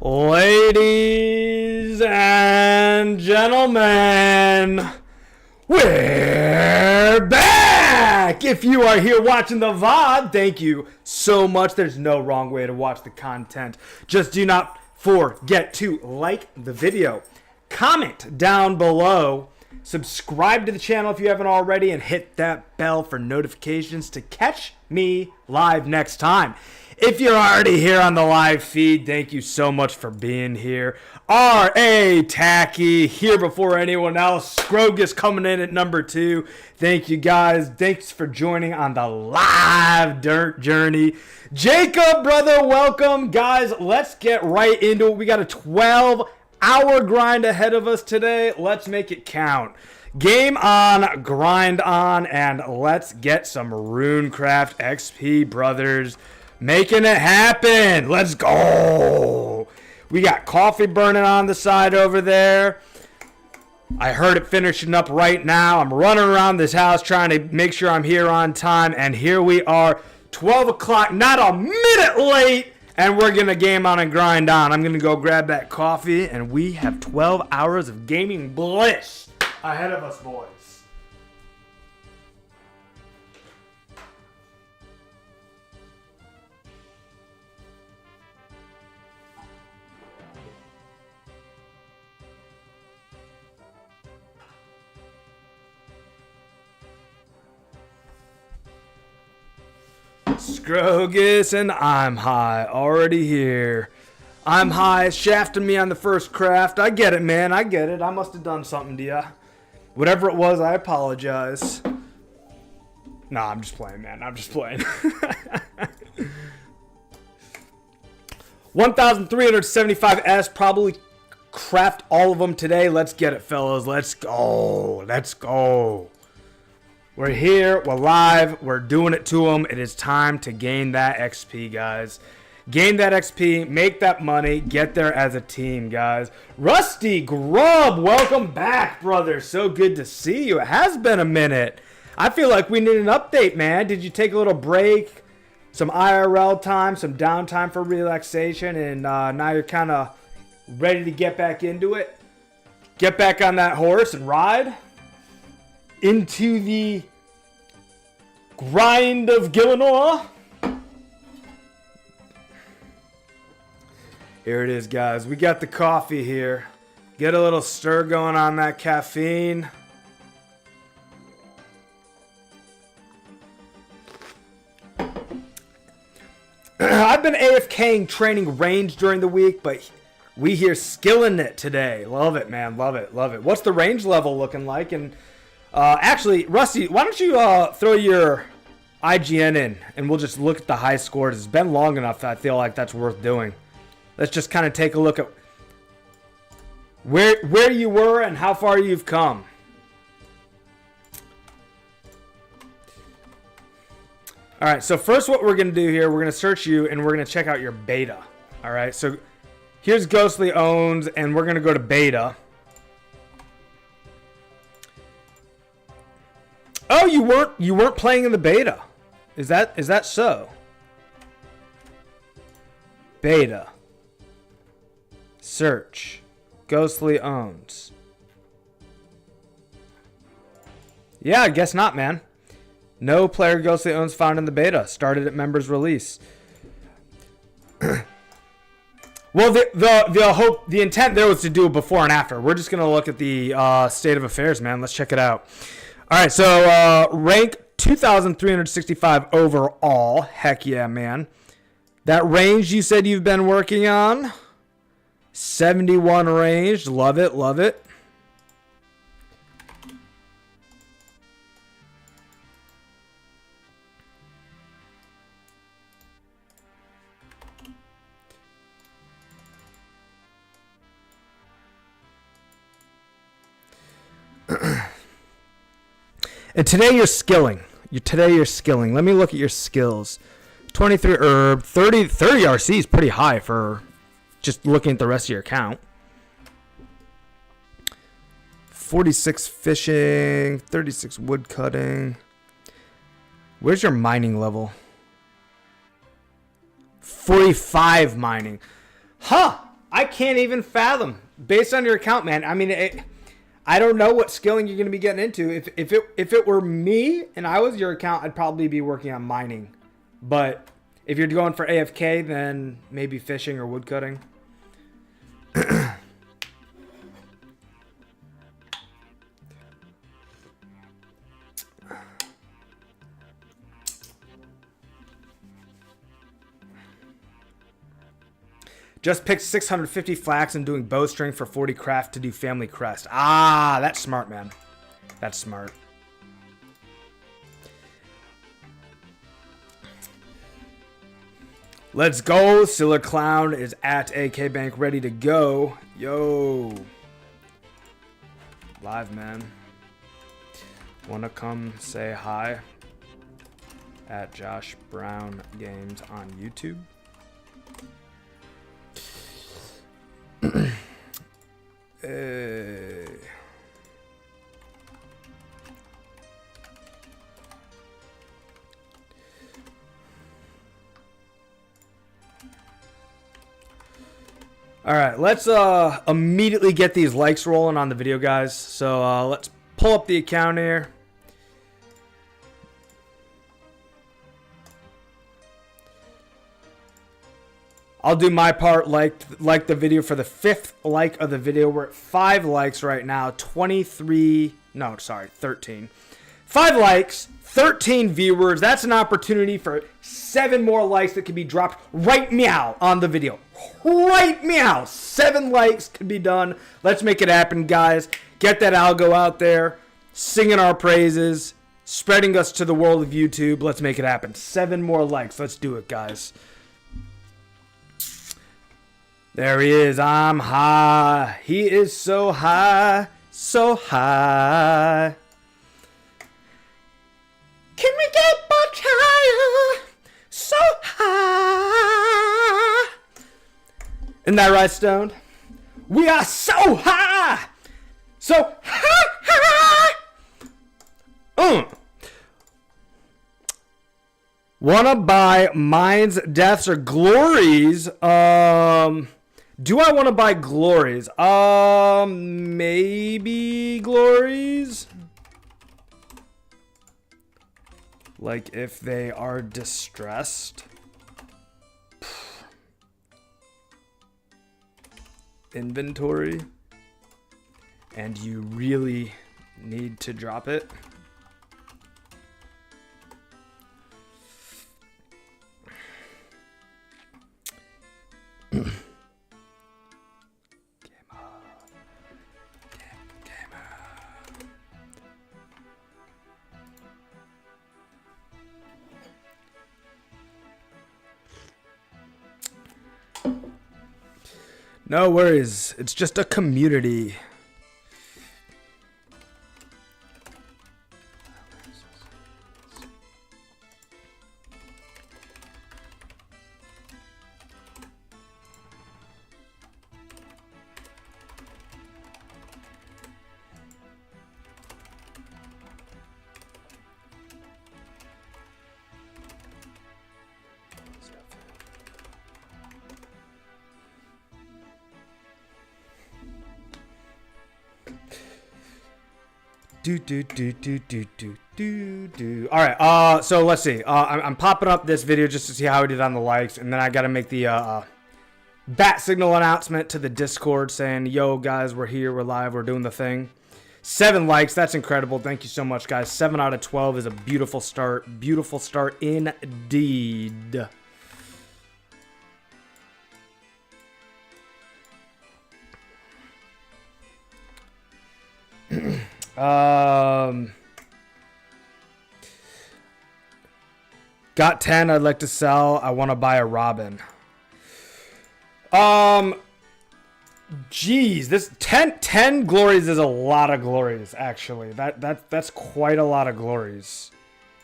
Ladies and gentlemen, we're back! If you are here watching the VOD, thank you so much. There's no wrong way to watch the content. Just do not forget to like the video, comment down below, subscribe to the channel if you haven't already, and hit that bell for notifications to catch me live next time. If you're already here on the live feed, thank you so much for being here. R.A. Tacky here before anyone else. Scrogus coming in at number 2. Thank you guys. Thanks for joining on the live dirt journey. Jacob, brother, welcome. Guys, let's get right into it. We got a 12-hour grind ahead of us today. Let's make it count. Game on, grind on, and let's get some Runecraft XP, brothers. Making it happen. Let's go. We got coffee burning on the side over there. I heard it finishing up right now. I'm running around this house trying to make sure I'm here on time. And here we are, 12 o'clock, not a minute late. And we're going to game on and grind on. I'm going to go grab that coffee. And we have 12 hours of gaming bliss ahead of us, boys. Scrogus and I'm high, already here. I'm high, shafting me on the first craft. I get it, man, I get it. I must have done something to you. Whatever it was, I apologize. Nah, I'm just playing, man. I'm just playing. 1,375S, probably craft all of them today. Let's get it, fellas. Let's go. Let's go. We're here, we're live, we're doing it to them. It is time to gain that XP, guys. Gain that XP, make that money, get there as a team, guys. Rusty Grub, welcome back, brother. So good to see you. It has been a minute. I feel like we need an update, man. Did you take a little break, some IRL time, some downtime for relaxation, and now you're kind of ready to get back into it? Get back on that horse and ride into the grind of Gillinor. Here it is, guys. We got the coffee here. Get a little stir going on that caffeine. I've been AFKing training range during the week, but we here skilling it today. Love it, man. Love it. Love it. What's the range level looking like? And actually, Rusty, why don't you throw your IGN in, and we'll just look at the high scores. It's been long enough that I feel like that's worth doing. Let's just kind of take a look at where you were and how far you've come. All right, so first what we're going to do here, we're going to search you, and we're going to check out your beta. All right, so here's Ghostly Owns, and we're going to go to beta. Oh, you weren't playing in the beta. Is that so? Beta. Search. Ghostly Owns. Yeah, I guess not, man. No player Ghostly Owns found in the beta. Started at members release. Well, the intent there was to do a before and after. We're just gonna look at the state of affairs, man. Let's check it out. All right, so rank 2,365 overall. Heck yeah, man. That range you said you've been working on. 71 range. Love it, love it. And today you're skilling. Today you're skilling. Let me look at your skills. 23 herb, 30 RC is pretty high for just looking at the rest of your account. 46 fishing, 36 wood cutting. Where's your mining level? 45 mining. Huh. I can't even fathom based on your account, man. I mean, I don't know what skilling you're going to be getting into. If it were me and I was your account, I'd probably be working on mining. But if you're going for AFK, then maybe fishing or woodcutting. Just picked 650 flax and doing bowstring for 40 craft to do family crest. Ah, that's smart, man. That's smart. Let's go. Siller Clown is at AK Bank ready to go. Yo. Live, man. Wanna come say hi at Josh Brown Games on YouTube? All right, let's immediately get these likes rolling on the video, guys. So let's pull up the account here. I'll do my part, like the video for the 5th like of the video. We're at 5 likes right now. 13. 5 likes, 13 viewers. That's an opportunity for 7 more likes that could be dropped right meow on the video. Right meow. 7 likes could be done. Let's make it happen, guys. Get that algo out there, singing our praises, spreading us to the world of YouTube. Let's make it happen. 7 more likes. Let's do it, guys. There he is. I'm high. He is so high, so high. Can we get much higher? So high. Isn't that right, Stoned? We are so high. So high. Wanna buy mines, deaths, or glories? Do I want to buy glories? Maybe glories? Like if they are distressed. Inventory. And you really need to drop it. No worries. It's just a community. All right, so let's see. I'm popping up this video just to see how we did on the likes, and then I got to make the bat signal announcement to the Discord saying, yo, guys, we're here, we're live, we're doing the thing. 7 likes, that's incredible. Thank you so much, guys. 7 out of 12 is a beautiful start. Beautiful start indeed. Got 10 I'd like to sell. I want to buy a Robin. Geez, this 10 glories is a lot of glories, actually. That's quite a lot of glories.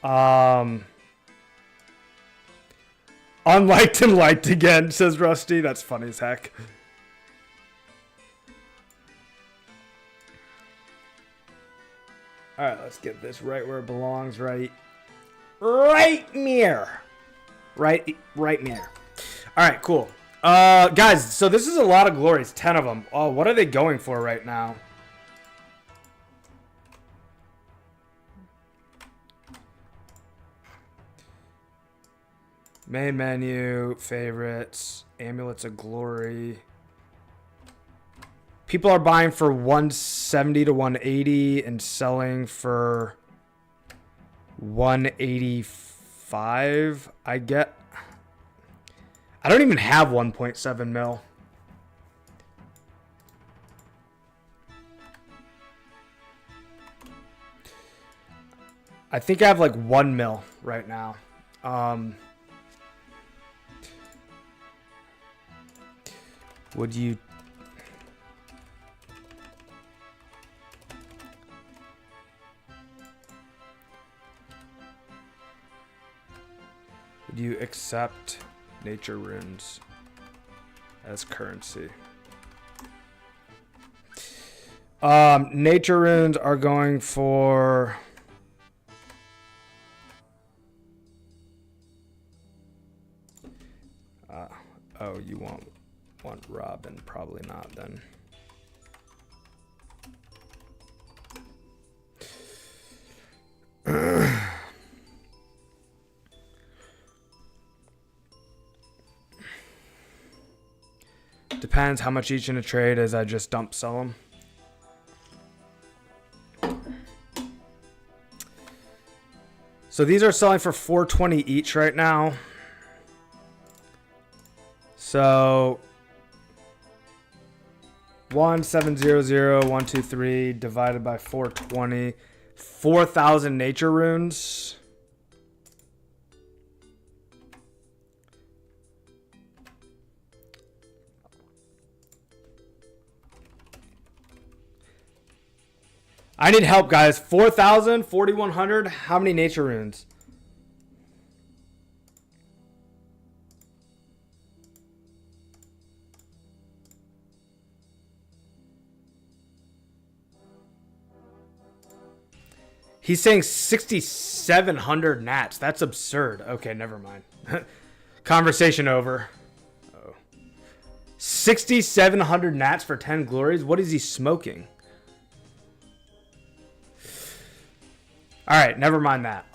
Unliked and liked again, says Rusty. That's funny as heck. All right, let's get this right where it belongs, right near. Right near. All right, cool. Guys, so this is a lot of glories. 10 of them. Oh, what are they going for right now? Main menu, favorites, amulets of glory. People are buying for 170 to 180 and selling for 185. I don't even have 1.7 mil. I think I have like 1 mil right now. Would you... Would you accept nature runes as currency? Nature runes are going for... oh, you want Robin? Probably not then. Depends how much each in a trade is. I just dump sell them. So these are selling for 420 each right now. So 1700123 divided by 420, 4,000 nature runes. I need help, guys. 4,000, 4,100. How many nature runes? He's saying 6,700 nats. That's absurd. Okay, never mind. Conversation over. Oh. 6,700 nats for 10 glories? What is he smoking? All right, never mind that.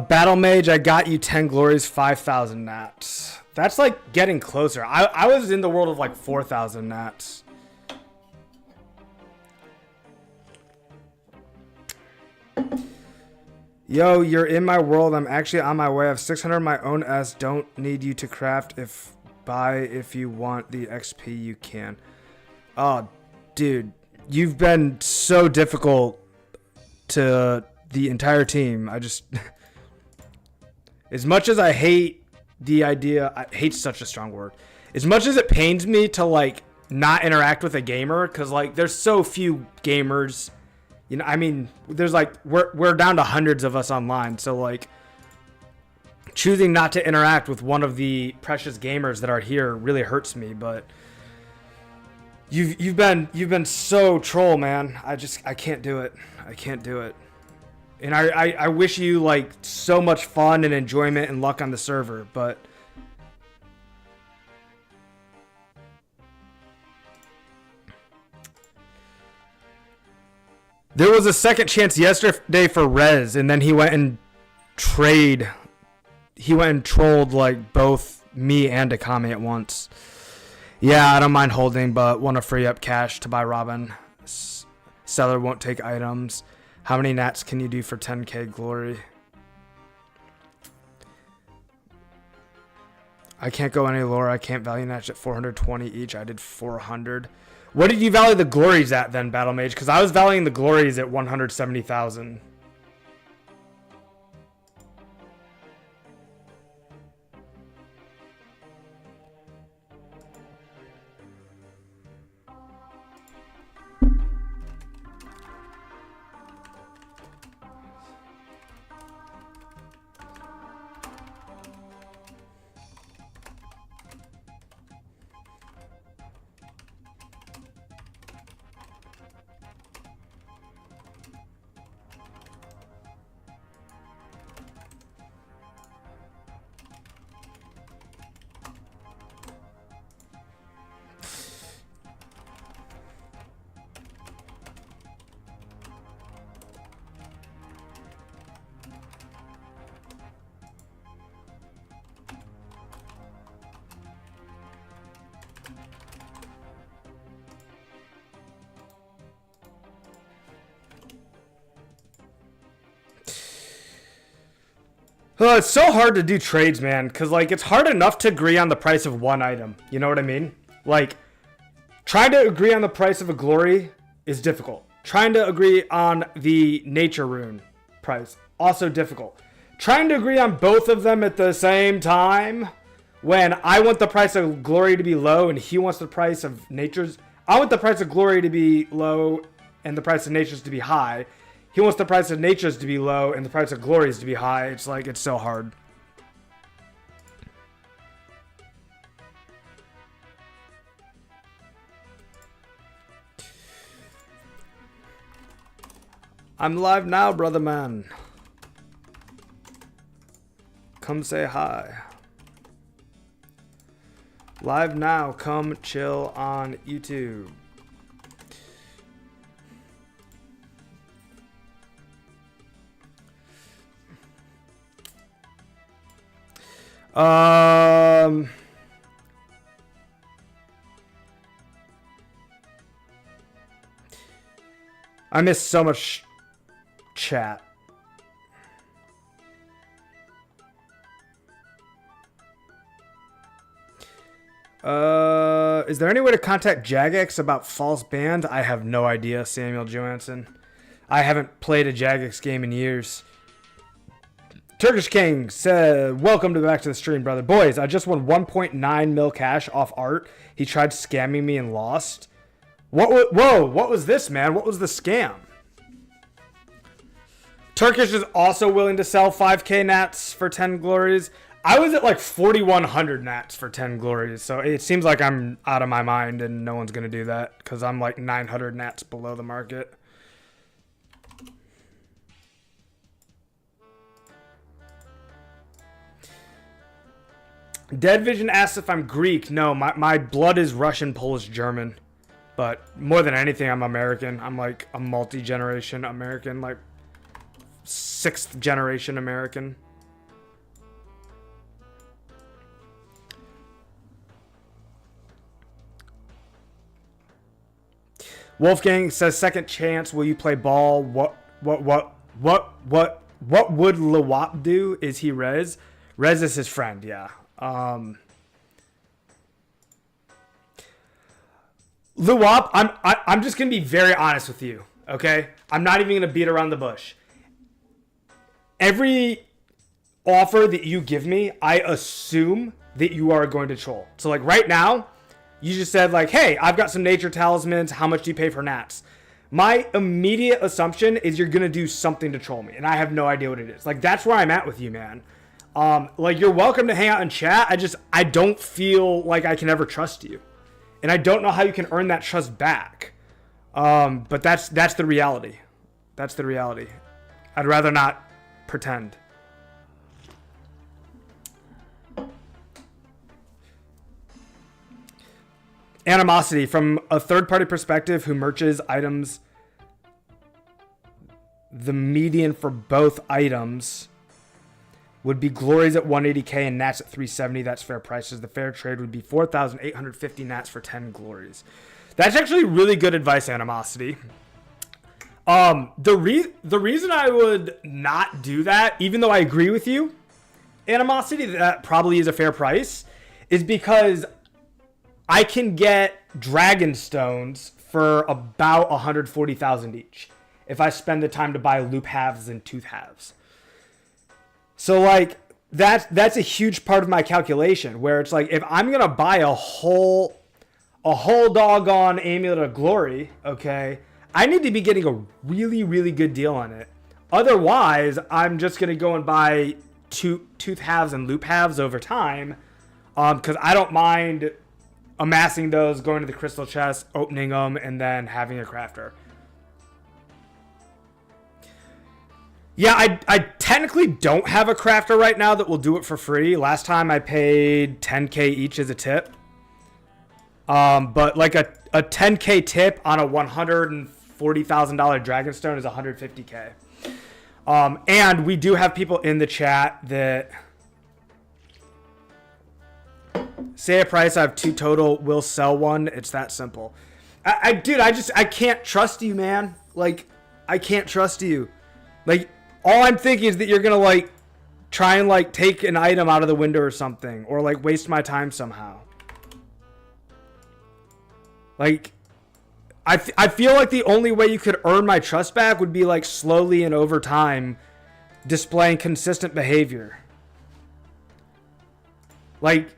Battle Mage, I got you 10 glories, 5,000 nats. That's like getting closer. I was in the world of like 4,000 nats. Yo, you're in my world. I'm actually on my way. I have 600 of my own S. Don't need you to craft. If you want the XP, you can. Oh, dude, you've been so difficult to the entire team. I just, as much as I hate the idea, I hate such a strong word. As much as it pains me to like not interact with a gamer, because like there's so few gamers, you know, I mean, there's like we're down to hundreds of us online, so like choosing not to interact with one of the precious gamers that are here really hurts me. But you've been so troll, man. I can't do it. I can't do it. And I wish you like so much fun and enjoyment and luck on the server, but there was a second chance yesterday for Rez, and then he went and trolled like both me and Akame at once. Yeah, I don't mind holding, but want to free up cash to buy Robin. Seller won't take items. How many nats can you do for 10k glory? I can't go any lower. I can't value match at 420 each. I did 400. What did you value the glories at then, Battle Mage? Because I was valuing the glories at 170,000. Well, it's so hard to do trades, man, because like it's hard enough to agree on the price of one item. You know what I mean? Like trying to agree on the price of a glory is difficult. Trying to agree on the nature rune price, also difficult. Trying to agree on both of them at the same time when I want the price of glory to be low and he wants the price of nature's. I want the price of glory to be low and the price of nature's to be high. He wants the price of nature's to be low and the price of glory's to be high. It's like, it's so hard. I'm live now, brother man. Come say hi. Live now, come chill on YouTube. I missed so much chat. Is there any way to contact Jagex about false bans? I have no idea, Samuel Johansson. I haven't played a Jagex game in years. Turkish King said, welcome back to the stream, brother. Boys, I just won 1.9 mil cash off art. He tried scamming me and lost. Whoa, what was this, man? What was the scam? Turkish is also willing to sell 5k nats for 10 glories. I was at like 4,100 nats for 10 glories, so it seems like I'm out of my mind and no one's going to do that because I'm like 900 nats below the market. Dead Vision asks if I'm Greek. No, my blood is Russian, Polish, German. But more than anything, I'm American. I'm like a multi-generation American, like 6th generation American. Wolfgang says, second chance, will you play ball? What would Lewap do? Is he Rez? Rez is his friend, yeah. Luwap, I'm just gonna be very honest with you, okay? I'm not even gonna beat around the bush. Every offer that you give me, I assume that you are going to troll. So like right now, you just said like, hey, I've got some nature talismans. How much do you pay for nats? My immediate assumption is you're going to do something to troll me. And I have no idea what it is. Like, that's where I'm at with you, man. Like, you're welcome to hang out and chat. I don't feel like I can ever trust you. And I don't know how you can earn that trust back. But that's the reality. That's the reality. I'd rather not pretend. Animosity. From a third-party perspective who merges items, the median for both items would be glories at 180k and nats at 370. That's fair prices. The fair trade would be 4,850 nats for 10 glories. That's actually really good advice, Animosity. The reason I would not do that, even though I agree with you, Animosity, that probably is a fair price, is because I can get dragon stones for about 140,000 each if I spend the time to buy loop halves and tooth halves. So like that's a huge part of my calculation, where it's like if I'm gonna buy a whole doggone amulet of glory, okay, I need to be getting a really, really good deal on it. Otherwise, I'm just gonna go and buy tooth halves and loop halves over time, because I don't mind amassing those, going to the crystal chest, opening them, and then having a crafter. Yeah, I technically don't have a crafter right now that will do it for free. Last time I paid 10k each as a tip. But like a 10k tip on a $140,000 Dragonstone is 150k. And we do have people in the chat that say a price, I have 2 total, will sell one. It's that simple. Dude, I can't trust you, man. Like, I can't trust you. Like, all I'm thinking is that you're gonna like try and like take an item out of the window or something, or like waste my time somehow. Like, I feel like the only way you could earn my trust back would be like slowly and over time displaying consistent behavior. Like,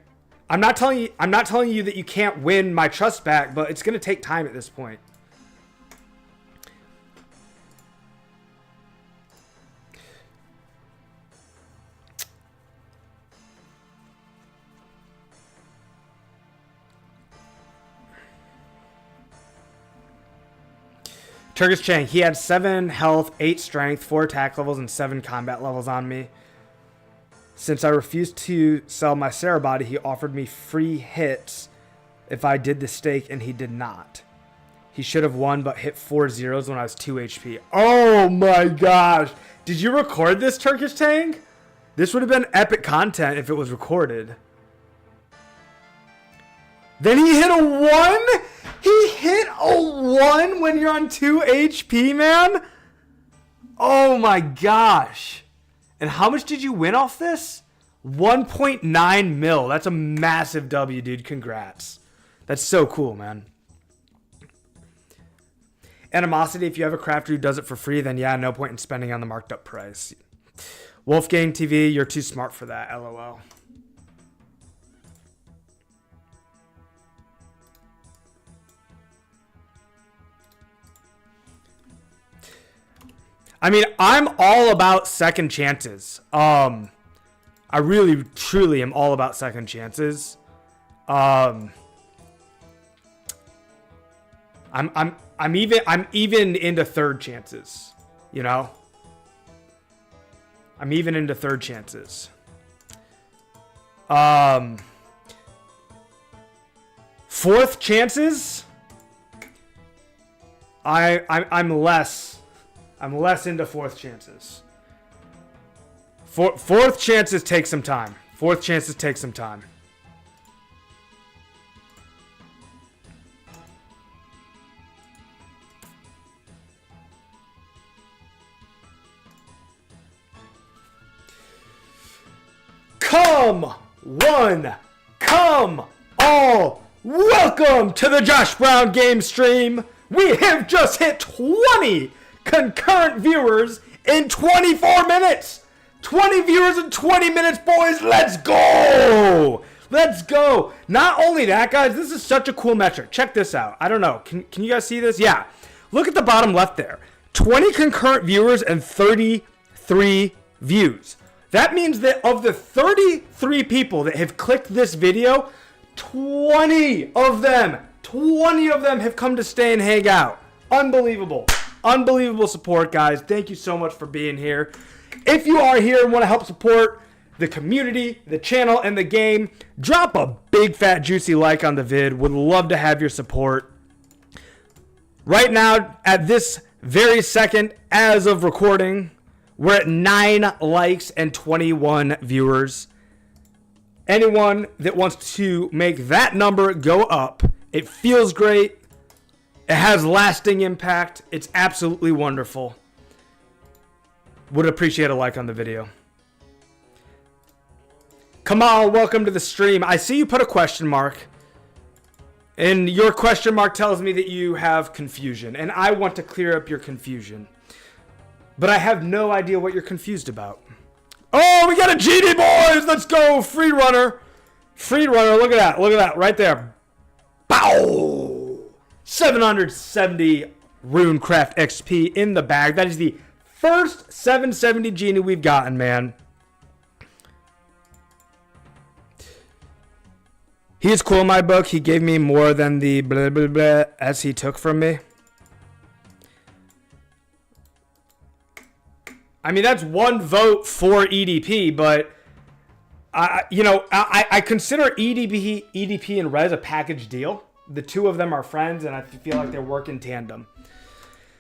I'm not telling you that you can't win my trust back, but it's gonna take time at this point. Turkish Chang, he had 7 health, 8 strength, 4 attack levels, and 7 combat levels on me. Since I refused to sell my Sarah body, he offered me free hits if I did the stake, and he did not. He should have won, but hit 4 zeros when I was 2 HP. Oh my gosh. Did you record this, Turkish Chang? This would have been epic content if it was recorded. Then he hit a 1? He hit a 1 when you're on 2 HP, man? Oh my gosh. And how much did you win off this? 1.9 mil. That's a massive W, dude. Congrats. That's so cool, man. Animosity, if you have a crafter who does it for free, then yeah, no point in spending on the marked up price. Wolfgang TV, you're too smart for that, LOL. I mean, I'm all about second chances. I really, truly am all about second chances. I'm even into third chances, you know? I'm even into third chances. Fourth chances, I'm less into fourth chances. Fourth chances take some time. Fourth chances take some time. Come one, come all. Welcome to the Josh Brown game stream. We have just hit 20 concurrent viewers in 24 minutes. 20 viewers in 20 minutes, boys. Let's go. Let's go. Not only that, guys, this is such a cool metric. Check this out. I don't know. Can you guys see this? Yeah. Look at the bottom left there. 20 concurrent viewers and 33 views. That means that of the 33 people that have clicked this video, 20 of them have come to stay and hang out. Unbelievable. Unbelievable support, guys. Thank you so much for being here. If you are here and want to help support the community, the channel, and the game, drop a big, fat, juicy like on the vid. Would love to have your support. Right now, at this very second, as of recording, we're at 9 likes and 21 viewers. Anyone that wants to make that number go up, it feels great. It has lasting impact. It's absolutely wonderful. Would appreciate a like on the video. Kamal, welcome to the stream. I see you put a question mark. And your question mark tells me that you have confusion. And I want to clear up your confusion. But I have no idea what you're confused about. Oh, we got a genie, boys! Let's go! Free runner. Free runner. Look at that. Look at that. Right there. Bow! 770 Runecraft XP in the bag. That is the first 770 genie we've gotten, man. He is cool in my book. He gave me more than the blah, blah, blah as he took from me. I mean, that's one vote for EDP, but I consider EDP and Rez a package deal. The two of them are friends, and I feel like they work in tandem.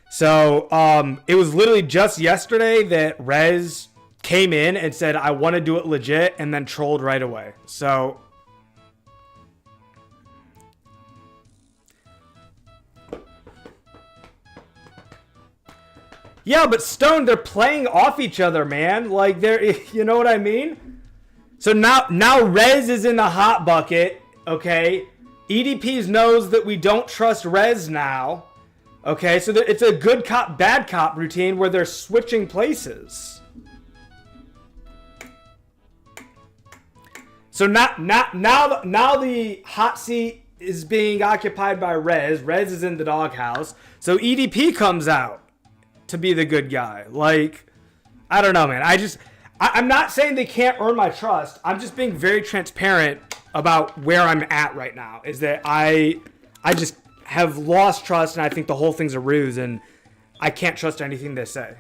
So it was literally just yesterday that Rez came in and said, I want to do it legit, and then trolled right away. So yeah, but Stone, they're playing off each other, man. Like, they're, you know what I mean? So now Rez is in the hot bucket, okay? EDPs knows that we don't trust Rez now, okay? So it's a good cop, bad cop routine where they're switching places. So now the hot seat is being occupied by Rez. Rez is in the doghouse. So EDP comes out to be the good guy. Like, I don't know, man. I'm not saying they can't earn my trust. I'm just being very transparent about where I'm at right now. Is that I just have lost trust, and I think the whole thing's a ruse, and I can't trust anything they say.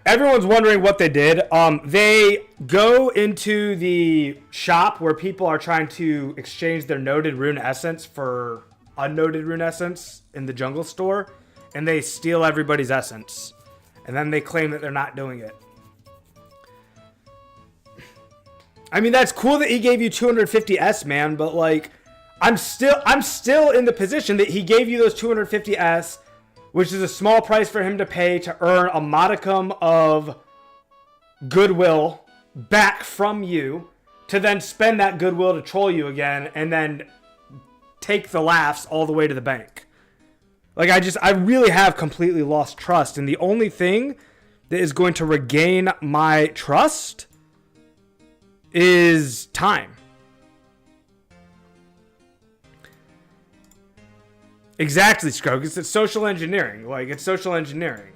Everyone's wondering what they did. They go into the shop where people are trying to exchange their noted rune essence for unnoted rune essence in the jungle store, and they steal everybody's essence, and then they claim that they're not doing it. I mean, that's cool that he gave you 250S, man, but like, I'm still in the position that he gave you those 250S, which is a small price for him to pay to earn a modicum of goodwill back from you, to then spend that goodwill to troll you again, and then take the laughs all the way to the bank. Like, I really have completely lost trust, and the only thing that is going to regain my trust is time. Exactly, Scrog. It's social engineering. Like, it's social engineering.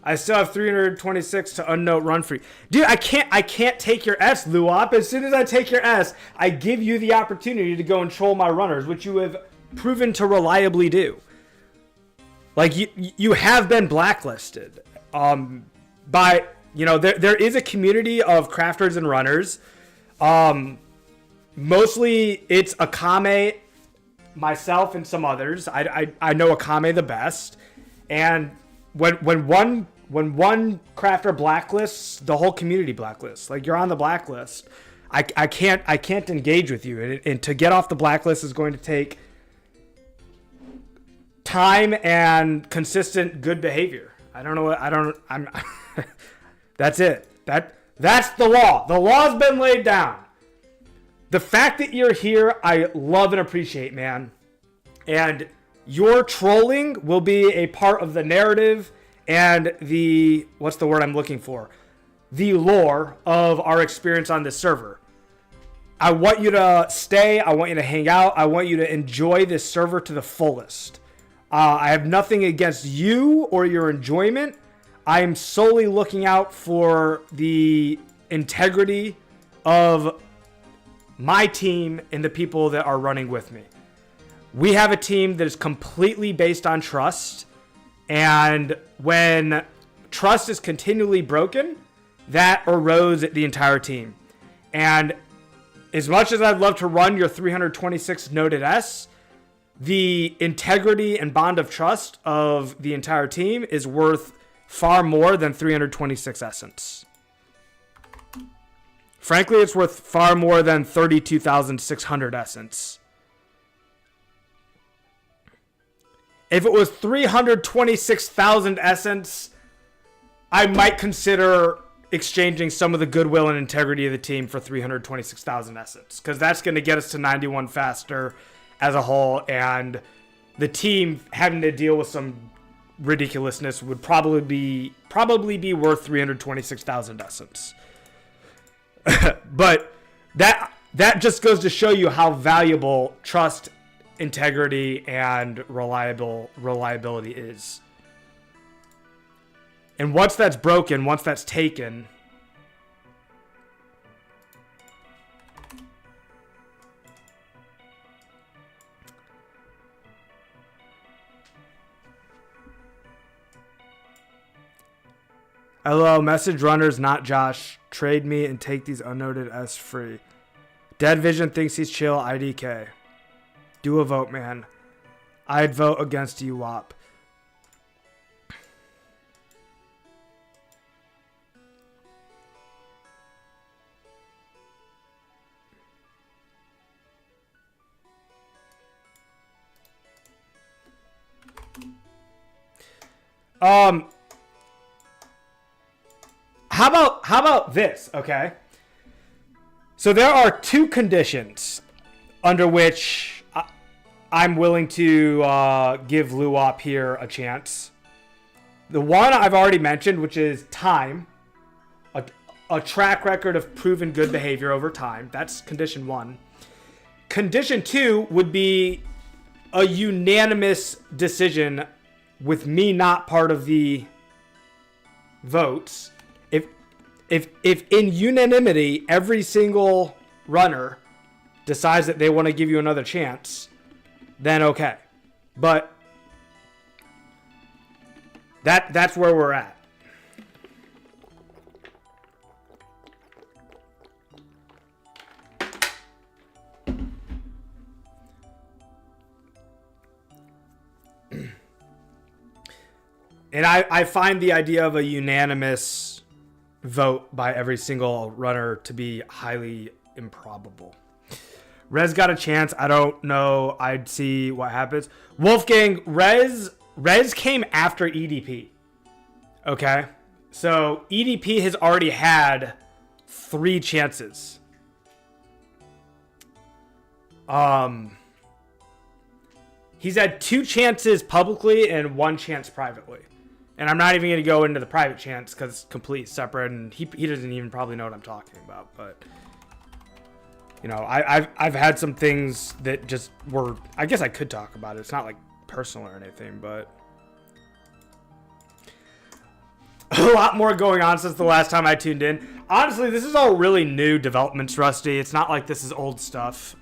I still have 326 to unnote run free. Dude, I can't take your S, Luop. As soon as I take your S, I give you the opportunity to go and troll my runners, which you have proven to reliably do. Like, you have been blacklisted. By, there is a community of crafters and runners. Mostly it's Akame, myself, and some others. I know Akame the best, and when one crafter blacklists, the whole community blacklists. Like, you're on the blacklist. I can't engage with you, and to get off the blacklist is going to take time and consistent good behavior. I'm that's it. That's the law. The law's been laid down. the fact that you're here, I love and appreciate, man. And your trolling will be a part of the narrative and the, what's the word I'm looking for? The lore of our experience on this server. I want you to stay. I want you to hang out. I want you to enjoy this server to the fullest. I have nothing against you or your enjoyment. I am solely looking out for the integrity of my team and the people that are running with me. We have a team that is completely based on trust. And when trust is continually broken, that erodes the entire team. And as much as I'd love to run your 326 noted S, the integrity and bond of trust of the entire team is worth far more than 326 essence. Frankly, it's worth far more than 32,600 essence. If it was 326,000 essence, I might consider exchanging some of the goodwill and integrity of the team for 326,000 essence, because that's going to get us to 91 faster as a whole, and the team having to deal with some ridiculousness would probably be worth 326,000 essence. But that just goes to show you how valuable trust, integrity, and reliability is. And once that's broken, once that's taken, hello, message runners, not Josh. Trade me and take these unnoted S free. Dead Vision thinks he's chill. IDK. Do a vote, man. I'd vote against you, WAP. How about this, okay? So there are two conditions under which I'm willing to give Luwop here a chance. The one I've already mentioned, which is time. A track record of proven good behavior over time. That's condition one. Condition two would be a unanimous decision with me not part of the votes. If in unanimity every single runner decides that they want to give you another chance, then okay. But that's where we're at. And I find the idea of a unanimous vote by every single runner to be highly improbable. Rez got a chance. I don't know. I'd see what happens. Wolfgang, Rez came after EDP. Okay? So EDP has already had 3 chances. He's had 2 chances publicly and 1 chance privately. And I'm not even going to go into the private chance because it's completely separate, and he doesn't even probably know what I'm talking about. But you know, I've had some things that just were, I guess I could talk about it. It's not like personal or anything, but a lot more going on since the last time I tuned in. Honestly, this is all really new developments, Rusty. It's not like this is old stuff.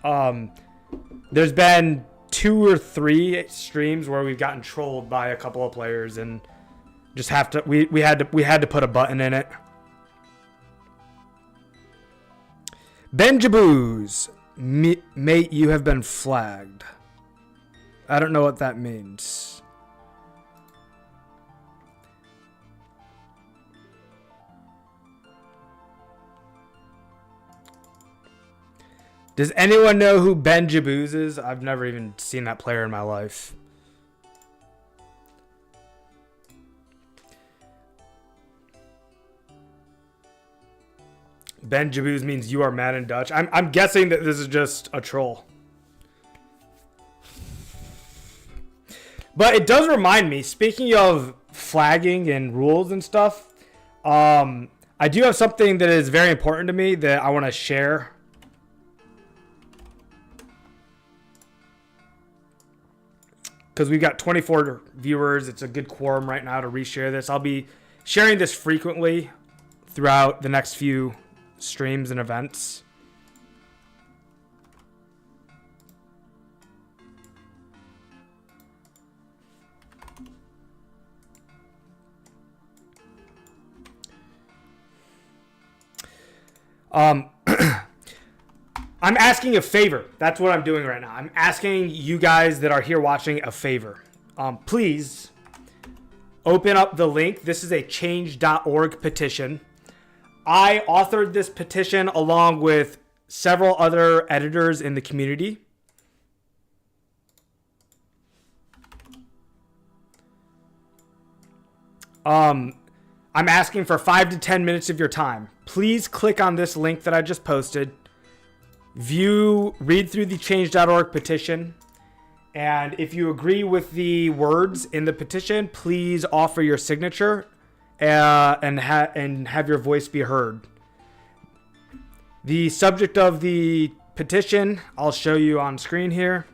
There's been 2 or 3 streams where we've gotten trolled by a couple of players, and just have to we had to put a button in it. Benjaboos, mate, you have been flagged. I don't know what that means. Does anyone know who Benjaboos is? I've never even seen that player in my life. Ben Jabuz means you are mad in Dutch. I'm guessing that this is just a troll. But it does remind me, speaking of flagging and rules and stuff, I do have something that is very important to me that I want to share. Because we've got 24 viewers. It's a good quorum right now to reshare this. I'll be sharing this frequently throughout the next few streams and events. I'm asking a favor. That's what I'm doing right now. I'm asking you guys that are here watching a favor. Please open up the link. This is a change.org petition. I authored this petition along with several other editors in the community. I'm asking for 5 to 10 minutes of your time. Please click on this link that I just posted. Read through the change.org petition. And if you agree with the words in the petition, please offer your signature and have your voice be heard. The subject of the petition, I'll show you on screen here.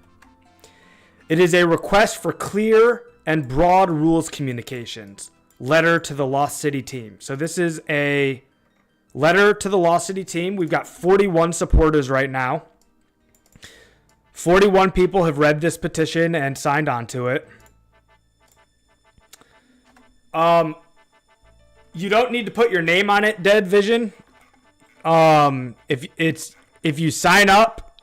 It is a request for clear and broad rules communications. Letter to the Lost City team. So this is a letter to the Lost City team. We've got 41 supporters right now. 41 people have read this petition and signed on to it. You don't need to put your name on it, Dead Vision. If you sign up,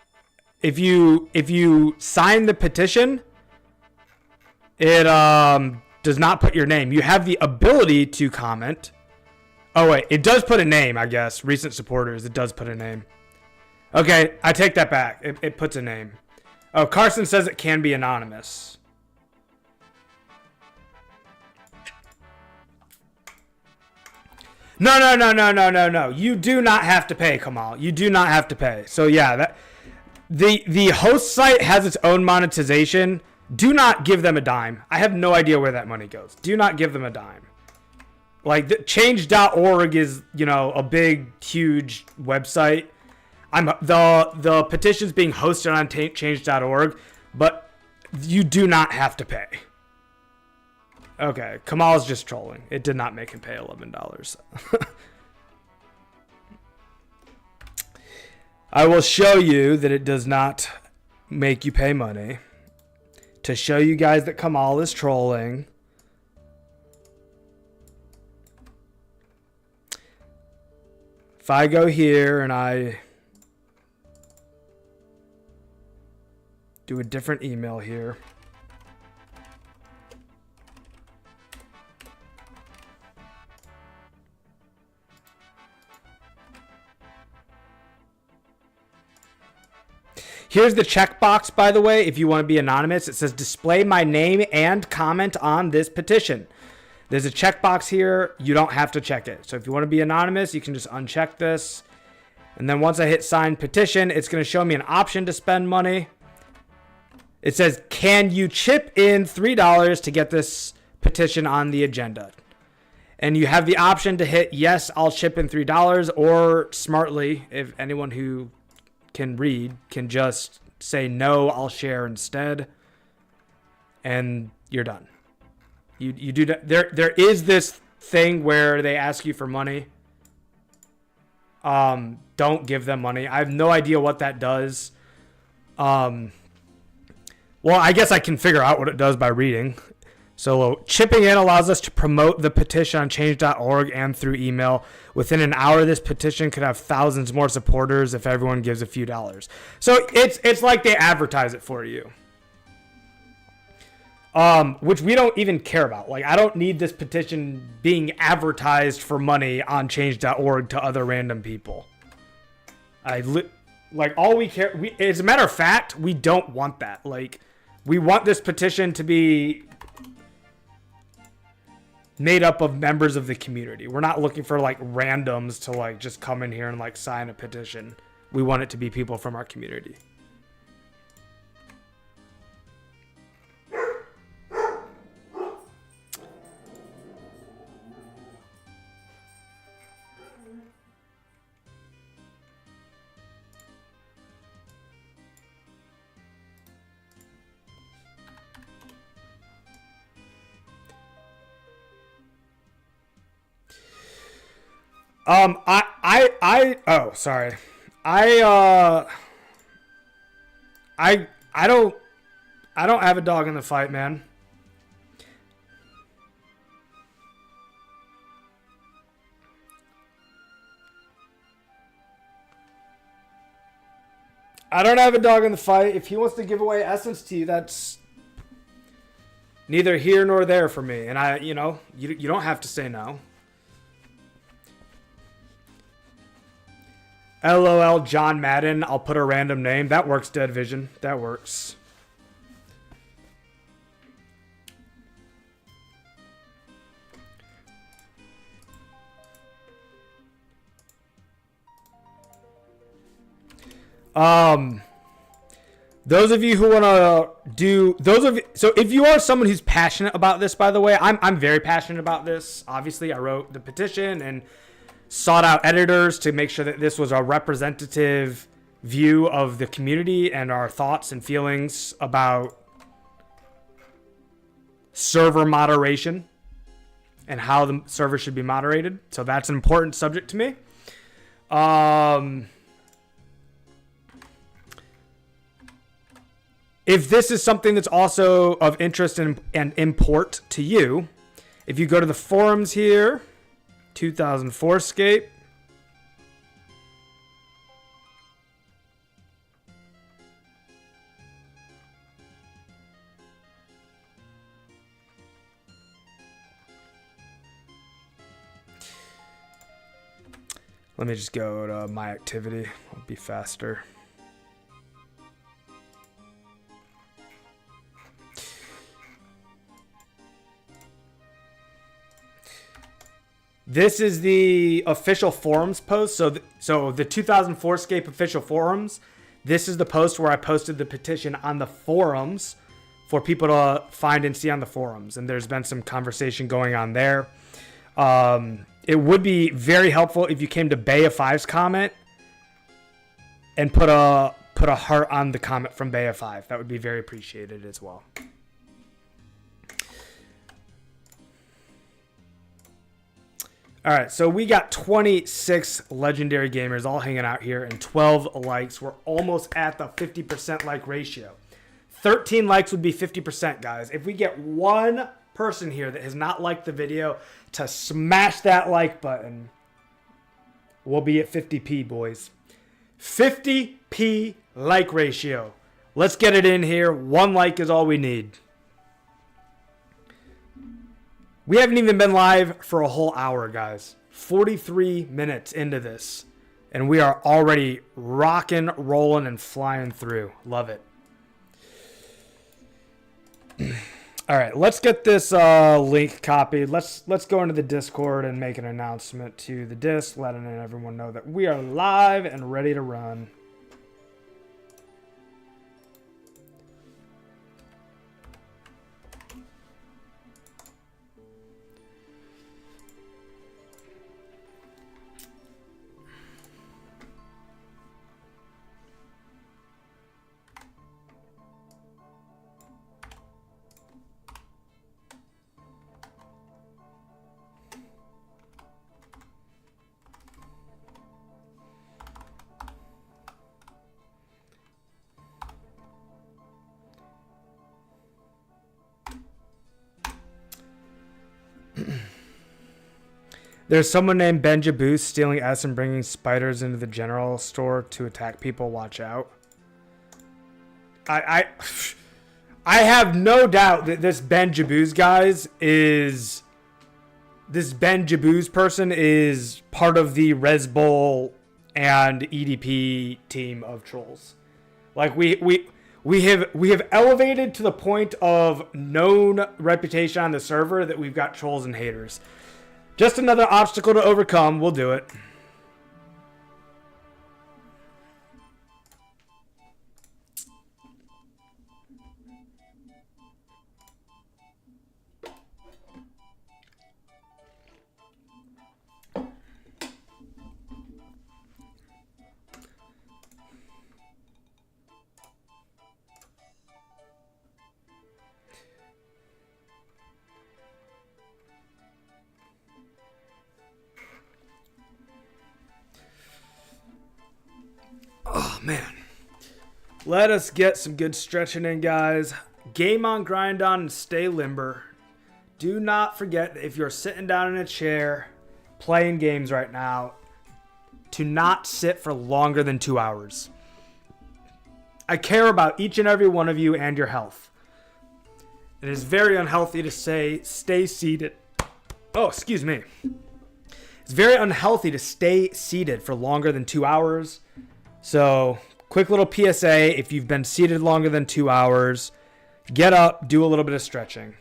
if you sign the petition, it does not put your name. You have the ability to comment. Oh wait, it does put a name, I guess. Recent supporters, it does put a name. Okay, I take that back. It puts a name. Oh, Carson says it can be anonymous. No. You do not have to pay, Kamal. You do not have to pay. So yeah, the host site has its own monetization. Do not give them a dime. I have no idea where that money goes. Do not give them a dime. Like, change.org is, a big, huge website. The petition's being hosted on change.org, but you do not have to pay. Okay, Kamal's just trolling. It did not make him pay $11. I will show you that it does not make you pay money. To show you guys that Kamal is trolling. If I go here and I do a different email here. Here's the checkbox, by the way, if you want to be anonymous. It says display my name and comment on this petition. There's a checkbox here. You don't have to check it. So if you want to be anonymous, you can just uncheck this. And then once I hit sign petition, it's going to show me an option to spend money. It says, can you chip in $3 to get this petition on the agenda? And you have the option to hit yes, I'll chip in $3, or smartly, if anyone who can read can just say no, I'll share instead, and you're done. You do that. There is this thing where they ask you for money. Don't give them money. I have no idea what that does. Well, I guess I can figure out what it does by reading. So chipping in allows us to promote the petition on change.org and through email. Within an hour, this petition could have thousands more supporters if everyone gives a few dollars. So it's like they advertise it for you. Which we don't even care about. Like, I don't need this petition being advertised for money on change.org to other random people. All we care, as a matter of fact, we don't want that. Like, we want this petition to be made up of members of the community. We're not looking for like randoms to like just come in here and like sign a petition. We want it to be people from our community. Oh, sorry. I don't have a dog in the fight, man. I don't have a dog in the fight. If he wants to give away essence to you, that's neither here nor there for me. And you don't have to say no. LOL John Madden. I'll put a random name. That works, Dead Vision. That works. Those of you who want to so if you are someone who's passionate about this, by the way, I'm very passionate about this. Obviously, I wrote the petition and sought out editors to make sure that this was a representative view of the community and our thoughts and feelings about server moderation and how the server should be moderated. So that's an important subject to me. If this is something that's also of interest and import to you, if you go to the forums here, 2004Scape. Let me just go to my activity. It'll be faster. This is the official forums post. So the 2004Scape official forums. This is the post where I posted the petition on the forums for people to find and see on the forums. And there's been some conversation going on there. It would be very helpful if you came to Baya5's comment and put a heart on the comment from Baya5. That would be very appreciated as well. All right, so we got 26 legendary gamers all hanging out here and 12 likes. We're almost at the 50% like ratio. 13 likes would be 50%, guys. If we get one person here that has not liked the video to smash that like button, we'll be at 50p, boys. 50p like ratio. Let's get it in here. One like is all we need. We haven't even been live for a whole hour, guys. 43 minutes into this. And we are already rocking, rolling, and flying through. Love it. All right, let's get this link copied. Let's go into the Discord and make an announcement to the Disc, letting everyone know that we are live and ready to run. There's someone named Benjaboos stealing S and bringing spiders into the general store to attack people. Watch out. I have no doubt that this Benjaboos person is part of the Res Bull and EDP team of trolls. Like we We have elevated to the point of known reputation on the server that we've got trolls and haters. Just another obstacle to overcome. We'll do it. Oh, man. Let us get some good stretching in, guys. Game on, grind on, and stay limber. Do not forget that if you're sitting down in a chair playing games right now, to not sit for longer than 2 hours. I care about each and every one of you and your health. It is very unhealthy to say stay seated. Oh, excuse me. It's very unhealthy to stay seated for longer than 2 hours. So, quick little PSA, if you've been seated longer than 2 hours, get up, do a little bit of stretching.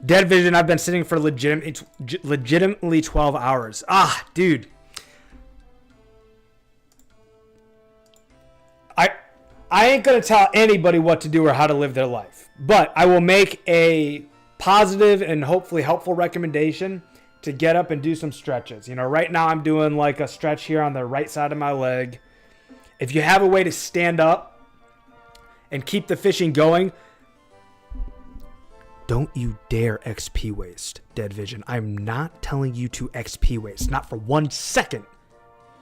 Dead Vision, I've been sitting for legitimately 12 hours. Ah, dude. I ain't going to tell anybody what to do or how to live their life. But I will make a positive and hopefully helpful recommendation to get up and do some stretches. You know, right now I'm doing like a stretch here on the right side of my leg. If you have a way to stand up and keep the fishing going, don't you dare XP waste, Dead Vision. I'm not telling you to XP waste, not for 1 second.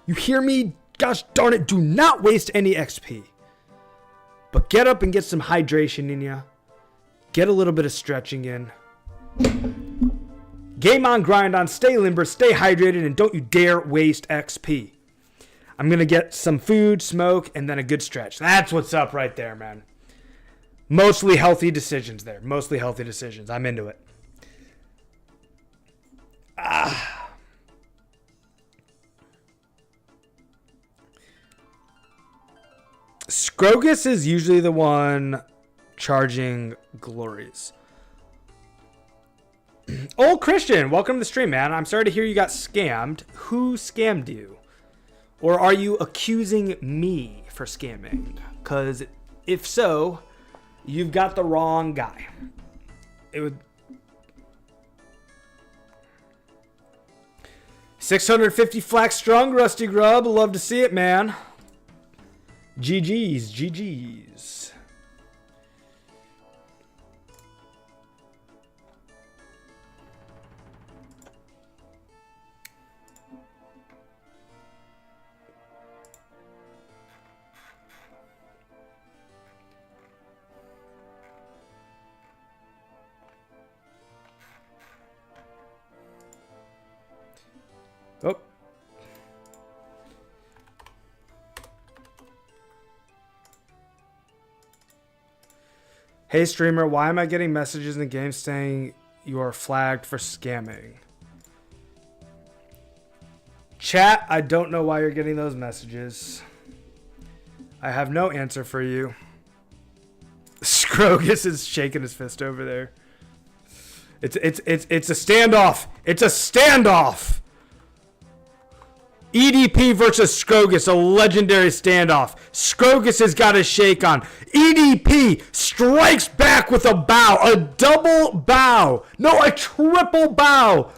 You hear me? Gosh darn it, do not waste any XP. But get up and get some hydration in you. Get a little bit of stretching in. Game on, grind on, stay limber, stay hydrated, and don't you dare waste XP. I'm going to get some food, smoke, and then a good stretch. That's what's up right there, man. Mostly healthy decisions there. Mostly healthy decisions. I'm into it. Scrogus is usually the one charging glories. Old Christian, welcome to the stream, man. I'm sorry to hear you got scammed. Who scammed you? Or are you accusing me for scamming? Because if so, you've got the wrong guy. It would 650 flax strong, Rusty Grub. Love to see it, man. GG's, GG's. Oh. Hey streamer, why am I getting messages in the game saying you are flagged for scamming? Chat, I don't know why you're getting those messages. I have no answer for you. Scrogus is shaking his fist over there. It's a standoff. It's a standoff. EDP versus Scrogus, a legendary standoff. Scrogus has got a shake on. EDP strikes back with a bow, a double bow. No, a triple bow.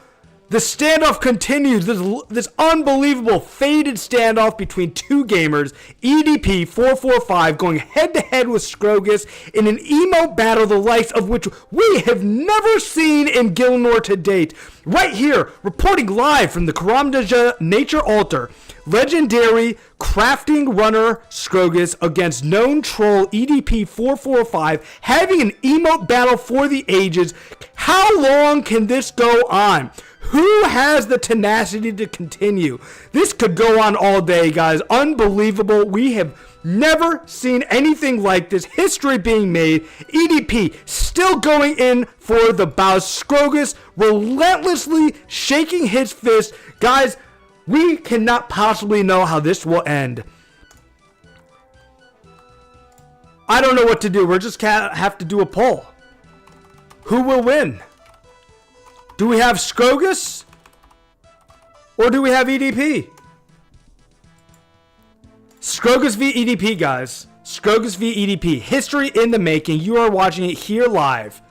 The standoff continues. This unbelievable faded standoff between two gamers. EDP 445 going head to head with Scrogus in an emote battle the likes of which we have never seen in Gilnor to date. Right here, reporting live from the Karamdaja Nature Altar, legendary crafting runner Scrogus against known troll EDP 445 having an emote battle for the ages. How long can this go on? Who has the tenacity to continue? This could go on all day, guys. Unbelievable. We have never seen anything like this. History being made. EDP still going in for the bow. Scrogus relentlessly shaking his fist. Guys, we cannot possibly know how this will end. I don't know what to do. We're just gonna have to do a poll. Who will win? Do we have Scrogus? Or do we have EDP? Scrogus v EDP, guys. Scrogus v EDP. History in the making. You are watching it here live.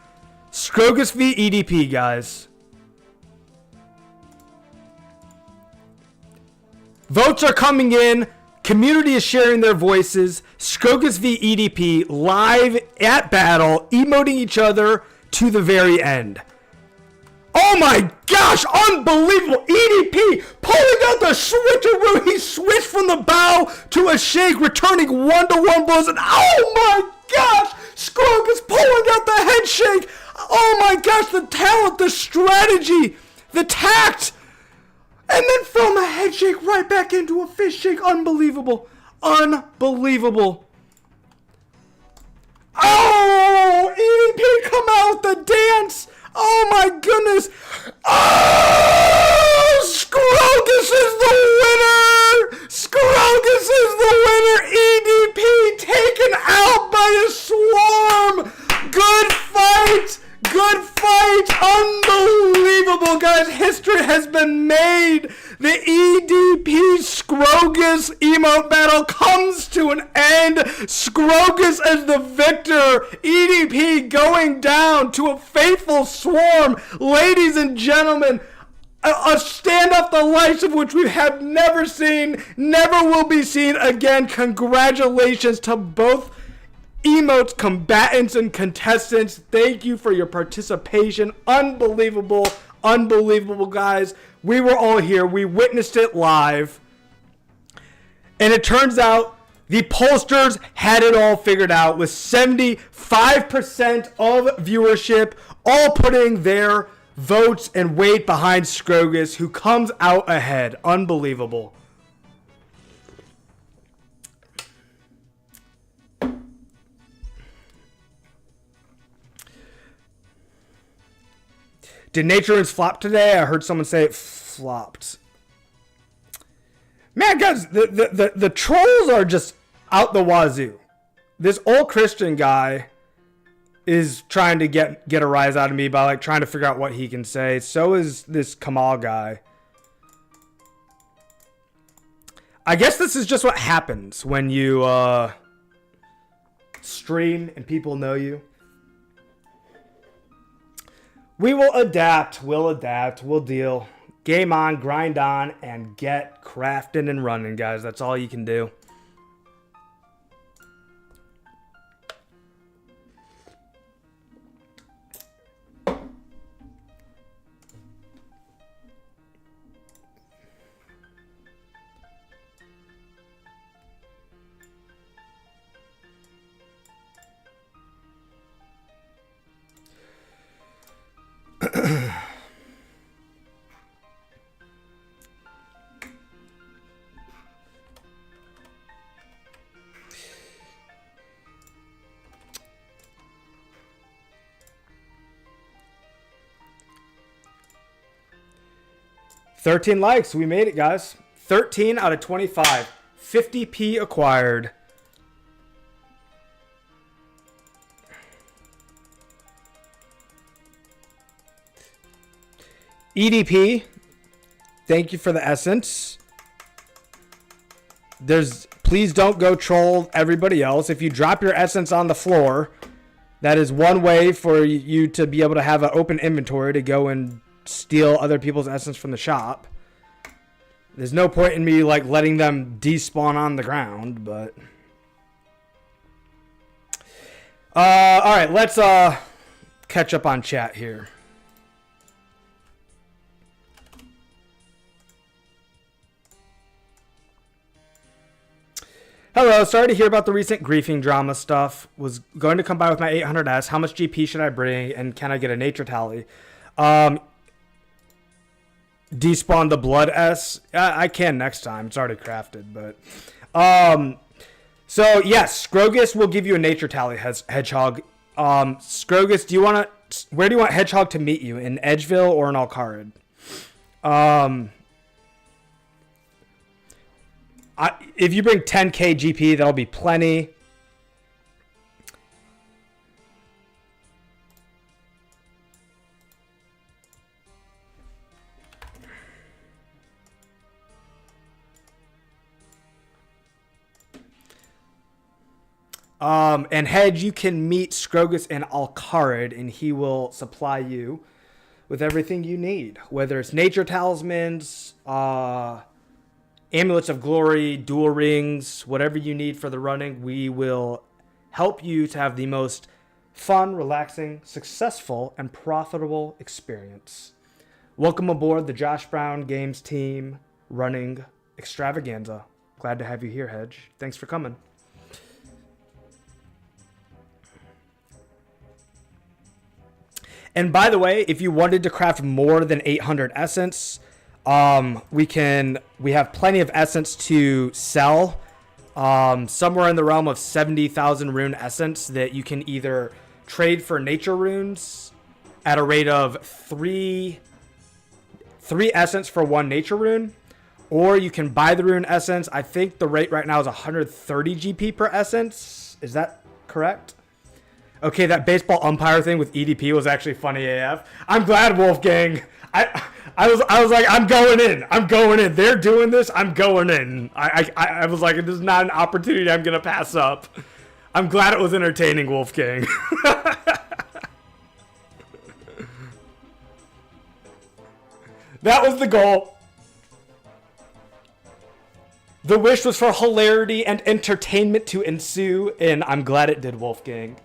Scrogus v EDP, guys. Votes are coming in. Community is sharing their voices. Scrogus v EDP live at battle, emoting each other to the very end. Oh my gosh, unbelievable. EDP pulling out the switcheroo. He switched from the bow to a shake, returning 1-to-1 blows. And oh my gosh, Scrogus pulling out the head shake. Oh my gosh, the talent, the strategy, the tact. And then from a head shake right back into a fish shake. Unbelievable. Unbelievable. Oh, EDP come out with the dance. Oh my goodness. Oh, Scrogus is the winner. Scrogus is the winner. EDP taken out by a swarm. Good fight. Good fight. Unbelievable, guys. History has been made. The EDP Scrogus emote battle comes to an end. Scrogus as the victor. EDP going down to a faithful swarm. Ladies and gentlemen, a standoff the likes of which we have never seen, never will be seen again. Congratulations to both emotes, combatants, and contestants. Thank you for your participation. Unbelievable, unbelievable, guys. We were all here. We witnessed it live. And it turns out the pollsters had it all figured out with 75% of viewership all putting their votes and weight behind Scrogus, who comes out ahead. Unbelievable. Did Naturans flop today? I heard someone say it flopped. Man, guys, the trolls are just out the wazoo. This old Christian guy is trying to get a rise out of me by like trying to figure out what he can say. So is this Kamal guy. I guess this is just what happens when you stream and people know you. We will adapt, we'll deal. Game on, grind on, and get crafting and running, guys. That's all you can do. $13 likes. We made it, guys. 13 out of 25. 50p acquired. EDP, thank you for the essence. Please don't go troll everybody else. If you drop your essence on the floor, that is one way for you to be able to have an open inventory to go and steal other people's essence from the shop. There's no point in me like letting them despawn on the ground, but all right, let's catch up on chat here. Hello, sorry to hear about the recent griefing drama stuff. Was going to come by with my 800S. How much GP should I bring, and can I get a nature tally? Despawn the blood S. I can next time. It's already crafted, but so yes, Scrogus will give you a nature tally. Hedgehog. Scrogus, where do you want Hedgehog to meet you? In Edgeville or in Alcarid? If you bring 10k GP, that'll be plenty. And Hedge, you can meet Scrogus and Alcarid, and he will supply you with everything you need, whether it's nature talismans, amulets of glory, dual rings, whatever you need for the running. We will help you to have the most fun, relaxing, successful, and profitable experience. Welcome aboard the Josh Brown Games team running extravaganza. Glad to have you here, Hedge. Thanks for coming. And by the way, if you wanted to craft more than 800 essence, we have plenty of essence to sell. Somewhere in the realm of 70,000 rune essence that you can either trade for nature runes at a rate of three essence for one nature rune, or you can buy the rune essence. I think the rate right now is 130 GP per essence. Is that correct? Okay, that baseball umpire thing with EDP was actually funny AF. I'm glad, Wolfgang. I was like, I'm going in. They're doing this. I'm going in. I was like, this is not an opportunity I'm gonna pass up. I'm glad it was entertaining, Wolfgang. That was the goal. The wish was for hilarity and entertainment to ensue, and I'm glad it did, Wolfgang.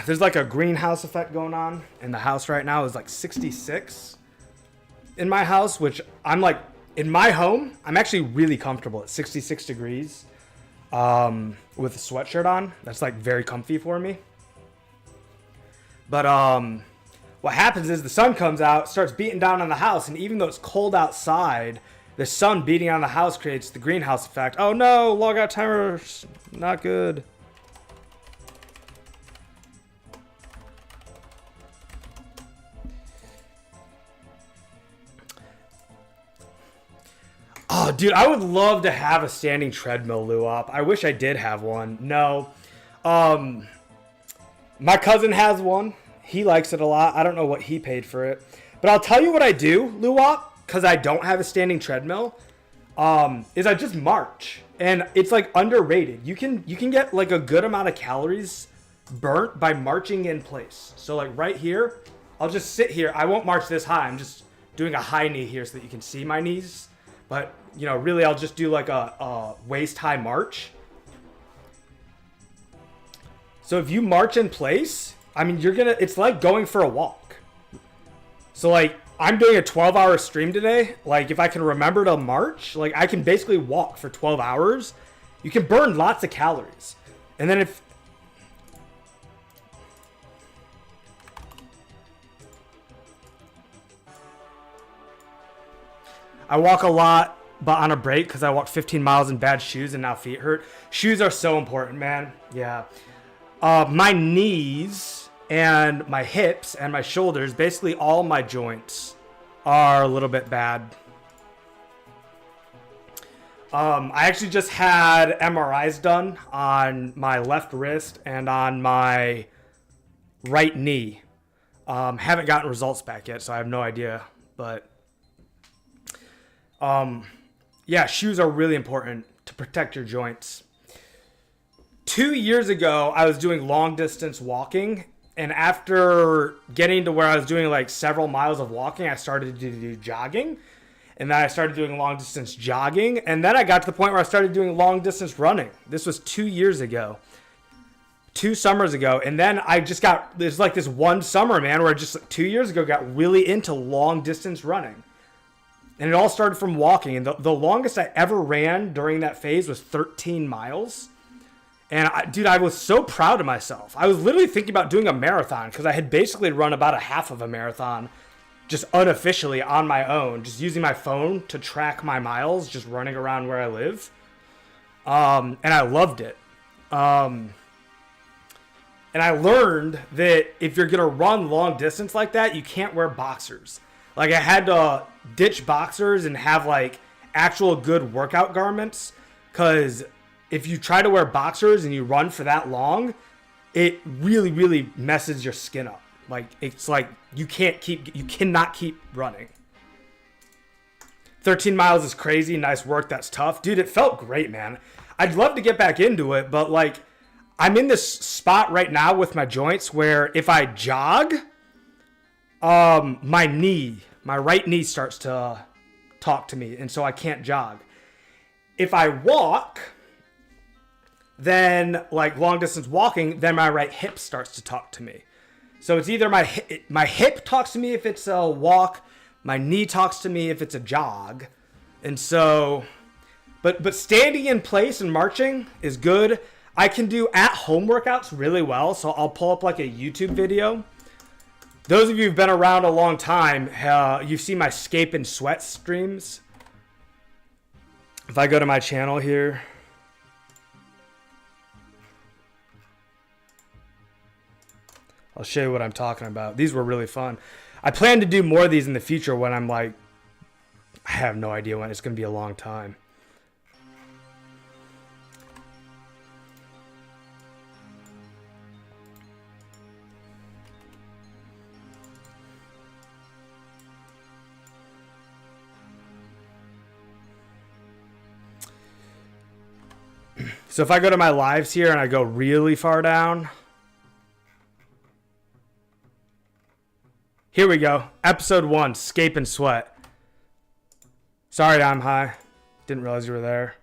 There's like a greenhouse effect going on in the house right now. Is like 66 in my house, which I'm like, in my home, I'm actually really comfortable at 66 degrees with a sweatshirt on. That's like very comfy for me. But what happens is the sun comes out, starts beating down on the house, and even though it's cold outside, the sun beating on the house creates the greenhouse effect. Oh no, log out timer, not good. Oh, dude, I would love to have a standing treadmill, Luop. I wish I did have one. No. My cousin has one. He likes it a lot. I don't know what he paid for it. But I'll tell you what I do, Luop, because I don't have a standing treadmill, is I just march. And it's like underrated. You can get like a good amount of calories burnt by marching in place. So like right here, I'll just sit here. I won't march this high. I'm just doing a high knee here so that you can see my knees. But, you know, really I'll just do like a waist-high march. So if you march in place, I mean, it's like going for a walk. So like, I'm doing a 12-hour stream today. Like, if I can remember to march, like I can basically walk for 12 hours. You can burn lots of calories. And then if... I walk a lot, but on a break because I walked 15 miles in bad shoes and now feet hurt. Shoes are so important, man. Yeah. My knees and my hips and my shoulders, basically all my joints are a little bit bad. I actually just had MRIs done on my left wrist and on my right knee. Haven't gotten results back yet, so I have no idea, but... yeah, shoes are really important to protect your joints. 2 years ago, I was doing long distance walking, and after getting to where I was doing like several miles of walking, I started to do jogging, and then I started doing long distance jogging, and then I got to the point where I started doing long distance running. This was 2 years ago. 2 summers ago, and then I just got, there's like this one summer, man, where I just 2 years ago got really into long distance running. And it all started from walking. And the longest I ever ran during that phase was 13 miles. And dude, I was so proud of myself. I was literally thinking about doing a marathon because I had basically run about a half of a marathon just unofficially on my own, just using my phone to track my miles, just running around where I live. And I loved it. And I learned that if you're going to run long distance like that, you can't wear boxers. Like I had to ditch boxers and have like actual good workout garments, because if you try to wear boxers and you run for that long, it really, really messes your skin up. Like it's like you cannot keep running. 13 miles is crazy. Nice work. That's tough. Dude, it felt great, man. I'd love to get back into it, but like I'm in this spot right now with my joints where if I jog, my right knee starts to talk to me, and so I can't jog. If I walk, then like long distance walking, then my right hip starts to talk to me. So it's either my hip talks to me if it's a walk, my knee talks to me if it's a jog. And so, but standing in place and marching is good. I can do at-home workouts really well. So I'll pull up like a YouTube video. Those of you who've been around a long time, you've seen my Scape and Sweat streams. If I go to my channel here, I'll show you what I'm talking about. These were really fun. I plan to do more of these in the future when I'm like, I have no idea when. It's going to be a long time. So if I go to my lives here and I go really far down, here we go. Episode 1, Scape and Sweat. Sorry, I'm high. Didn't realize you were there.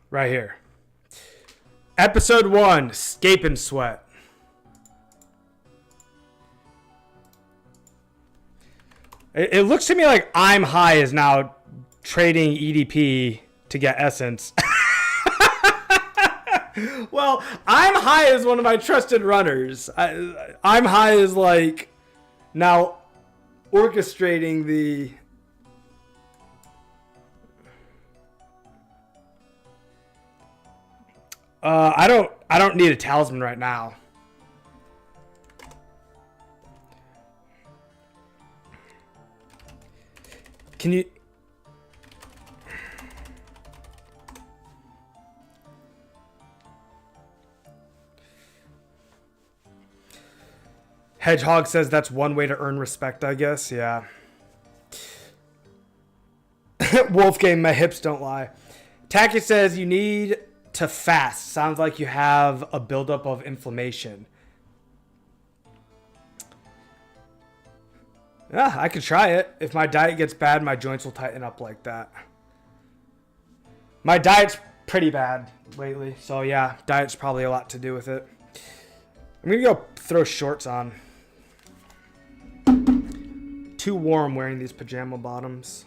Right here. Episode 1, Scape and Sweat. It looks to me like I'm High is now trading EDP to get essence. Well, I'm High is one of my trusted runners. I'm High is like now orchestrating the... I don't need a talisman right now. Can you... Hedgehog says that's one way to earn respect, I guess. Yeah. Wolf game, my hips don't lie. Taki says you need to fast. Sounds like you have a buildup of inflammation. Yeah, I could try it. If my diet gets bad, my joints will tighten up like that. My diet's pretty bad lately, so yeah, diet's probably a lot to do with it. I'm gonna go throw shorts on. Too warm wearing these pajama bottoms.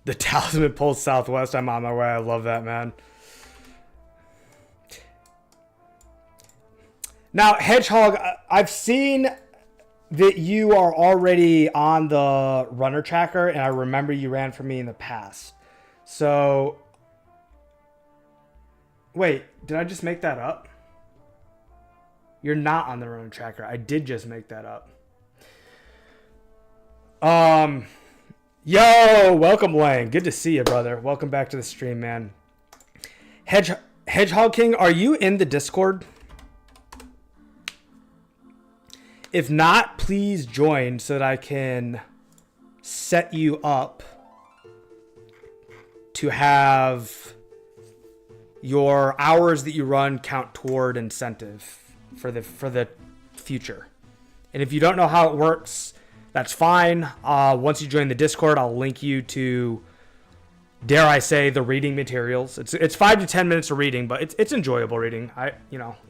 The talisman pulls southwest. I'm on my way. I love that, man. Now, Hedgehog, I've seen that you are already on the runner tracker, and I remember you ran for me in the past. So, wait, did I just make that up? You're not on the runner tracker. I did just make that up. Yo, welcome, Lang. Good to see you, brother. Welcome back to the stream, man. Hedgehog King, are you in the Discord? If not, please join so that I can set you up to have your hours that you run count toward incentive for the future. And if you don't know how it works, that's fine. Once you join the Discord, I'll link you to, dare I say, the reading materials. It's 5 to 10 minutes of reading, but it's enjoyable reading.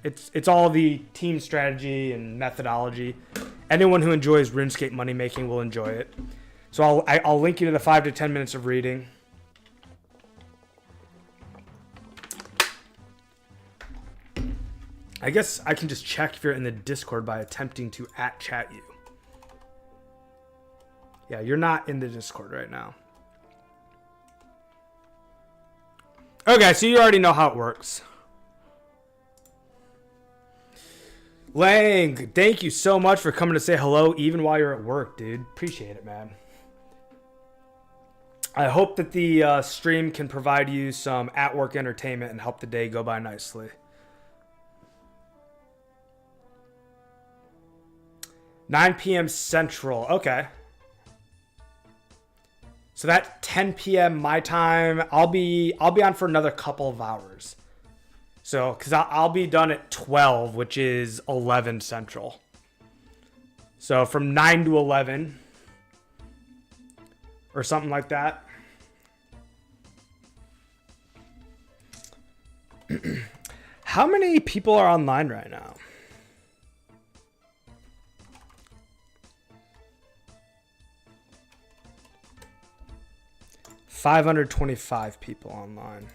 It's all the team strategy and methodology. Anyone who enjoys RuneScape money making will enjoy it. So I'll link you to the 5 to 10 minutes of reading. I guess I can just check if you're in the Discord by attempting to @chat you. Yeah, you're not in the Discord right now. Okay, so you already know how it works. Lang, thank you so much for coming to say hello even while you're at work, dude. Appreciate it, man. I hope that the stream can provide you some at-work entertainment and help the day go by nicely. 9 p.m. Central. Okay. So that's 10 p.m. my time. I'll be on for another couple of hours. So, because I'll be done at 12, which is 11 Central. So from 9 to 11 or something like that. How many people are online right now? $525 people online.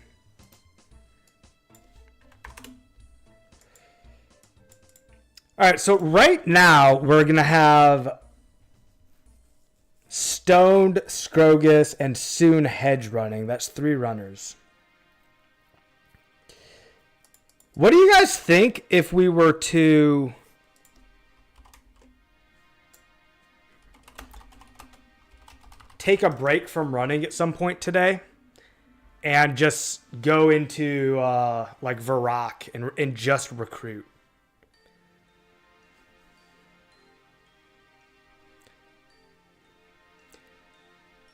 All right, so right now we're gonna have Stoned, Scrogus, and soon Hedge running. That's 3 runners. What do you guys think if we were to take a break from running at some point today and just go into like Varrock and just recruit?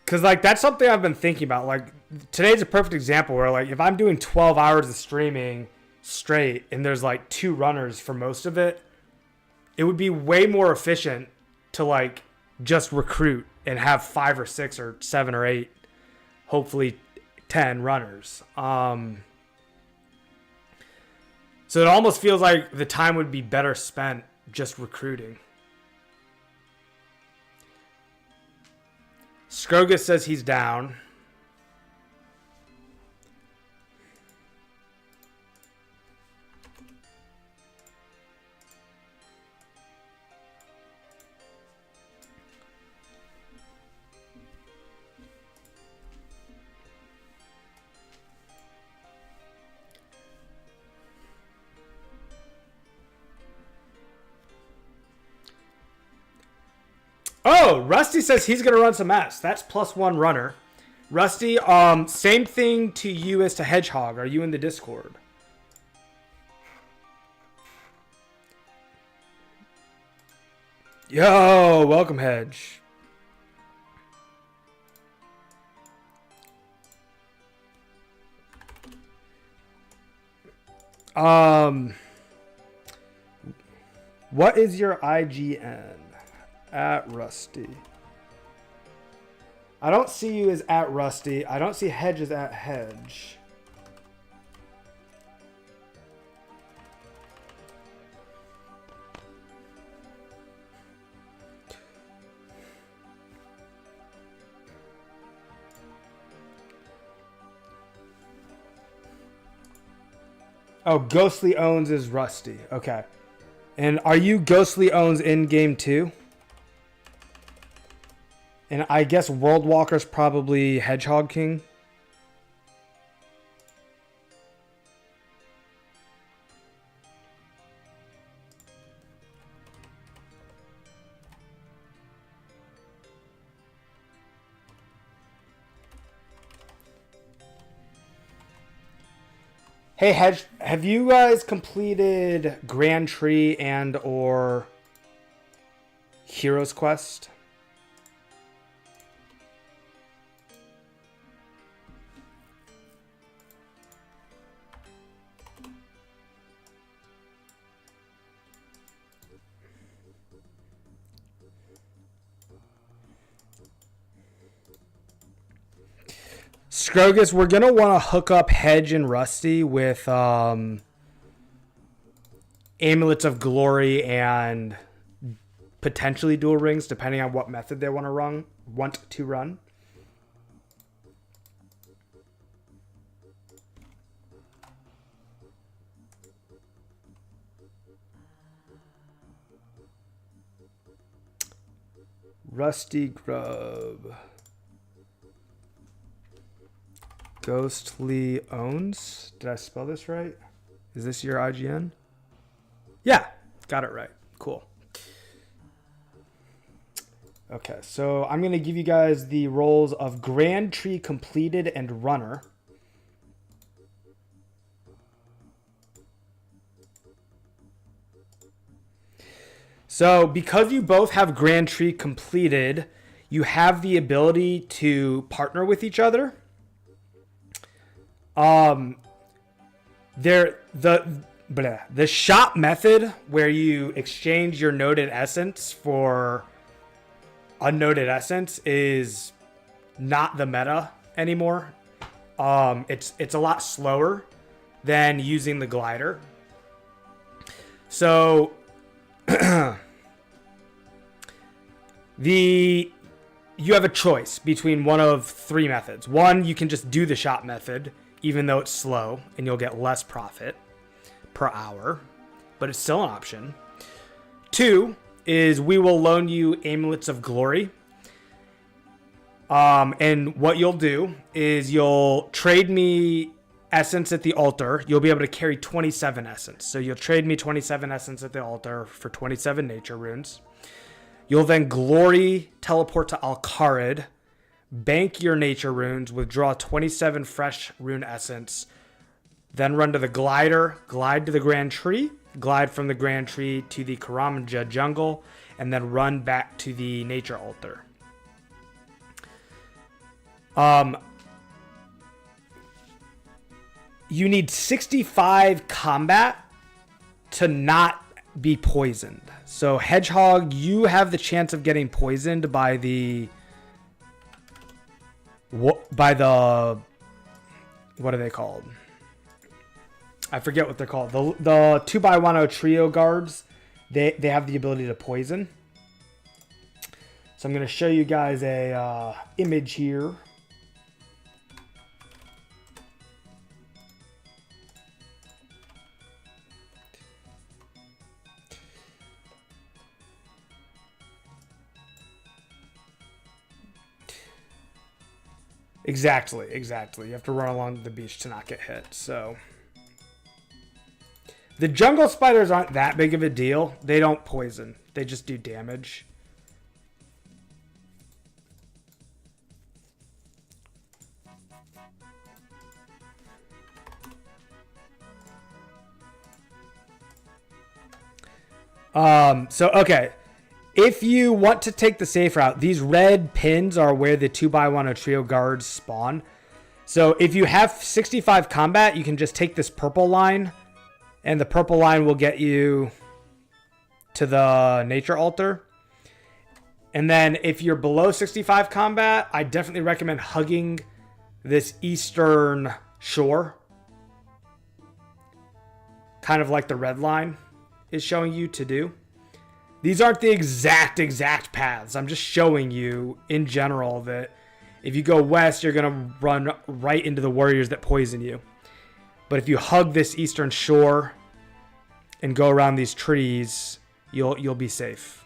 Because like that's something I've been thinking about. Like today's a perfect example where like if I'm doing 12 hours of streaming straight and there's like 2 runners for most of it, it would be way more efficient to like just recruit and have 5 or 6 or 7 or 8, hopefully 10 runners. So it almost feels like the time would be better spent just recruiting. Scrogus says he's down. Oh, Rusty says he's going to run some S. That's +1 runner. Rusty, same thing to you as to Hedgehog. Are you in the Discord? Yo, welcome, Hedge. What is your IGN? @Rusty. I don't see you as @Rusty. I don't see Hedge as @Hedge. Oh, Ghostly Owns is Rusty. Okay. And are you Ghostly Owns in game too? And I guess World Walker's probably Hedgehog King. Hey, Hedge, have you guys completed Grand Tree and or Hero's Quest? Scrogus, we're going to want to hook up Hedge and Rusty with Amulets of Glory and potentially dual rings, depending on what method they want to run. Rusty Grub. Ghostly Owns. Did I spell this right? Is this your IGN? Yeah, got it right. Cool. Okay, so I'm going to give you guys the roles of Grand Tree Completed and Runner. So because you both have Grand Tree Completed, you have the ability to partner with each other. The shop method where you exchange your noted essence for unnoted essence is not the meta anymore. It's a lot slower than using the glider. So you have a choice between one of three methods. One, you can just do the shop method, even though it's slow, and you'll get less profit per hour, but it's still an option. Two is we will loan you Amulets of Glory. And what you'll do is you'll trade me essence at the altar. You'll be able to carry 27 essence. So you'll trade me 27 essence at the altar for 27 nature runes. You'll then glory teleport to Alcarid, bank your nature runes, withdraw 27 fresh rune essence, then run to the glider, glide to the Grand Tree, glide from the Grand Tree to the Karamja jungle, and then run back to the nature altar. You need 65 combat to not be poisoned. So Hedgehog, you have the chance of getting poisoned by the what are they called? I forget what they're called. The 2x1 trio guards, they have the ability to poison. So I'm going to show you guys a image here. Exactly. You have to run along the beach to not get hit. So the jungle spiders aren't that big of a deal. They don't poison. They just do damage. Okay. If you want to take the safe route, these red pins are where the 2x1 trio guards spawn. So if you have 65 combat, you can just take this purple line, and the purple line will get you to the nature altar. And then if you're below 65 combat, I definitely recommend hugging this eastern shore. Kind of like the red line is showing you to do. These aren't the exact paths. I'm just showing you in general that if you go west, you're going to run right into the warriors that poison you. But if you hug this eastern shore and go around these trees, you'll be safe.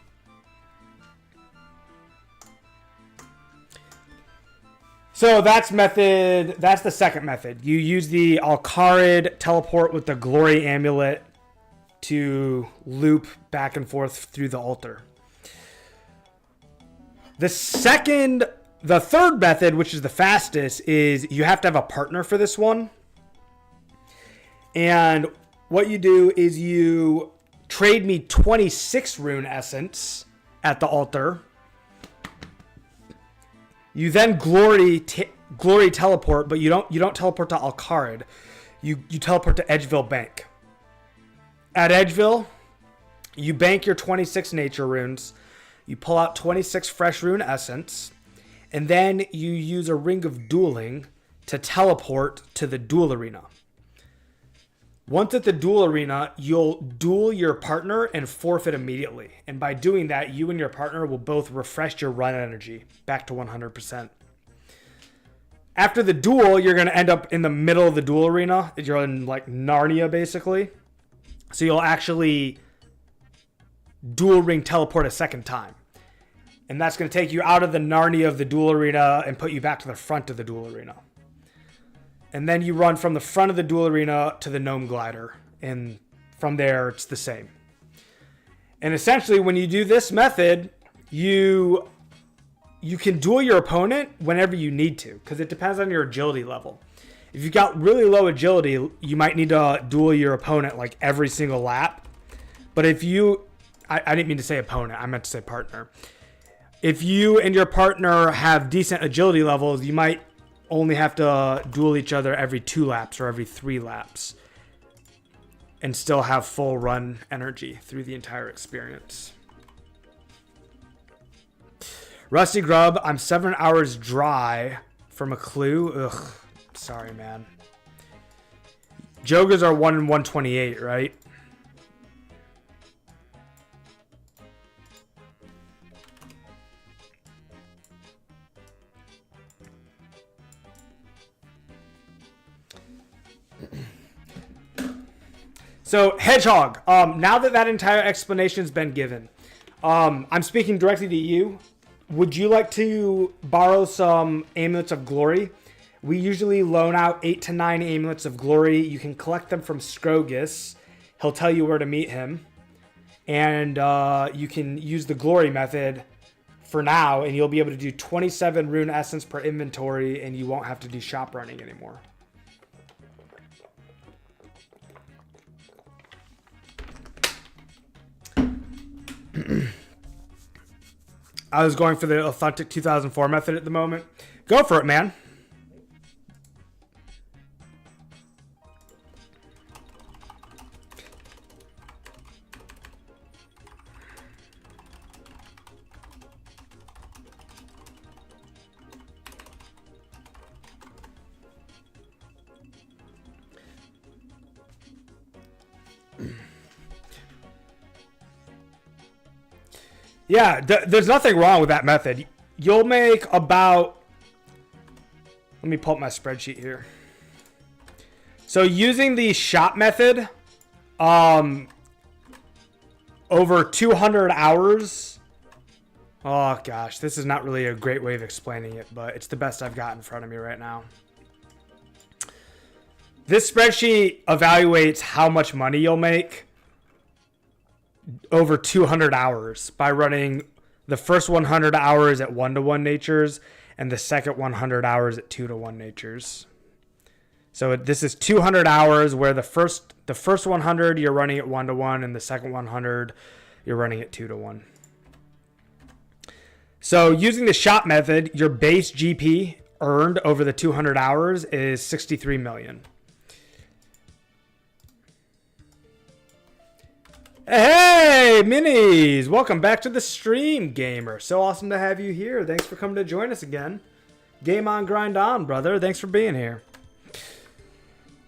So that's the second method. You use the Alcarid teleport with the glory amulet to loop back and forth through the altar. The third method, which is the fastest, is you have to have a partner for this one. And what you do is you trade me 26 rune essence at the altar. You then glory teleport, but you don't teleport to Alcarid. You teleport to Edgeville Bank. At Edgeville, you bank your 26 nature runes. You pull out 26 fresh rune essence, and then you use a ring of dueling to teleport to the duel arena. Once at the duel arena, you'll duel your partner and forfeit immediately. And by doing that, you and your partner will both refresh your run energy back to 100%. After the duel, you're going to end up in the middle of the duel arena. You're in like Narnia, basically. So you'll actually dual ring teleport a second time. And that's going to take you out of the Narnia of the duel arena and put you back to the front of the duel arena. And then you run from the front of the duel arena to the gnome glider. And from there, it's the same. And essentially, when you do this method, you can duel your opponent whenever you need to, because it depends on your agility level. If you've got really low agility, you might need to duel your opponent like every single lap. But if you... I didn't mean to say opponent, I meant to say partner. If you and your partner have decent agility levels, you might only have to duel each other every 2 laps or every 3 laps and still have full run energy through the entire experience. Rusty Grub, I'm 7 hours dry from a clue. Ugh, sorry, man. Jogas are 1 in 128, right? So, Hedgehog, now that entire explanation's been given, I'm speaking directly to you. Would you like to borrow some amulets of glory? We usually loan out 8 to 9 amulets of glory. You can collect them from Scrogus. He'll tell you where to meet him. And you can use the glory method for now, and you'll be able to do 27 rune essence per inventory, and you won't have to do shop running anymore. I was going for the authentic 2004 method at the moment. Go for it, man. Yeah, there's nothing wrong with that method. You'll make about... Let me pull up my spreadsheet here. So using the shop method, over 200 hours... Oh, gosh, this is not really a great way of explaining it, but it's the best I've got in front of me right now. This spreadsheet evaluates how much money you'll make over 200 hours by running the first 100 hours at 1-to-1 natures and the second 100 hours at 2-to-1 natures. So this is 200 hours where the first 100 you're running at 1-to-1 and the second 100 you're running at 2-to-1. So using the shop method, your base GP earned over the 200 hours is 63 million. Hey, Minis! Welcome back to the stream, gamer. So awesome to have you here. Thanks for coming to join us again. Game on, grind on, brother. Thanks for being here.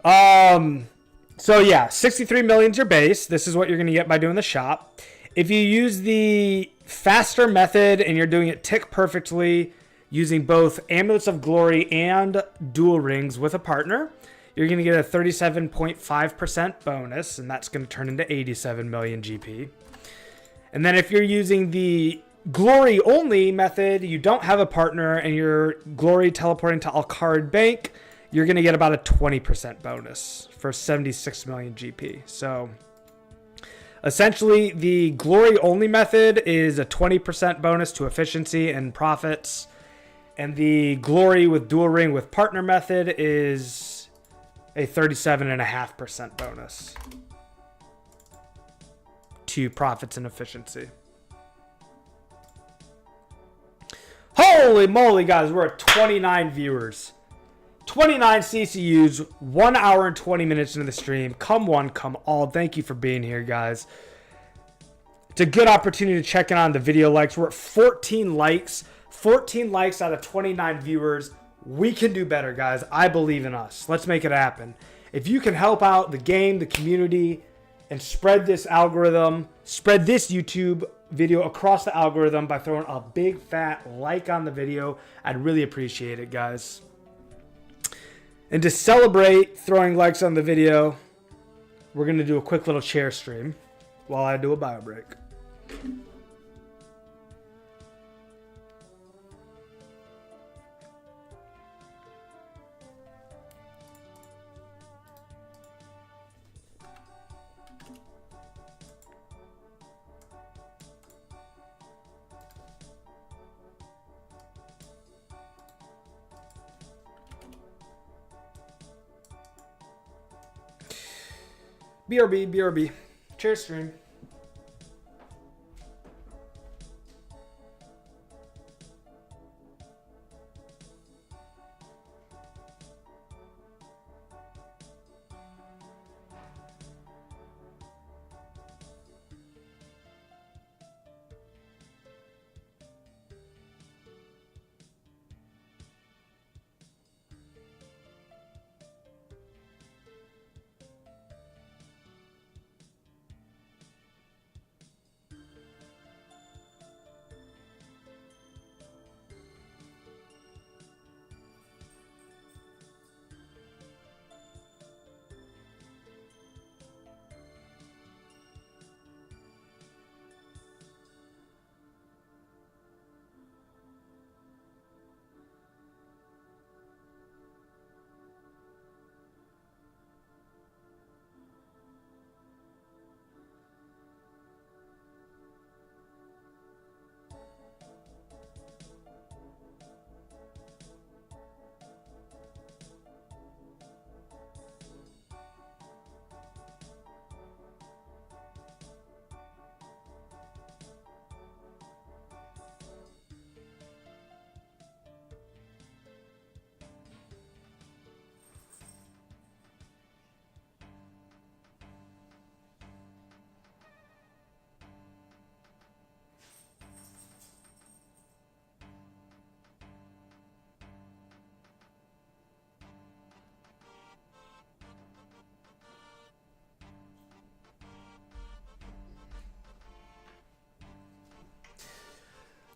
So yeah, 63 million is your base. This is what you're going to get by doing the shop. If you use the faster method and you're doing it tick perfectly, using both Amulets of Glory and Dual Rings with a partner, you're going to get a 37.5% bonus, and that's going to turn into 87 million GP. And then if you're using the Glory only method, you don't have a partner, and you're Glory teleporting to Alcarid Bank, you're going to get about a 20% bonus for 76 million GP. So essentially, the Glory only method is a 20% bonus to efficiency and profits, and the Glory with Dual Ring with partner method is a 37.5% bonus to profits and efficiency. Holy moly, guys, we're at 29 viewers. 29 CCUs, 1 hour and 20 minutes into the stream. Come one, come all. Thank you for being here, guys. It's a good opportunity to check in on the video likes. We're at 14 likes. 14 likes out of 29 viewers. We can do better, guys. I believe in us. Let's make it happen. If you can help out the game, the community, and spread this algorithm, spread this YouTube video across the algorithm by throwing a big fat like on the video, I'd really appreciate it, guys. And to celebrate throwing likes on the video, we're going to do a quick little chair stream while I do a bio break. BRB, chair stream.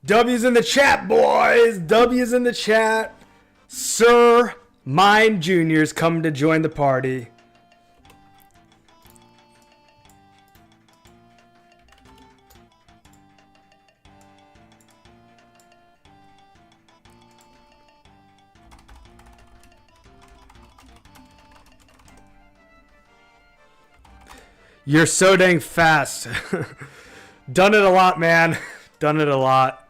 W's in the chat, boys. W's in the chat. Sir Mine Jr.'s coming to join the party. You're so dang fast. Done it a lot, man. Done it a lot.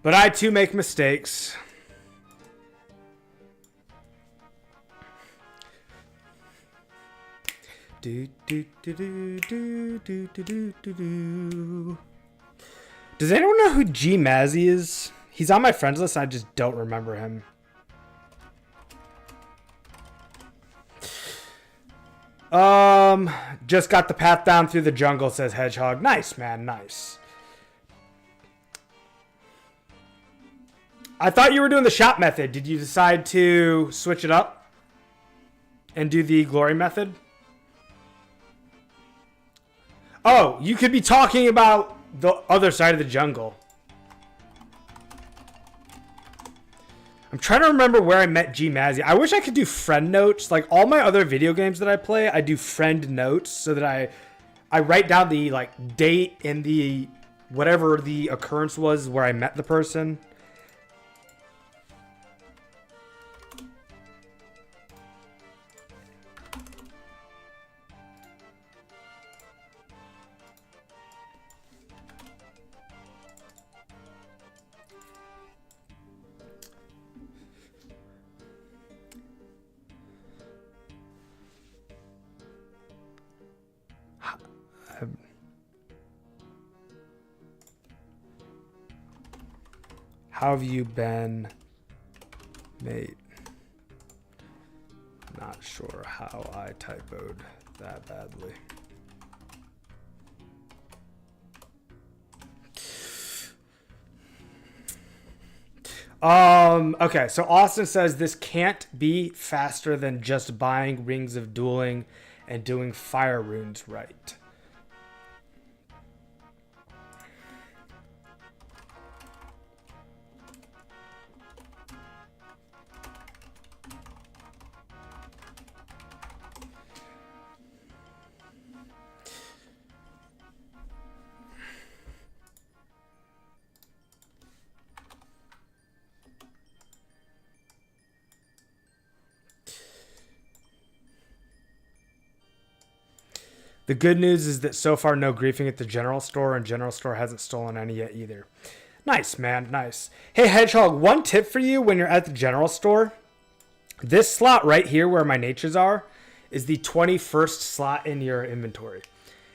But I too make mistakes. Do, do, do, do, do, do, do, do, do. Does anyone know who G Mazzy is? He's on my friends list. I just don't remember him. Just got the path down through the jungle, says Hedgehog. Nice, man. Nice. I thought you were doing the shop method. Did you decide to switch it up and do the glory method? Oh, you could be talking about the other side of the jungle. I'm trying to remember where I met G Mazzy. I wish I could do friend notes. Like all my other video games that I play, I do friend notes so that I write down the like date and the whatever the occurrence was where I met the person. How have you been, mate? Not sure how I typoed that badly. Okay, so Austin says this can't be faster than just buying Rings of Dueling and doing fire runes right. The good news is that so far no griefing at the general store, and general store hasn't stolen any yet either. Nice, man, nice. Hey, Hedgehog, one tip for you when you're at the general store. This slot right here where my natures are is the 21st slot in your inventory.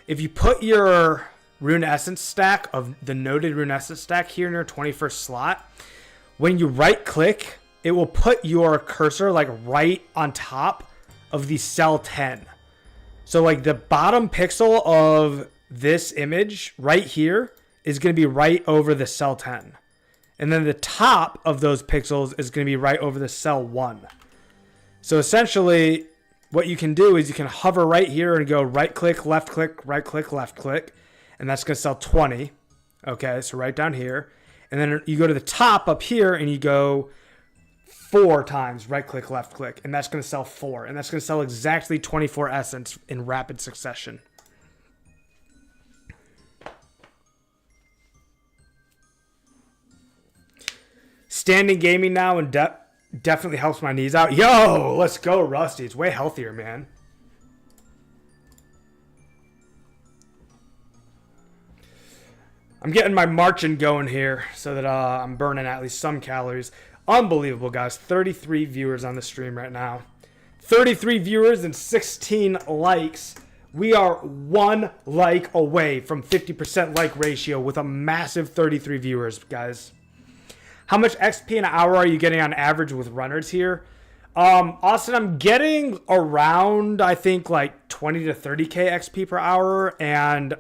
If you put your rune essence stack of the noted rune essence stack here in your 21st slot, when you right click, it will put your cursor like right on top of the cell 10. So like the bottom pixel of this image right here is going to be right over the cell 10. And then the top of those pixels is going to be right over the cell 1. So essentially what you can do is you can hover right here and go right click, left click, right click, left click. And that's going to cell 20. Okay, so right down here. And then you go to the top up here and you go 4 times right click, left click, and that's going to sell 4, and that's going to sell exactly 24 essence in rapid succession. Standing gaming now and definitely helps my knees out. Yo, let's go, Rusty. It's way healthier, man. I'm getting my marching going here so that I'm burning at least some calories. Unbelievable, guys. 33 viewers on the stream right now. 33 viewers and 16 likes. We are 1 like away from 50% like ratio with a massive 33 viewers, guys. How much XP an hour are you getting on average with runners here? Austin, I'm getting around, I think, like 20 to 30K XP per hour. And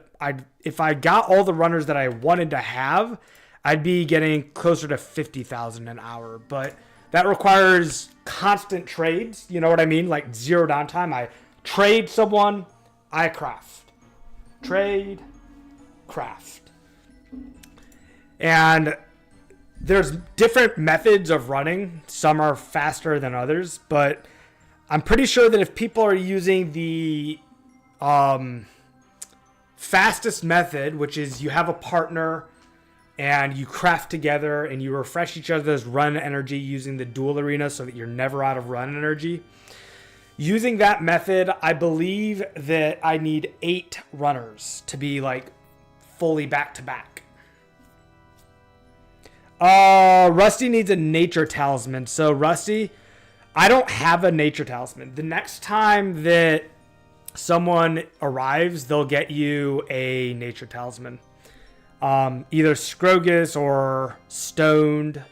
if I got all the runners that I wanted to have, I'd be getting closer to 50,000 an hour, but that requires constant trades. You know what I mean? Like zero downtime. I trade someone, I craft. Trade, craft. And there's different methods of running. Some are faster than others, but I'm pretty sure that if people are using the fastest method, which is you have a partner and you craft together and you refresh each other's run energy using the dual arena so that you're never out of run energy. Using that method, I believe that I need 8 runners to be like fully back to back. Rusty needs a nature talisman. So Rusty, I don't have a nature talisman. The next time that someone arrives, they'll get you a nature talisman. Either Scrogus or Stoned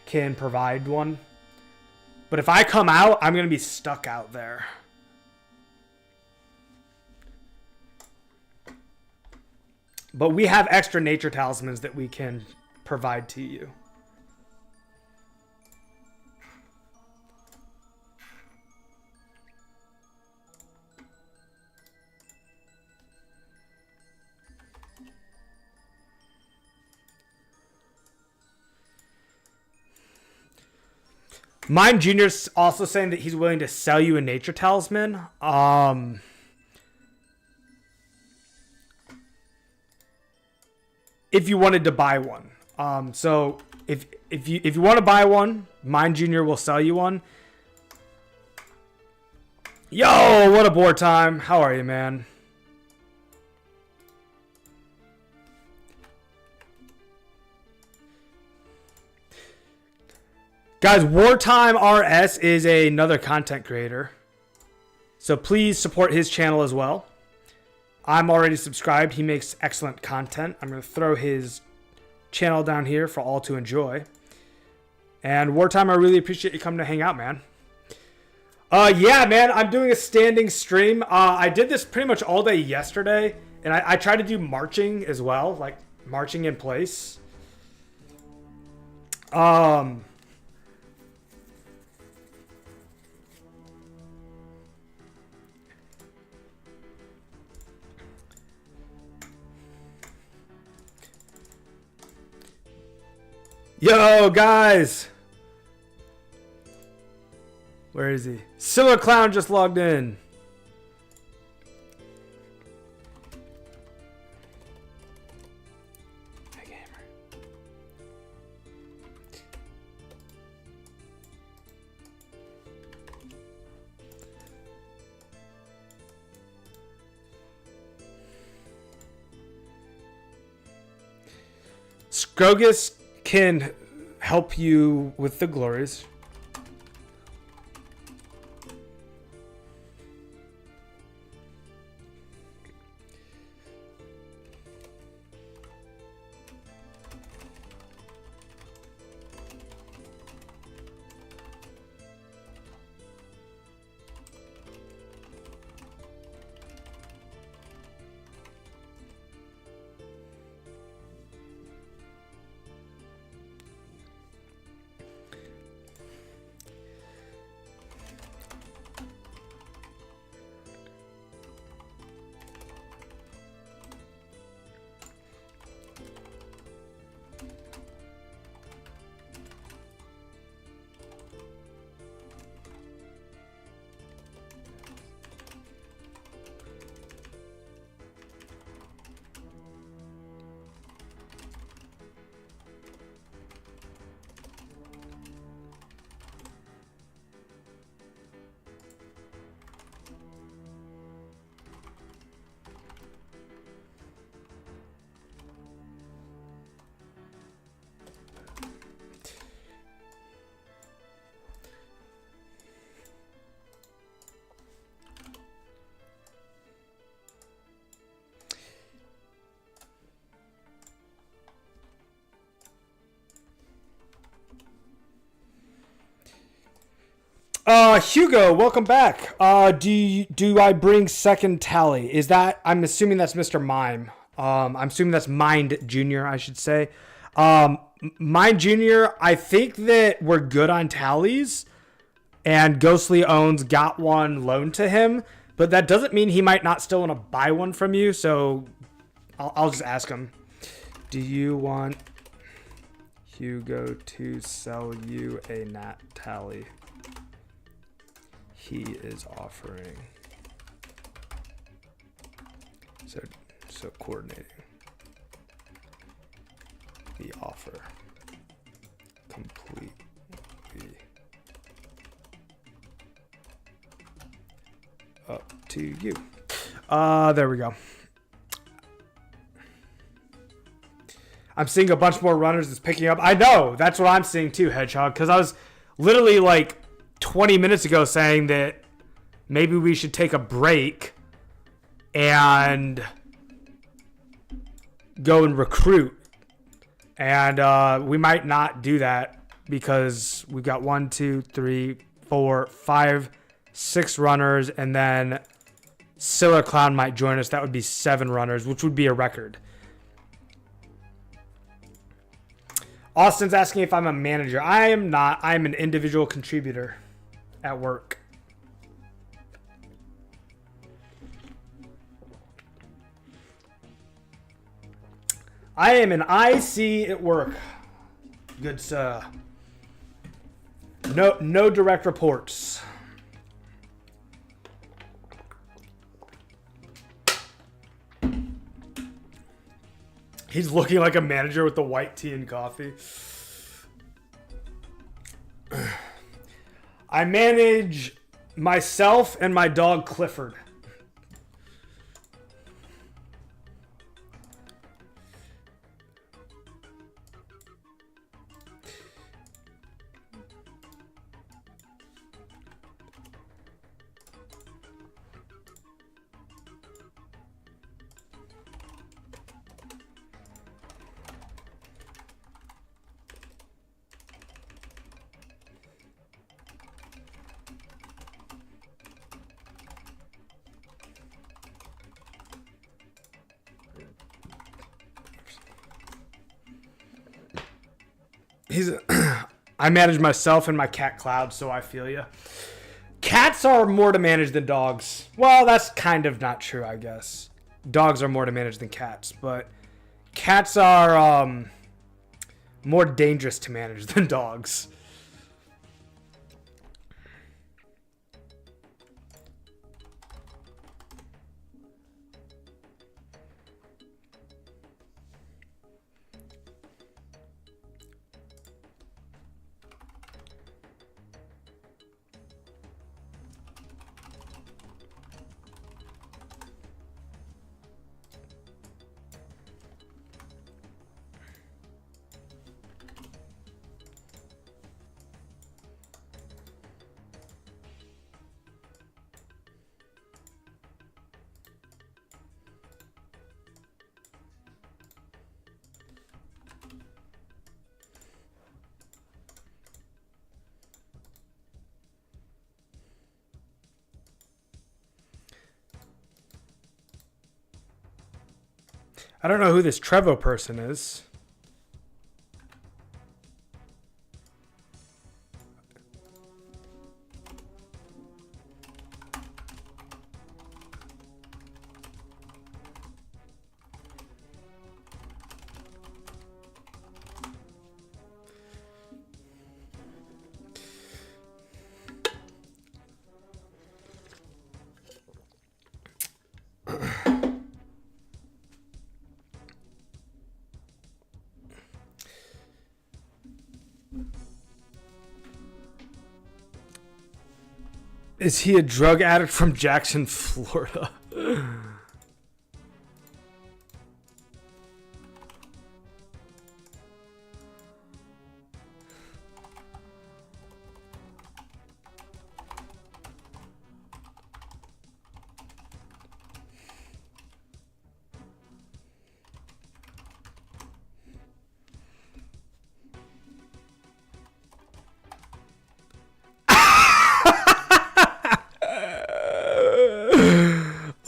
can provide one. But if I come out, I'm going to be stuck out there. But we have extra nature talismans that we can provide to you. Mine Junior's also saying that he's willing to sell you a nature talisman. If you wanted to buy one. So if you want to buy one, Mine Junior will sell you one. Yo, what a board time. How are you, man? Guys, Wartime RS is another content creator. So please support his channel as well. I'm already subscribed. He makes excellent content. I'm going to throw his channel down here for all to enjoy. And Wartime, I really appreciate you coming to hang out, man. Yeah, man, I'm doing a standing stream. I did this pretty much all day yesterday, and I tried to do marching as well, like marching in place. Yo, guys! Where is he? Silver Clown just logged in. Scrogus can help you with the glories. Hugo, welcome back. Do I bring second tally? Is that, I'm assuming that's Mr. Mime. I'm assuming that's Mind Junior, I should say. Mind Junior, I think that we're good on tallies, and Ghostly Owns got one loaned to him, but that doesn't mean he might not still want to buy one from you, so I'll just ask him. Do you want Hugo to sell you a nat tally? He is offering. So coordinating the offer completely. Up to you. There we go. I'm seeing a bunch more runners that's picking up. I know, that's what I'm seeing too, Hedgehog, because I was literally like 20 minutes ago saying that maybe we should take a break and go and recruit. And we might not do that because we've got 1, 2, 3, 4, 5, 6 runners, and then Silver Clown might join us. That would be 7 runners, which would be a record. Austin's asking if I'm a manager. I am not. I'm an individual contributor at work. I am an IC at work. Good sir. No direct reports. He's looking like a manager with the white tea and coffee. I manage myself and my dog Clifford. He's. I manage myself and my cat Cloud, so I feel you. Cats are more to manage than dogs. Well, that's kind of not true, I guess. Dogs are more to manage than cats, but cats are more dangerous to manage than dogs. I don't know who this Trevo person is. Is he a drug addict from Jackson, Florida?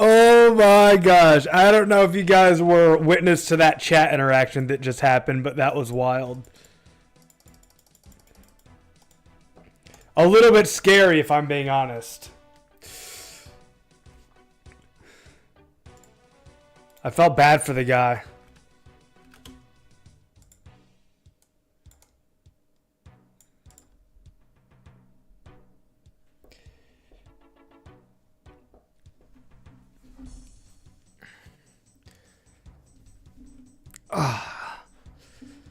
Oh my gosh. I don't know if you guys were witness to that chat interaction that just happened, but that was wild. A little bit scary, if I'm being honest. I felt bad for the guy.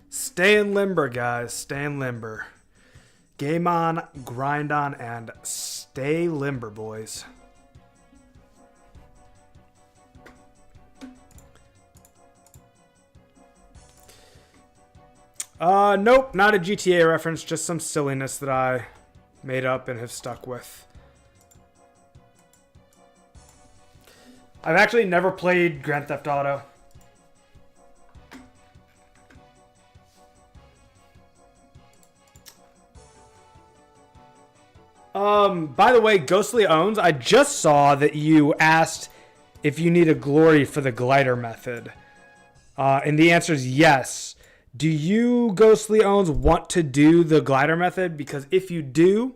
Staying limber, guys. Staying limber. Game on, grind on, and stay limber, boys. Nope, not a GTA reference, just some silliness that I made up and have stuck with. I've actually never played Grand Theft Auto. By the way, Ghostly Owns, I just saw that you asked if you need a glory for the glider method. And the answer is yes. Do you, Ghostly Owns, want to do the glider method? Because if you do,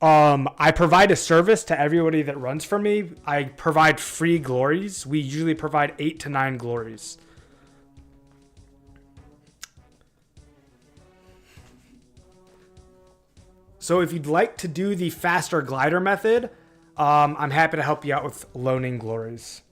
I provide a service to everybody that runs for me. I provide free glories. We usually provide 8 to 9 glories. So if you'd like to do the faster glider method, I'm happy to help you out with loaning glories.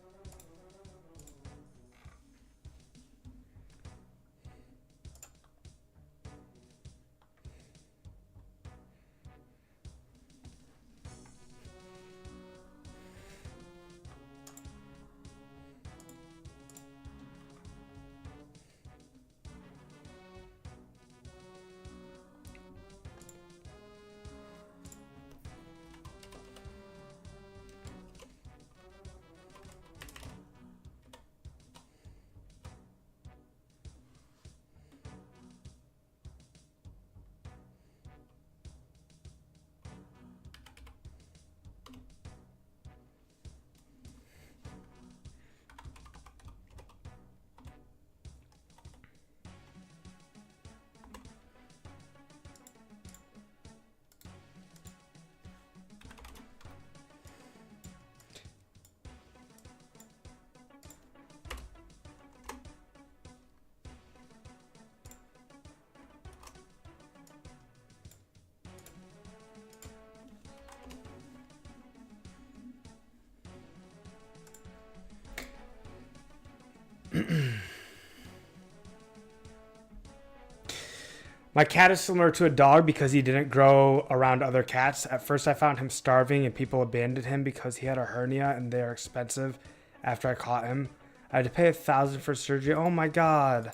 My cat is similar to a dog because he didn't grow around other cats. At first I found him starving and people abandoned him because he had a hernia and they're expensive. After I caught him, I had to pay $1,000 for surgery. Oh my God.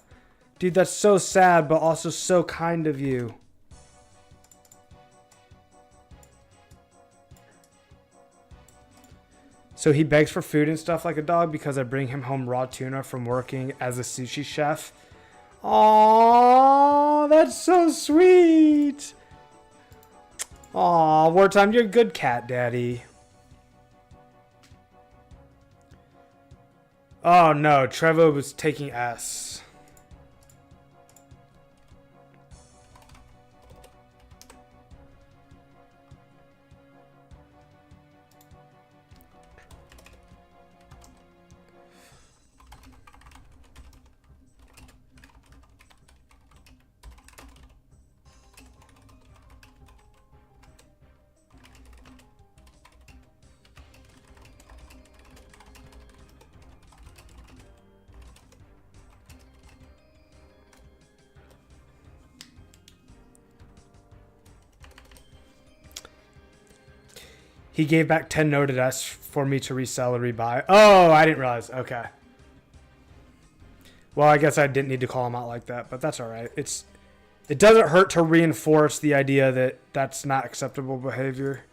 Dude, that's so sad, but also so kind of you. So he begs for food and stuff like a dog because I bring him home raw tuna from working as a sushi chef. Aww, that's so sweet. Aww, Wartime, you're a good cat, Daddy. Oh no, Trevor was taking S. He gave back 10 noted S for me to resell or rebuy. Oh, I didn't realize. Okay. Well, I guess I didn't need to call him out like that, but that's all right. It doesn't hurt to reinforce the idea that that's not acceptable behavior.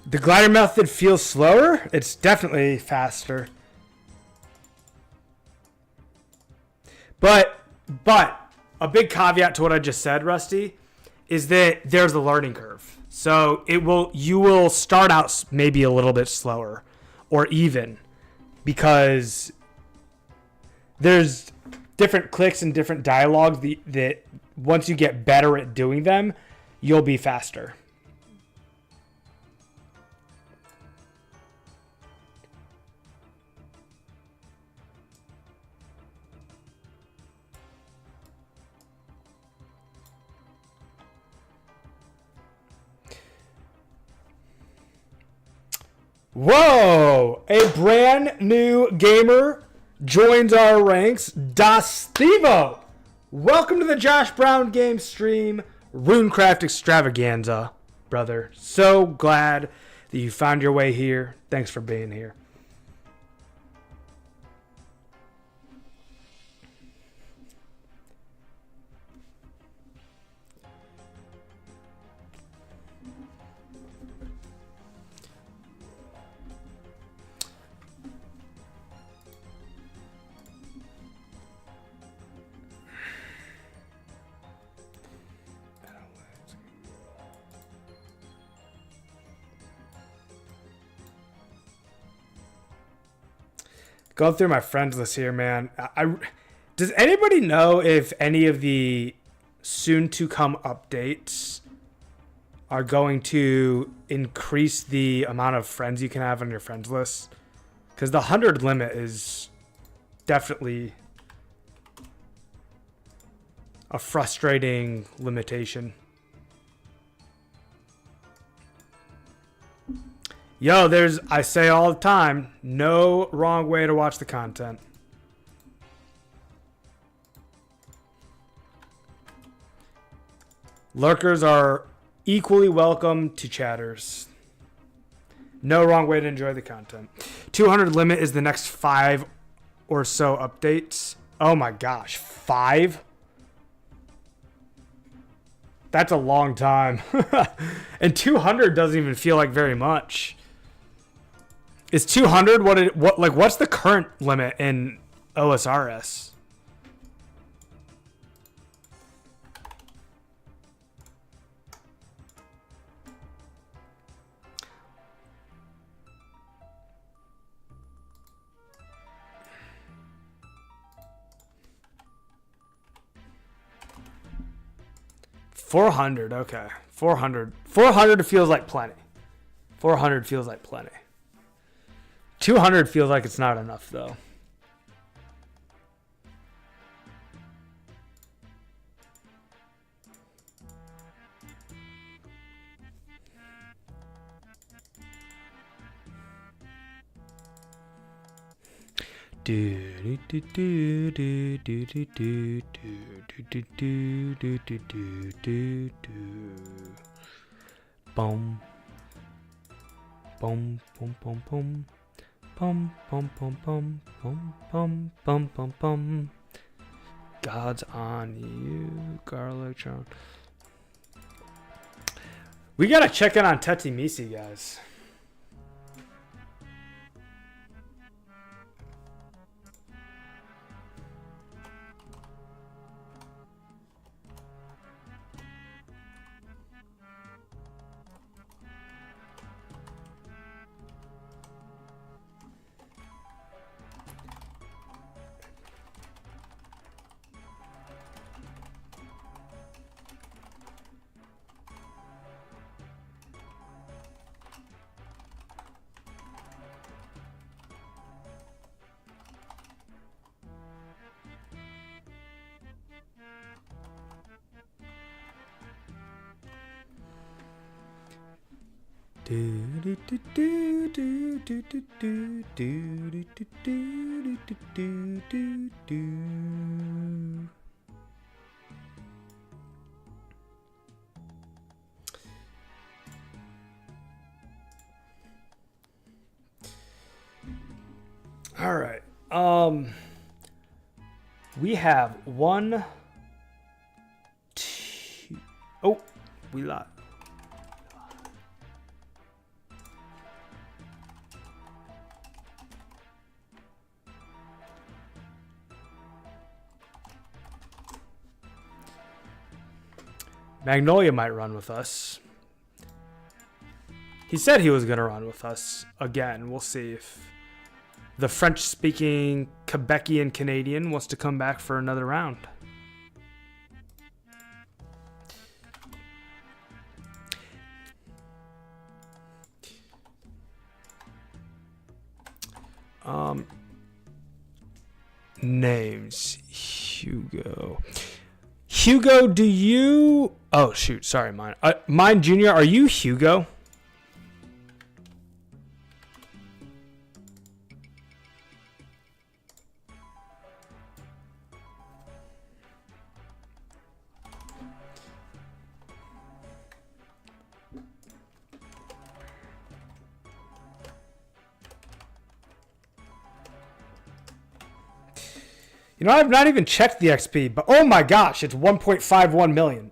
The glider method feels slower. It's definitely faster. But a big caveat to what I just said, Rusty, is that there's a learning curve. So you will start out maybe a little bit slower or even because there's different clicks and different dialogues that once you get better at doing them, you'll be faster. Whoa! A brand new gamer joins our ranks, Dastivo. Welcome to the Josh Brown game stream, Runecraft extravaganza, brother. So glad that you found your way here. Thanks for being here. Going through my friends list here, man. Does anybody know if any of the soon-to-come updates are going to increase the amount of friends you can have on your friends list? Because the 100 limit is definitely a frustrating limitation. Yo, I say all the time, no wrong way to watch the content. Lurkers are equally welcome to chatters. No wrong way to enjoy the content. 200 limit is the next 5 or so updates. Oh my gosh, 5? That's a long time. And 200 doesn't even feel like very much. Is 200 what's the current limit in OSRS? $400, okay. 400 feels like plenty. 400 feels like plenty. 200 feels like it's not enough, though. Boom. Boom, boom, boom, boom. Bum, bum, bum, bum, bum, bum, bum, bum, bum. God's on you, garlic John. We gotta check in on Teti Misi, guys. All right. We have 1, 2. Oh, we lied. Magnolia might run with us. He said he was going to run with us again. We'll see if the French-speaking Quebecian Canadian wants to come back for another round. Names. Hugo, do you... Oh, shoot. Sorry, mine. Mine Junior, are you Hugo? You know, I've not even checked the XP, but oh my gosh, it's 1.51 million.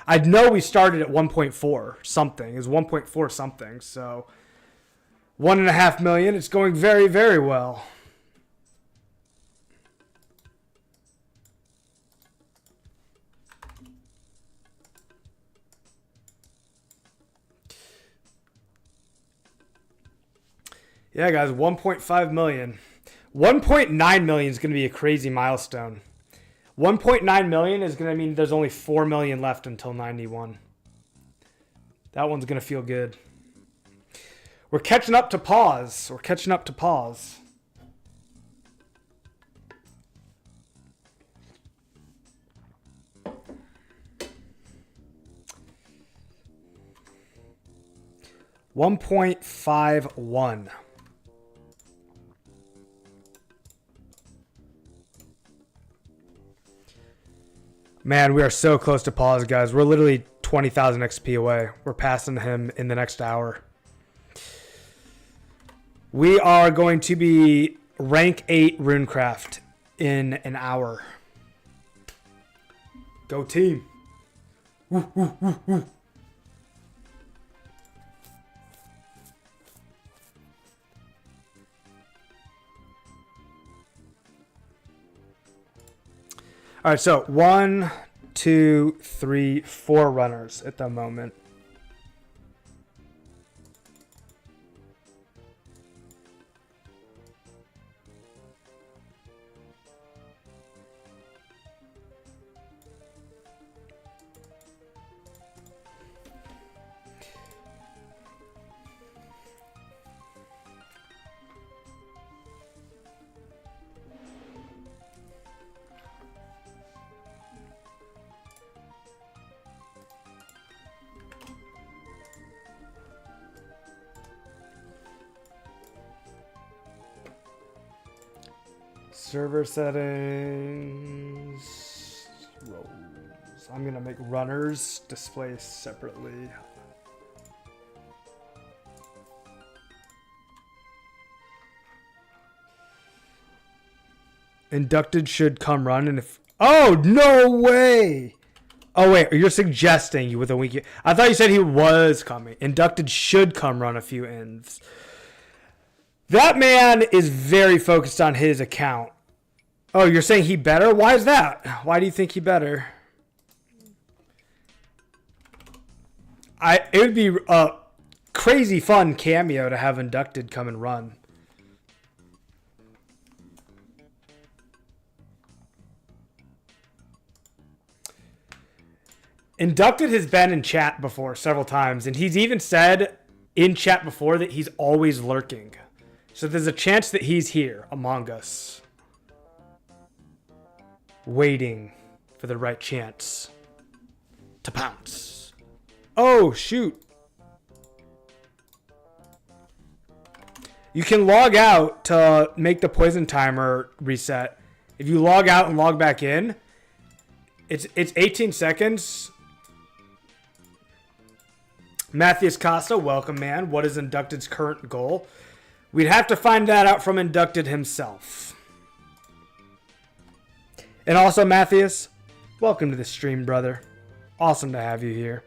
I know we started at 1.4 something. It was 1.4 something, so 1.5 million. It's going very, very well. Yeah, guys, 1.5 million. 1.9 million is going to be a crazy milestone. 1.9 million is going to mean there's only 4 million left until 91. That one's going to feel good. We're catching up to pause. We're catching up to pause. $1.51. Man, we are so close to pause, guys. We're literally 20,000 XP away. We're passing him in the next hour. We are going to be rank 8 Runecraft in an hour. Go team. All right, so 1, 2, 3, 4 runners at the moment. Server settings, roles. I'm gonna make runners display separately. Inducted should come run, and if oh no way! Oh wait, you're suggesting you with a week. I thought you said he was coming. Inducted should come run a few ends. That man is very focused on his account. Oh, you're saying he better? Why is that? Why do you think he better? It would be a crazy fun cameo to have Inducted come and run. Inducted has been in chat before several times, and he's even said in chat before that he's always lurking. So there's a chance that he's here among us, waiting for the right chance to pounce. Oh, shoot. You can log out to make the poison timer reset. If you log out and log back in, it's 18 seconds. Matthias Costa, welcome, man. What is Inducted's current goal? We'd have to find that out from Inducted himself. And also, Matthias, welcome to the stream, brother. Awesome to have you here.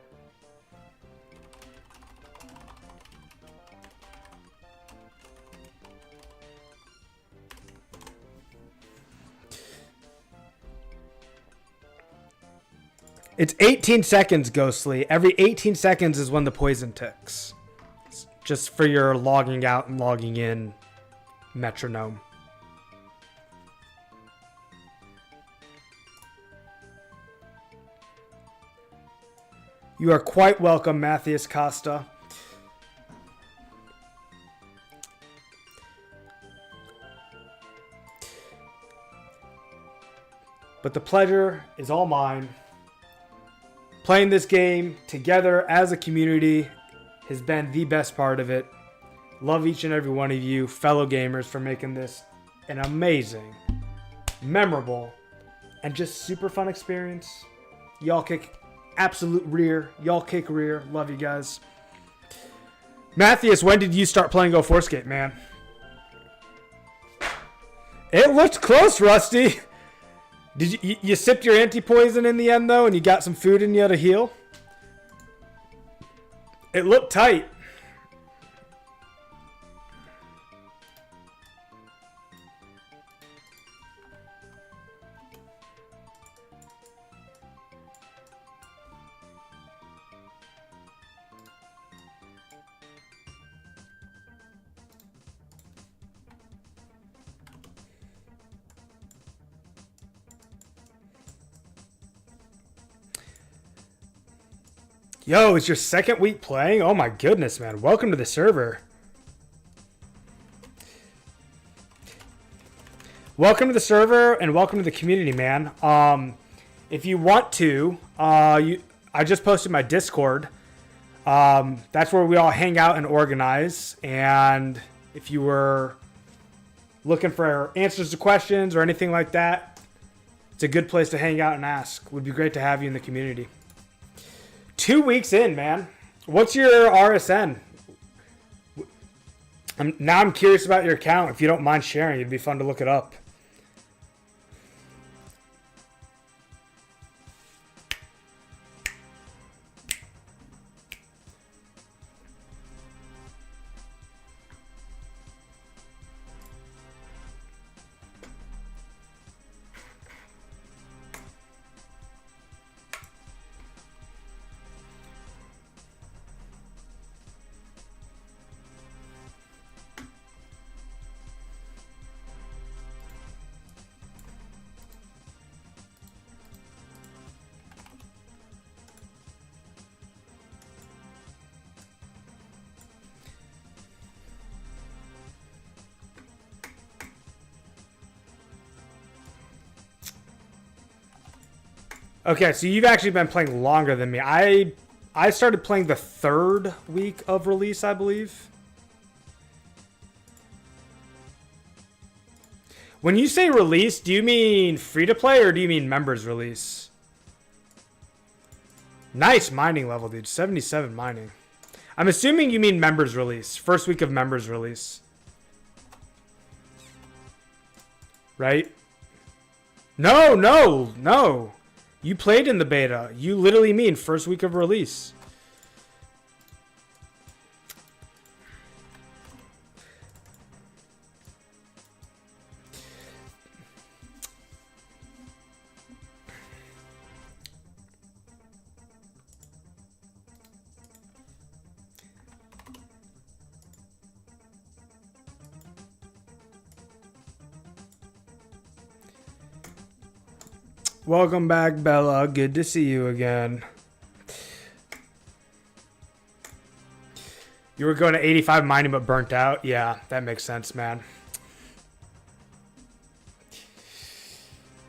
It's 18 seconds, Ghostly. Every 18 seconds is when the poison ticks. Just for your logging out and logging in metronome. You are quite welcome, Matthias Costa. But the pleasure is all mine. Playing this game together as a community has been the best part of it. Love each and every one of you, fellow gamers, for making this an amazing, memorable, and just super fun experience. Y'all kick absolute rear. Y'all kick rear. Love you guys. Matthias, when did you start playing 2004Scape, man? It looked close, Rusty. Did you sipped your anti-poison in the end, though, and you got some food in you to heal? It looked tight. Yo, it's your second week playing? Oh my goodness, man. Welcome to the server. Welcome to the server and welcome to the community, man. If you want to, I just posted my Discord. That's where we all hang out and organize. And if you were looking for answers to questions or anything like that, it's a good place to hang out and ask. Would be great to have you in the community. 2 weeks in, man. What's your RSN? Now I'm curious about your account. If you don't mind sharing, it'd be fun to look it up. Okay, so you've actually been playing longer than me. I started playing the 3rd week of release, I believe. When you say release, do you mean free to play or do you mean members release? Nice mining level, dude. 77 mining. I'm assuming you mean members release. First week of members release. Right? No, no, no. You played in the beta. You literally mean first week of release. Welcome back, Bella. Good to see you again. You were going to 85 mining but burnt out? Yeah, that makes sense, man.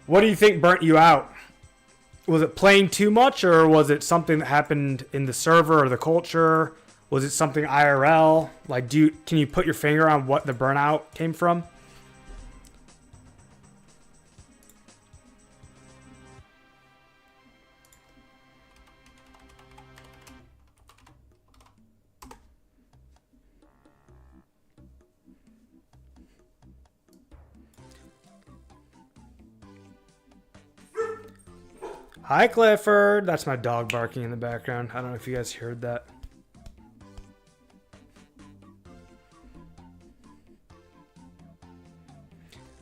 What do you think burnt you out? Was it playing too much or was it something that happened in the server or the culture? Was it something IRL? Like, can you put your finger on what the burnout came from? Hi, Clifford. That's my dog barking in the background. I don't know if you guys heard that.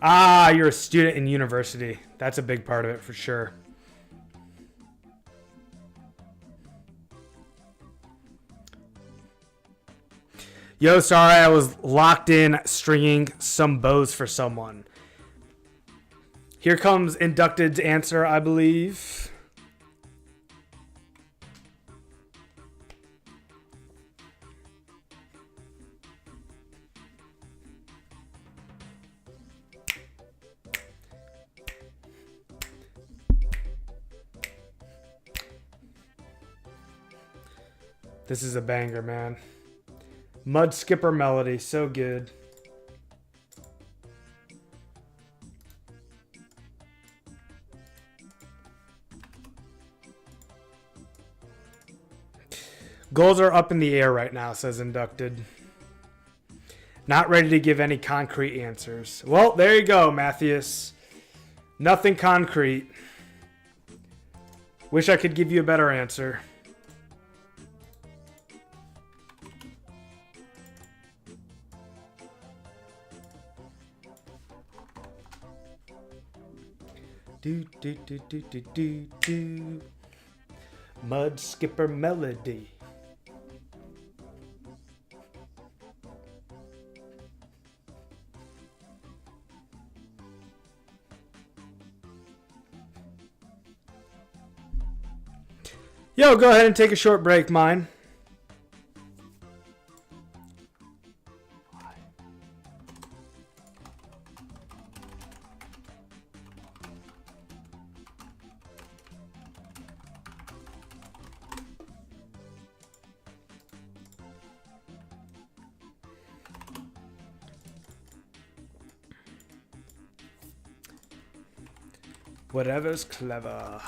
Ah, you're a student in university. That's a big part of it for sure. Yo, sorry, I was locked in stringing some bows for someone. Here comes Inducted's answer, I believe. This is a banger, man. Mud Skipper Melody, so good. Goals are up in the air right now, says Inducted. Not ready to give any concrete answers. Well, there you go, Matthias. Nothing concrete. Wish I could give you a better answer. Do do do do do do do. Mud Skipper Melody. Yo, go ahead and take a short break, mine. Whatever's clever.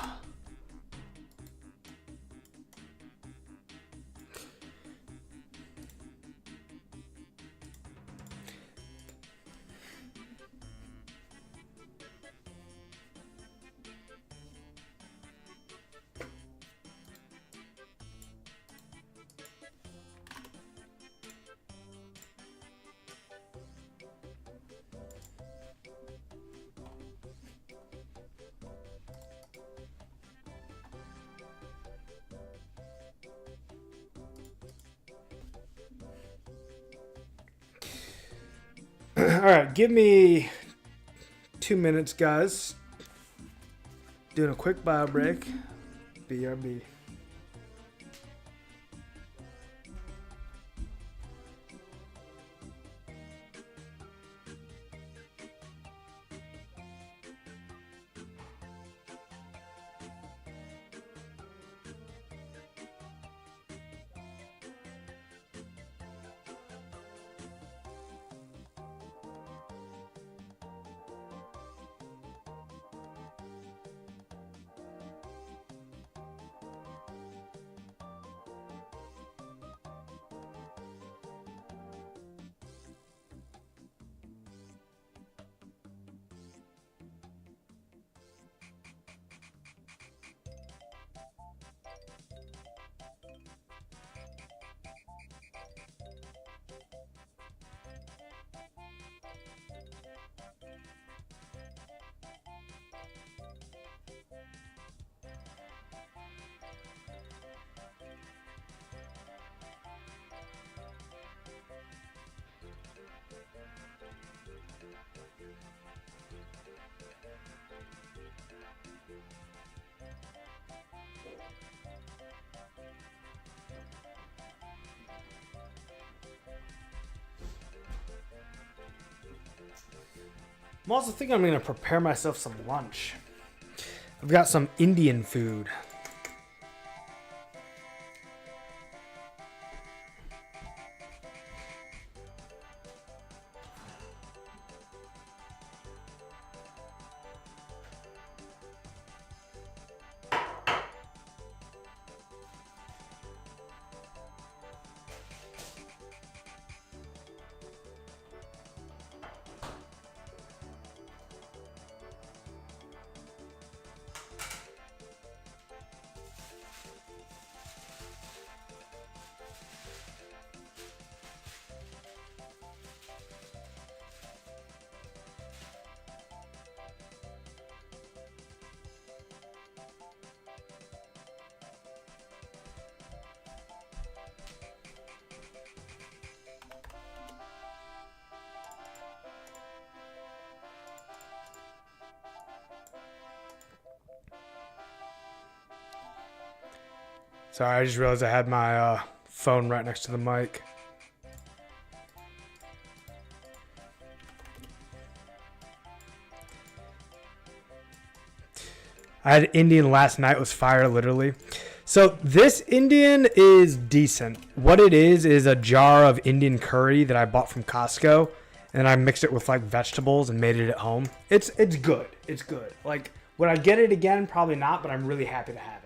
All right, give me 2 minutes, guys. Doing a quick bio break. BRB. I'm also thinking I'm going to prepare myself some lunch. I've got some Indian food. Sorry, I just realized I had my phone right next to the mic. I had Indian last night. It was fire, literally. So this Indian is decent. What it is a jar of Indian curry that I bought from Costco, and I mixed it with like vegetables and made it at home. It's good. It's good. Like, would I get it again? Probably not, but I'm really happy to have it.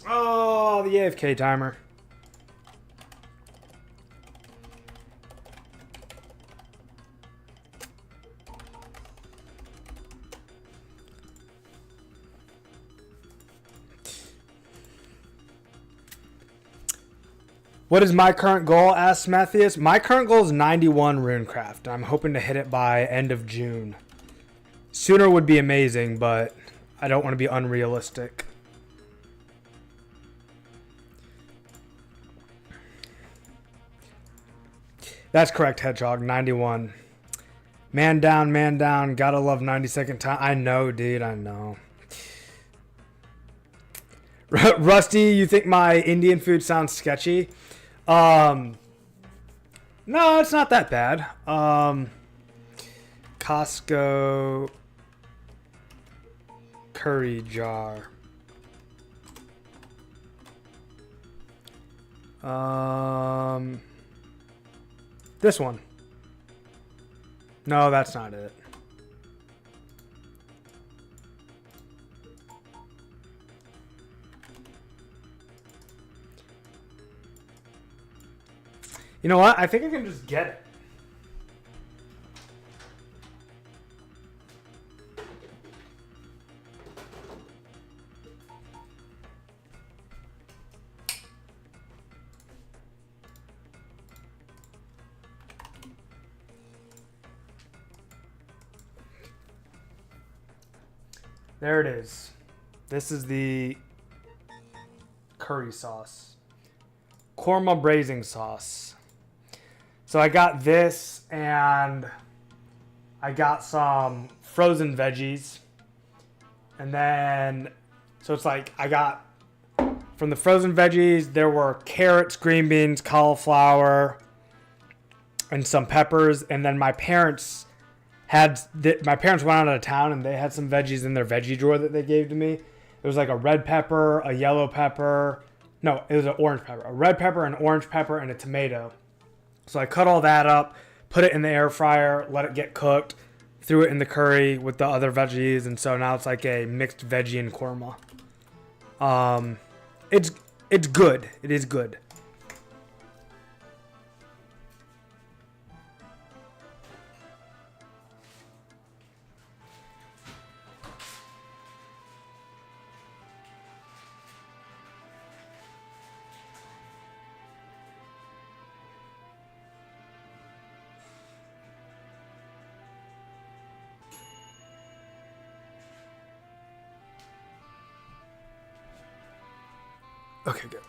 Oh, the AFK timer. What is my current goal? Asked Matthias. My current goal is 91 Runecraft. I'm hoping to hit it by end of June. Sooner would be amazing, but I don't want to be unrealistic. That's correct, Hedgehog. 91. Man down, man down. Gotta love 90-second time. I know, dude. I know. Rusty, you think my Indian food sounds sketchy? No, it's not that bad. Costco curry jar. This one. No, that's not it. You know what? I think I can just get it. There it is. This is the curry sauce. Korma braising sauce. So I got this and I got some frozen veggies. And then, so it's like I got, from the frozen veggies, there were carrots, green beans, cauliflower, and some peppers. And then my parents went out of town and they had some veggies in their veggie drawer that they gave to me. It was like a red pepper, a yellow pepper. No, it was an orange pepper. A red pepper, an orange pepper, and a tomato. So I cut all that up, put it in the air fryer, let it get cooked, threw it in the curry with the other veggies, and so now it's like a mixed veggie and korma. It's good. It is good. Okay, good.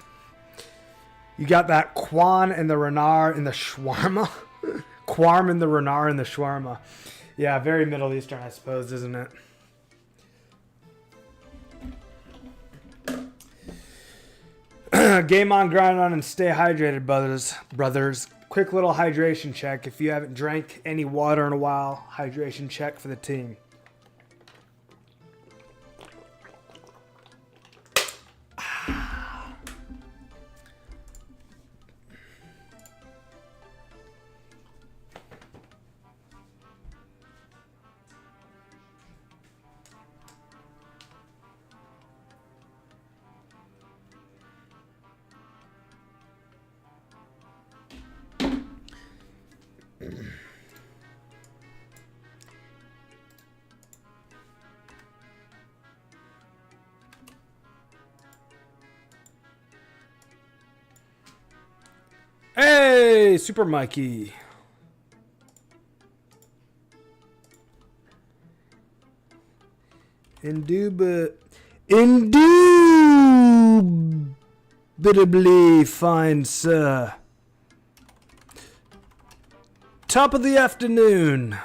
You got that Quan and the Renard in the shawarma? Quarm and the Renard in the shawarma. Yeah, very Middle Eastern, I suppose, isn't it? Game on, grind on, and stay hydrated, brothers. Quick little hydration check. If you haven't drank any water in a while, hydration check for the team. Hey, Super Mikey. Indubitably fine, sir. Top of the afternoon.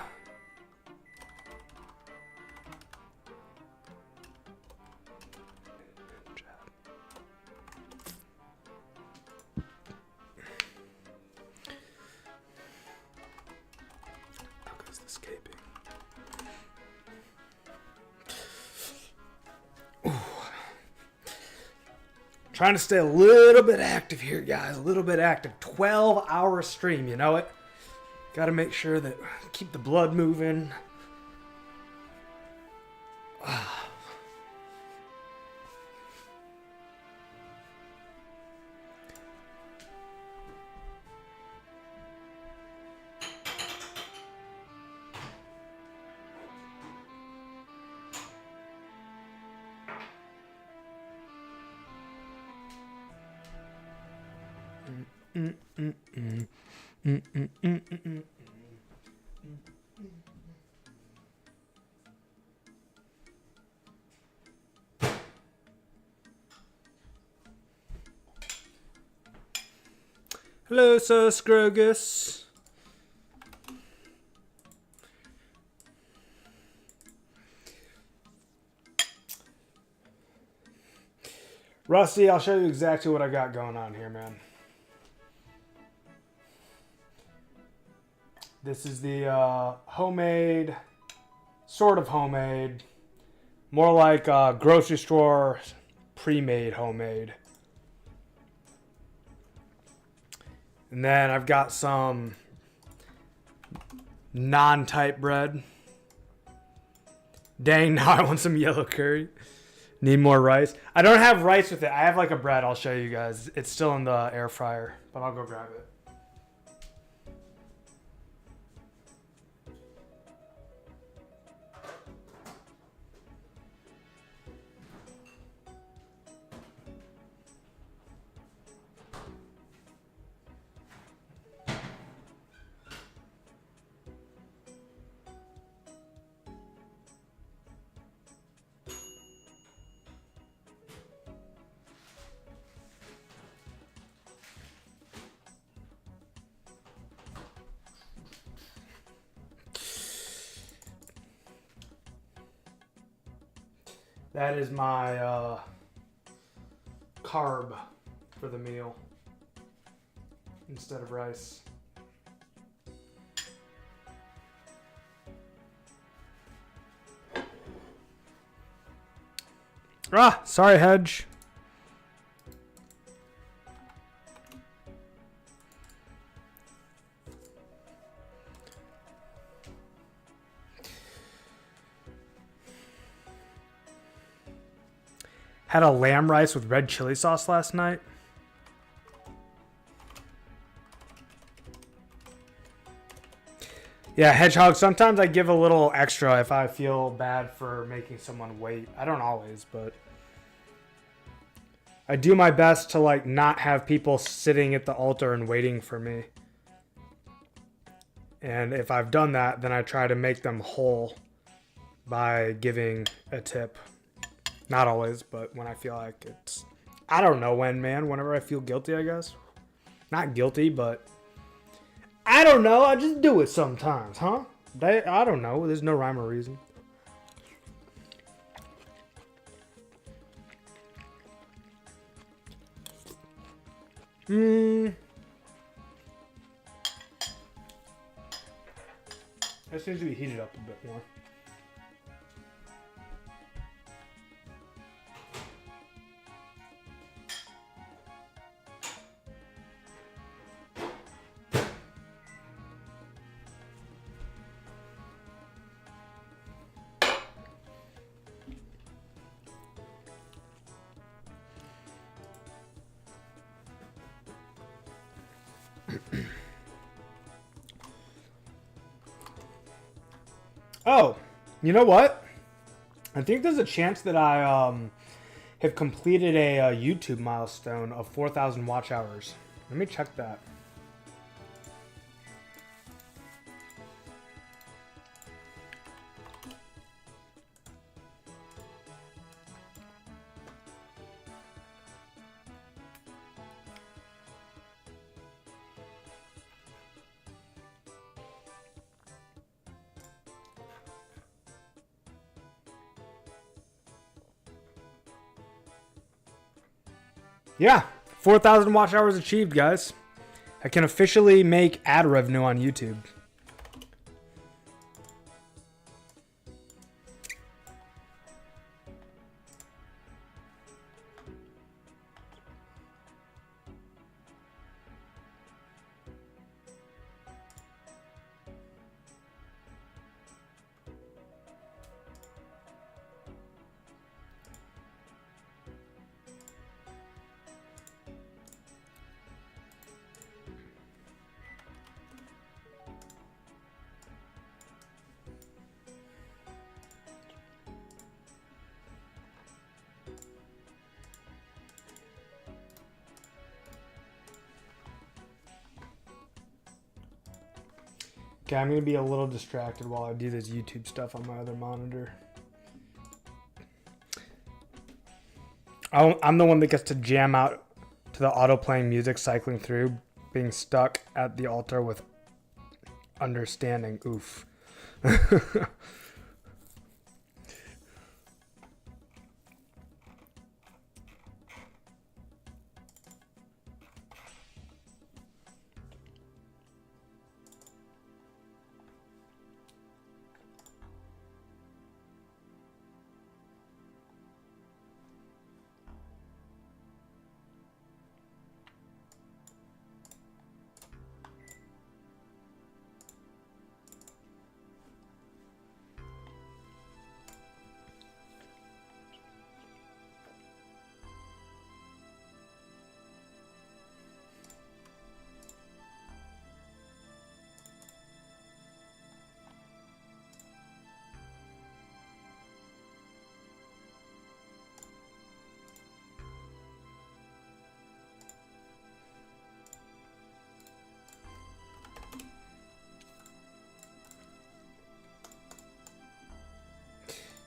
Trying to stay a little bit active here, guys. A little bit active. 12-hour stream, you know it? Got to make sure that keep the blood moving. Hello, Sir Scrogus. Rusty, I'll show you exactly what I got going on here, man. This is the homemade, sort of homemade, more like grocery store pre-made homemade. And then I've got some non-type bread. Dang, now I want some yellow curry. Need more rice. I don't have rice with it. I have like a bread. I'll show you guys. It's still in the air fryer, but I'll go grab it. That is my carb for the meal instead of rice. Ah, sorry, Hedge. Had a lamb rice with red chili sauce last night. Yeah, Hedgehog, sometimes I give a little extra if I feel bad for making someone wait. I don't always, but I do my best to like not have people sitting at the altar and waiting for me. And if I've done that, then I try to make them whole by giving a tip. Not always, but when I feel like it's... I don't know when, man. Whenever I feel guilty, I guess. Not guilty, but... I don't know. I just do it sometimes, huh? I don't know. There's no rhyme or reason. That seems to be heated up a bit more. Oh, you know what? I think there's a chance that I have completed a YouTube milestone of 4,000 watch hours. Let me check that. Yeah, 4,000 watch hours achieved, guys. I can officially make ad revenue on YouTube. Okay, I'm going to be a little distracted while I do this YouTube stuff on my other monitor. I'm the one that gets to jam out to the auto-playing music cycling through, being stuck at the altar with understanding. Oof.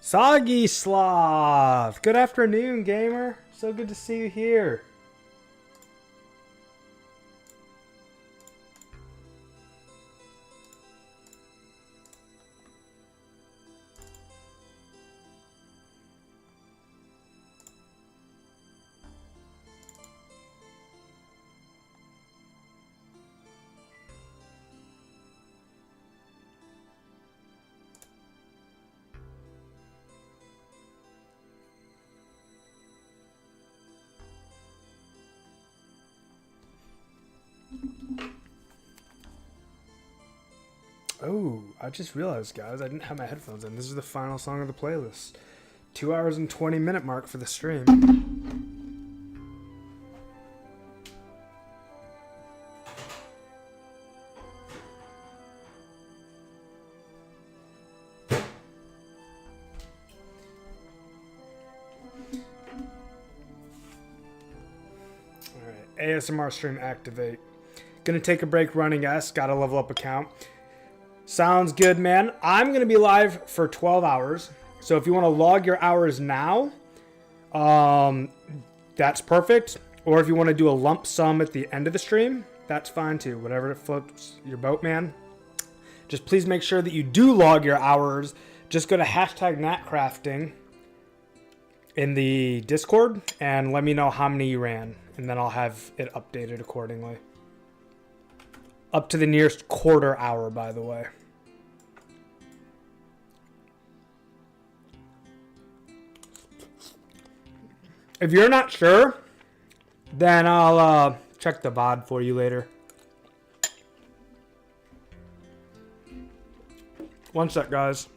Soggy Sloth! Good afternoon, gamer. So good to see you here. Oh, I just realized, guys, I didn't have my headphones in. This is the final song of the playlist. 2 hours and 20-minute mark for the stream. Alright, ASMR stream activate. Gonna take a break running S, gotta level up account. Sounds good, man. I'm going to be live for 12 hours. So if you want to log your hours now, that's perfect. Or if you want to do a lump sum at the end of the stream, that's fine too. Whatever floats your boat, man. Just please make sure that you do log your hours. Just go to #natcrafting in the Discord and let me know how many you ran. And then I'll have it updated accordingly. Up to the nearest quarter hour, by the way. If you're not sure, then I'll check the VOD for you later. One sec, guys.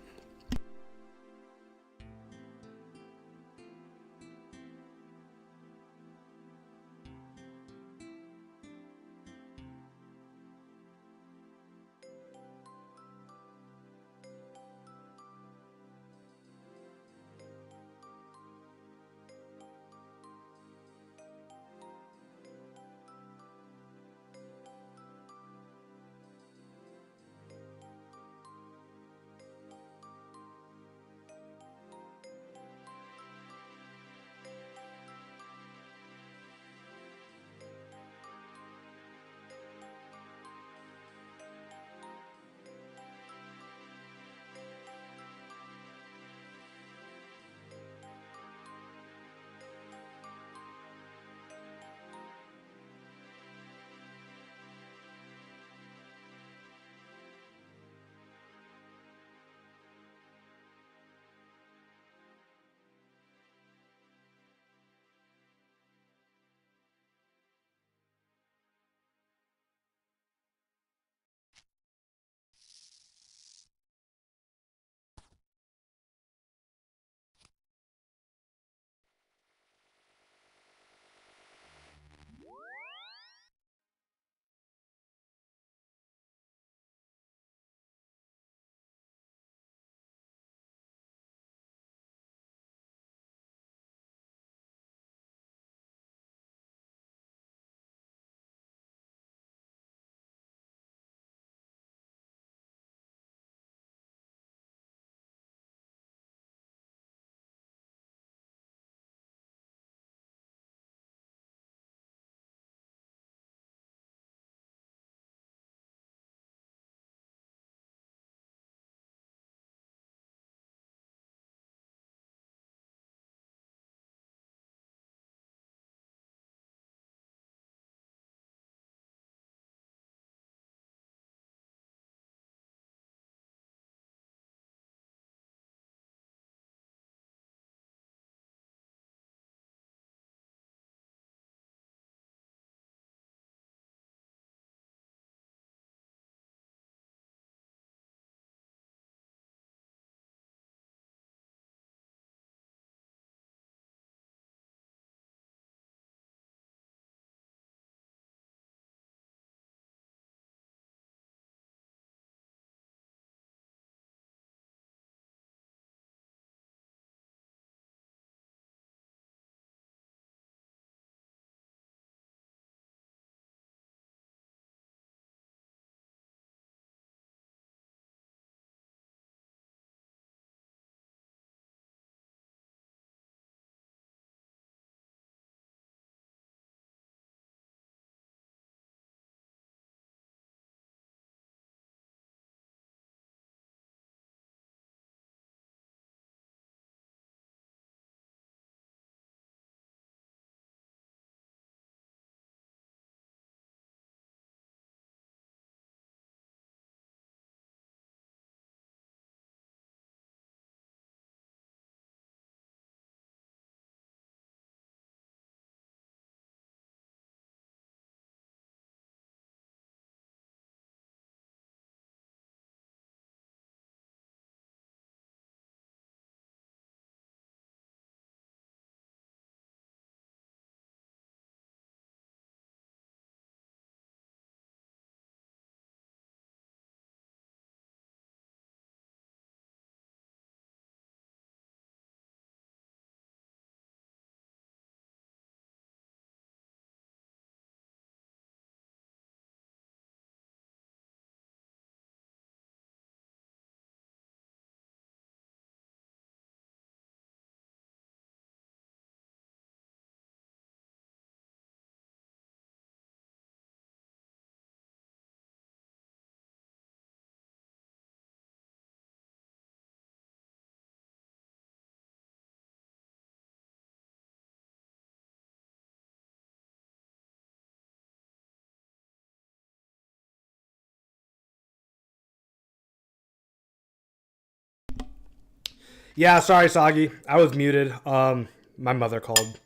Yeah, sorry, Soggy. I was muted. My mother called.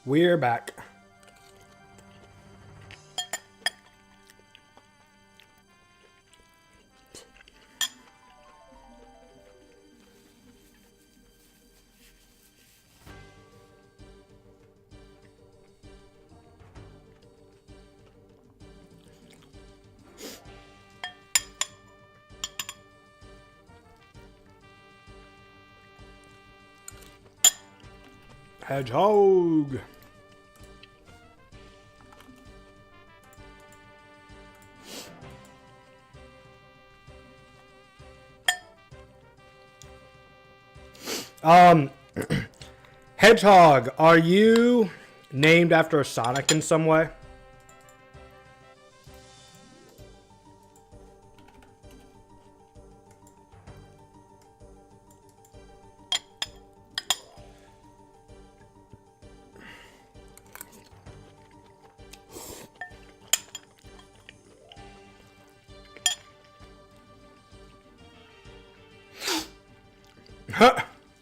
We're back. Hedgehog. Hedgehog, are you named after a Sonic in some way?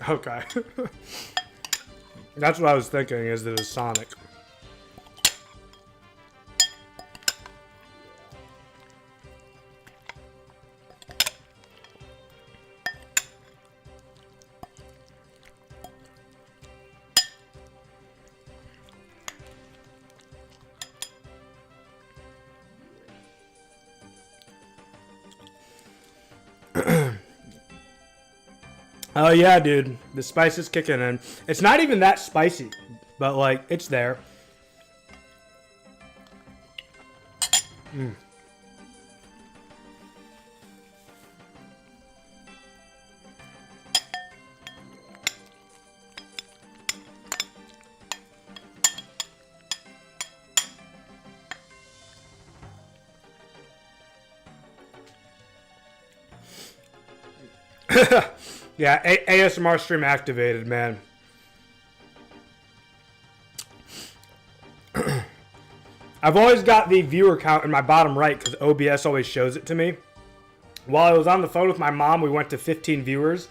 Okay. That's what I was thinking, is that it's Sonic. Oh yeah, dude. The spice is kicking in. It's not even that spicy, but like, it's there. Yeah, ASMR stream activated, man. I've always got the viewer count in my bottom right because OBS always shows it to me. While I was on the phone with my mom, we went to 15 viewers.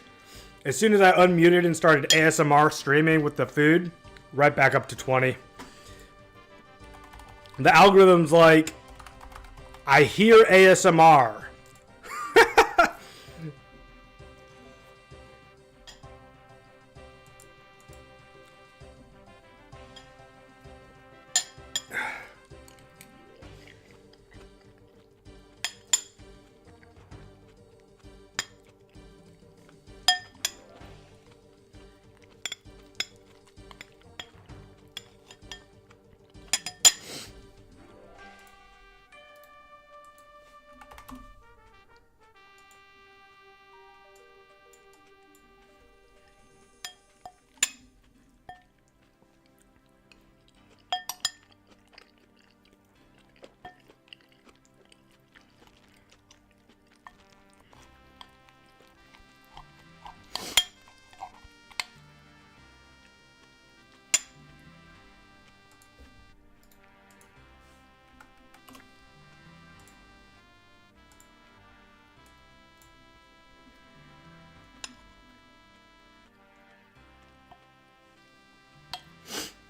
As soon as I unmuted and started ASMR streaming with the food, right back up to 20. The algorithm's like, I hear ASMR.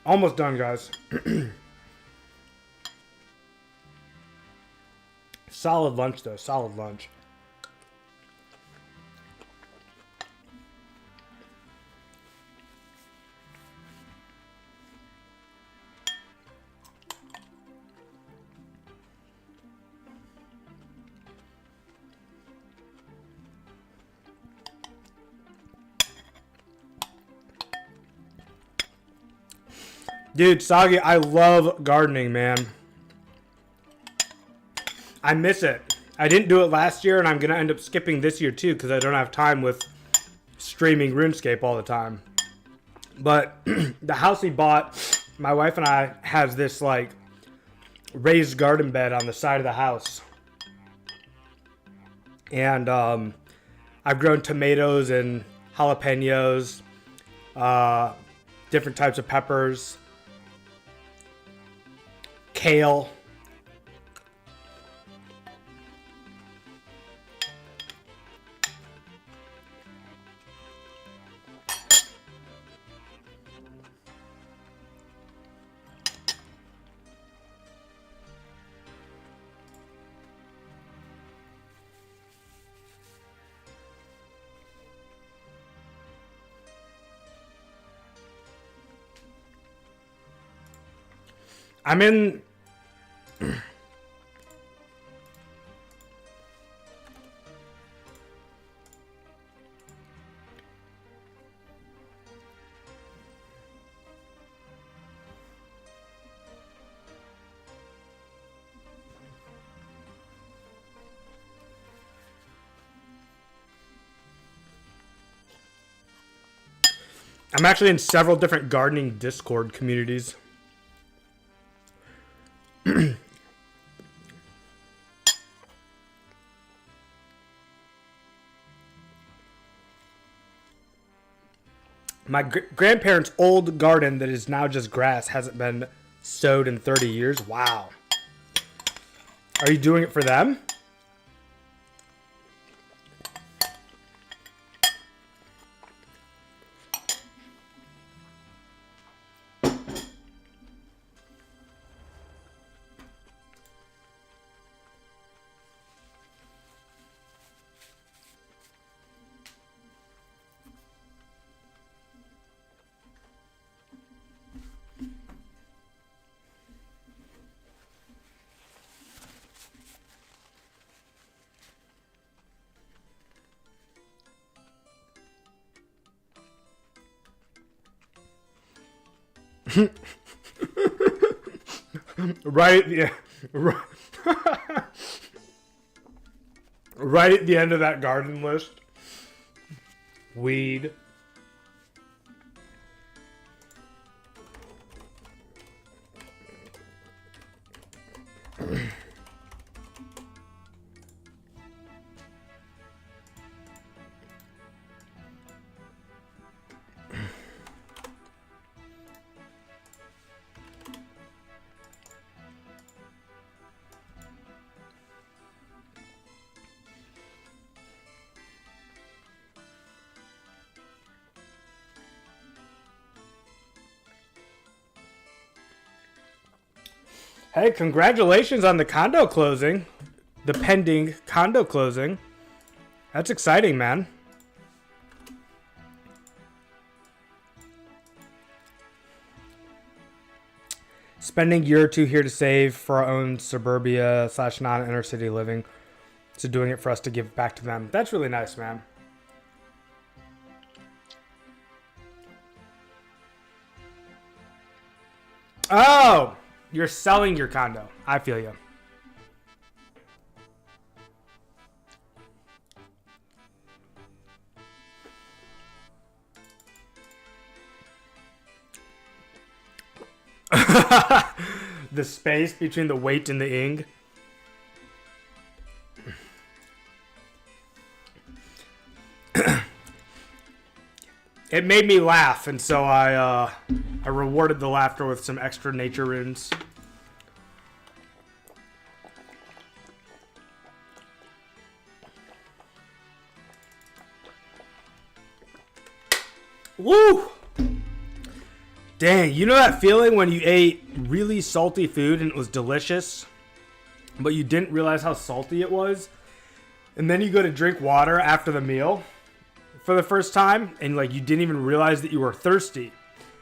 Almost done, guys. Solid lunch, though. Solid lunch. Dude, Sagi, I love gardening, man. I miss it. I didn't do it last year, and I'm going to end up skipping this year, too, because I don't have time with streaming RuneScape all the time. But the house we bought, my wife and I has this, like, raised garden bed on the side of the house. And I've grown tomatoes and jalapenos, different types of peppers, kale. I'm in... I'm actually in several different gardening Discord communities. My grandparents' old garden that is now just grass hasn't been sowed in 30 years. Wow. Are you doing it for them? Right, yeah. Right at the end of that garden list. Weed. Hey, congratulations on the condo closing. The pending condo closing. That's exciting, man. Spending a year or two here to save for our own suburbia / non-inner city living. So doing it for us to give back to them. That's really nice, man. Oh, you're selling your condo. I feel you. The space between the weight and the ing. It made me laugh, and so I rewarded the laughter with some extra nature runes. Woo! Dang, you know that feeling when you ate really salty food and it was delicious, but you didn't realize how salty it was? And then you go to drink water after the meal for the first time, and like you didn't even realize that you were thirsty.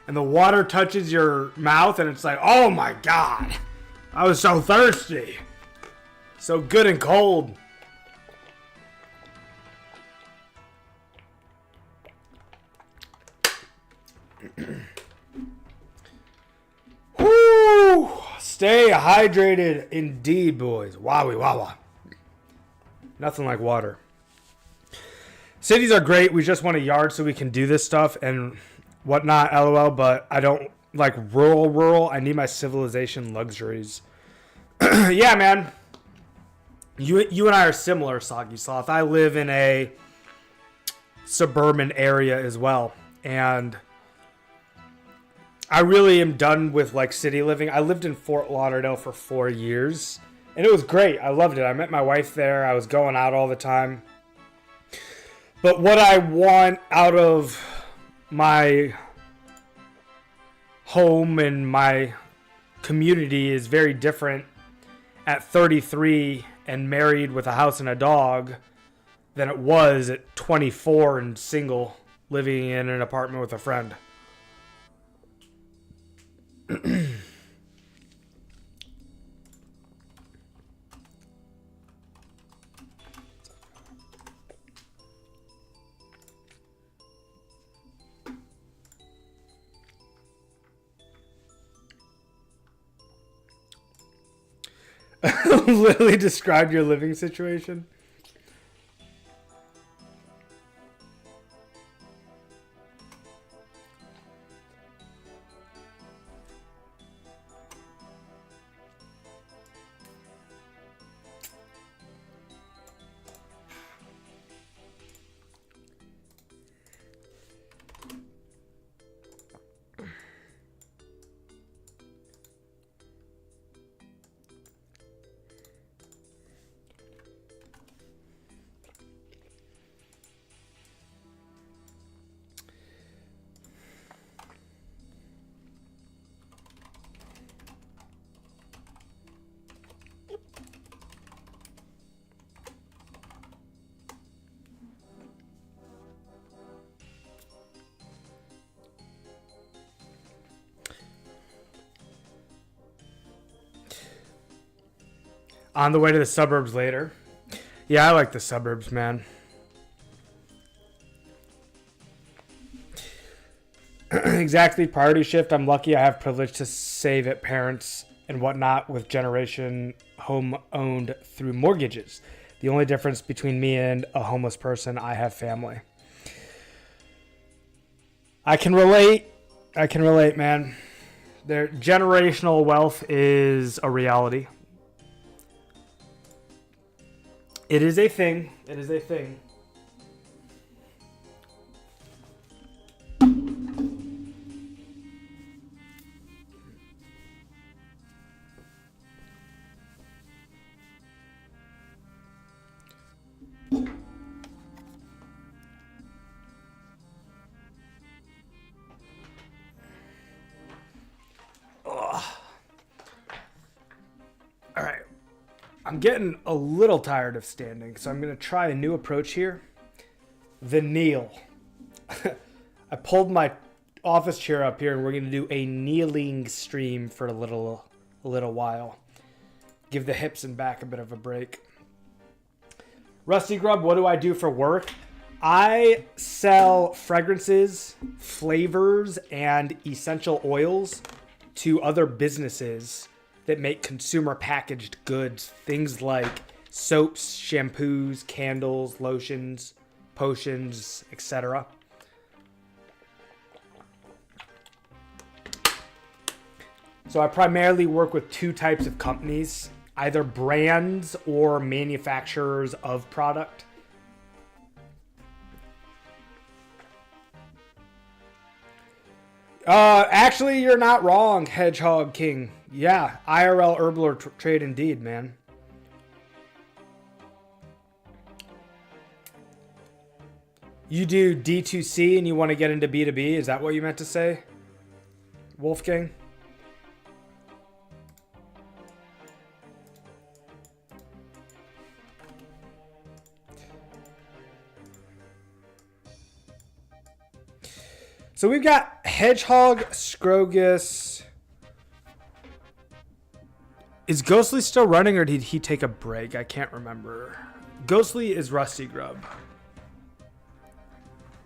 And the water touches your mouth and it's like, oh my God, I was so thirsty. So good and cold. Woo! Stay hydrated indeed, boys. Wowie wawa. Nothing like water. Cities are great. We just want a yard so we can do this stuff and whatnot, LOL, but I don't like rural. I need my civilization luxuries. Yeah, man. You and I are similar, Soggy Sloth. I live in a suburban area as well, and I really am done with like city living. I lived in Fort Lauderdale for 4 years, and it was great. I loved it. I met my wife there. I was going out all the time. But what I want out of my home and my community is very different at 33 and married with a house and a dog than it was at 24 and single living in an apartment with a friend. Literally described your living situation. On the way to the suburbs later. Yeah, I like the suburbs, man. Exactly, priority shift. I'm lucky I have privilege to save at parents and whatnot with generation home owned through mortgages. The only difference between me and a homeless person, I have family. I can relate. Man. Their generational wealth is a reality. It is a thing. All right. I'm getting a little tired of standing, so I'm going to try a new approach here. The kneel. I pulled my office chair up here, and we're going to do a kneeling stream for a little while. Give the hips and back a bit of a break. Rusty Grub, what do I do for work? I sell fragrances, flavors, and essential oils to other businesses that make consumer packaged goods. Things like soaps, shampoos, candles, lotions, potions, etc. So I primarily work with two types of companies, either brands or manufacturers of product. Actually, you're not wrong, Hedgehog King. Yeah, IRL herbal trade indeed, man. You do D2C and you want to get into B2B? Is that what you meant to say, Wolfgang? So we've got Hedgehog, Scrogus. Is Ghostly still running or did he take a break? I can't remember. Ghostly is Rusty Grub.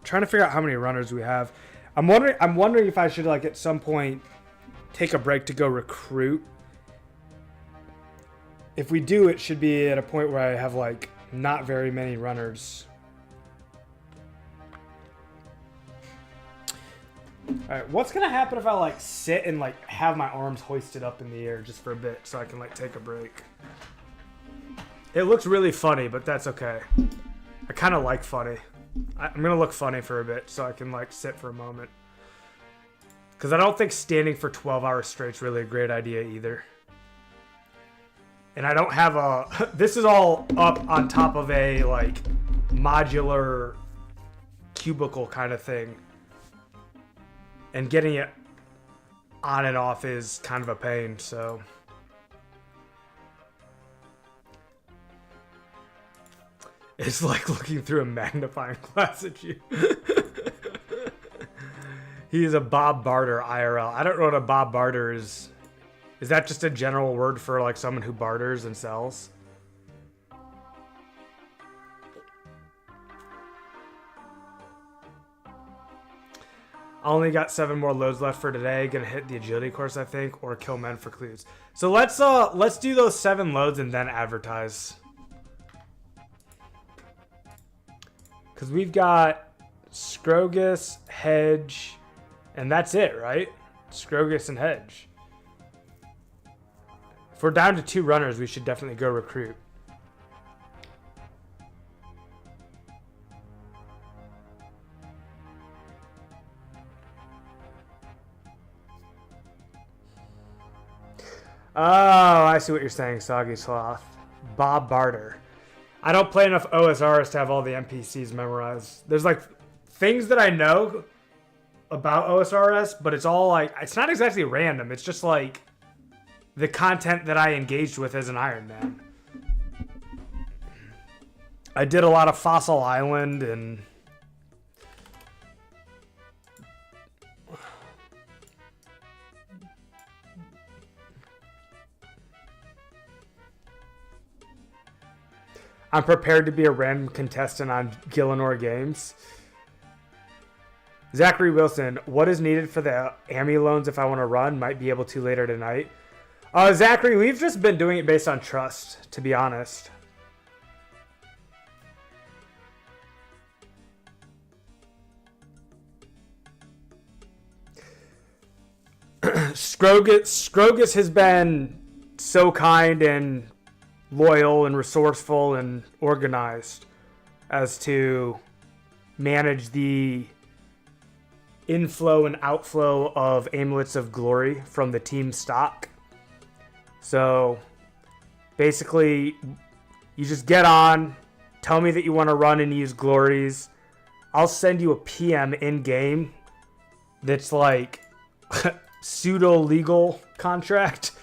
Trying to figure out how many runners we have. I'm wondering if I should like at some point take a break to go recruit. If we do, it should be at a point where I have like not very many runners. Alright, what's gonna happen if I like sit and like have my arms hoisted up in the air just for a bit so I can like take a break? It looks really funny, but that's okay. I kind of like funny. I'm gonna look funny for a bit so I can like sit for a moment. Because I don't think standing for 12 hours straight is really a great idea either. And I don't have a... This is all up on top of a like modular cubicle kind of thing. And getting it on and off is kind of a pain, so... It's like looking through a magnifying glass at you. He's a Bob Barter IRL. I don't know what a Bob Barter is. Is that just a general word for like someone who barters and sells? I only got 7 more loads left for today. Gonna hit the agility course, I think, or kill men for clues. So let's do those 7 loads and then advertise. Because we've got Scrogus, Hedge, and that's it, right? Scrogus and Hedge. If we're down to 2 runners, we should definitely go recruit. Oh, I see what you're saying, Soggy Sloth. Bob Barter. I don't play enough OSRs to have all the NPCs memorized. There's like things that I know about OSRS, but it's all like, it's not exactly random. It's just like the content that I engaged with as an Iron Man. I did a lot of Fossil Island and I'm prepared to be a random contestant on Gillinor Games. Zachary Wilson, what is needed for the AMI loans if I want to run? Might be able to later tonight. Zachary, we've just been doing it based on trust, to be honest. Scrogus has been so kind and loyal and resourceful and organized as to manage the inflow and outflow of amulets of glory from the team stock. So basically, you just get on, tell me that you want to run and use glories. I'll send you a PM in game that's like pseudo legal contract.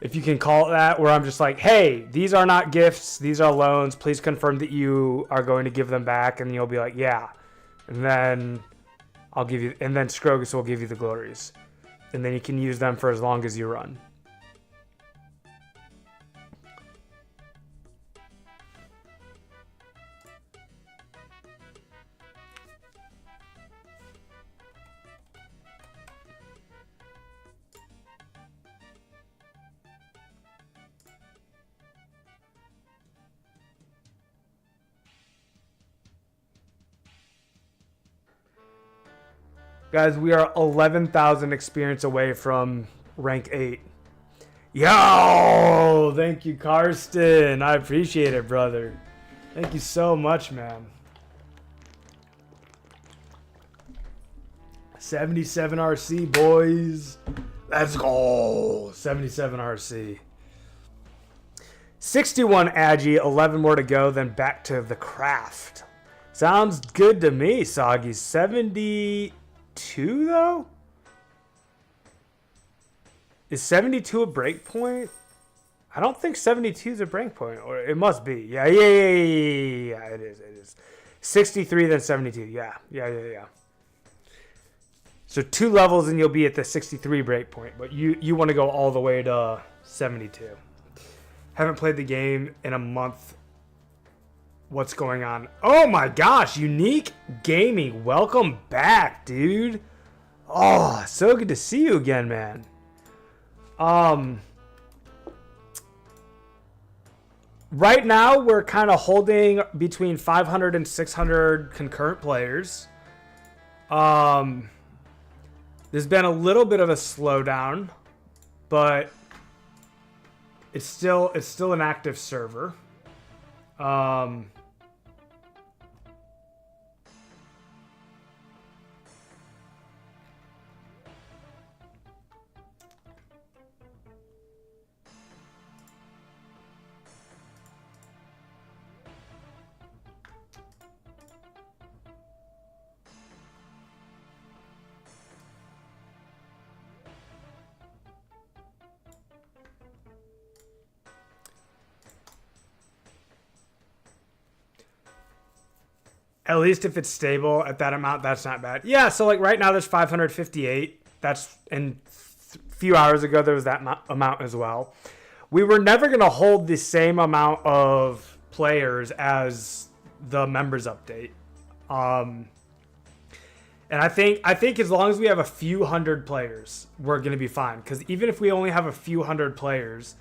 If you can call it that, where I'm just like, hey, these are not gifts, these are loans. Please confirm that you are going to give them back. And you'll be like, yeah. And then I'll give you, and then Scrogus will give you the glories. And then you can use them for as long as you run. Guys, we are 11,000 experience away from rank 8. Yo! Thank you, Karsten. I appreciate it, brother. Thank you so much, man. 77 RC, boys. Let's go. 77 RC. 61 Agi, 11 more to go, then back to the craft. Sounds good to me, Soggy. 72 though? Is 72 a breakpoint? I don't think 72 is a breakpoint, or it must be. Yeah, it is. 63 then 72. Yeah. So 2 levels and you'll be at the 63 breakpoint, but you want to go all the way to 72. Haven't played the game in a month. What's going on? Oh my gosh, Unique Gaming. Welcome back, dude. Oh, so good to see you again, man. Right now, we're kind of holding between 500 and 600 concurrent players. There's been a little bit of a slowdown, but it's still an active server. At least if it's stable at that amount, that's not bad. Yeah, so like right now there's 558. That's, and a few hours ago there was that amount as well. We were never going to hold the same amount of players as the members update. And And I think as long as we have a few hundred players, we're going to be fine. Because even if we only have a few hundred players,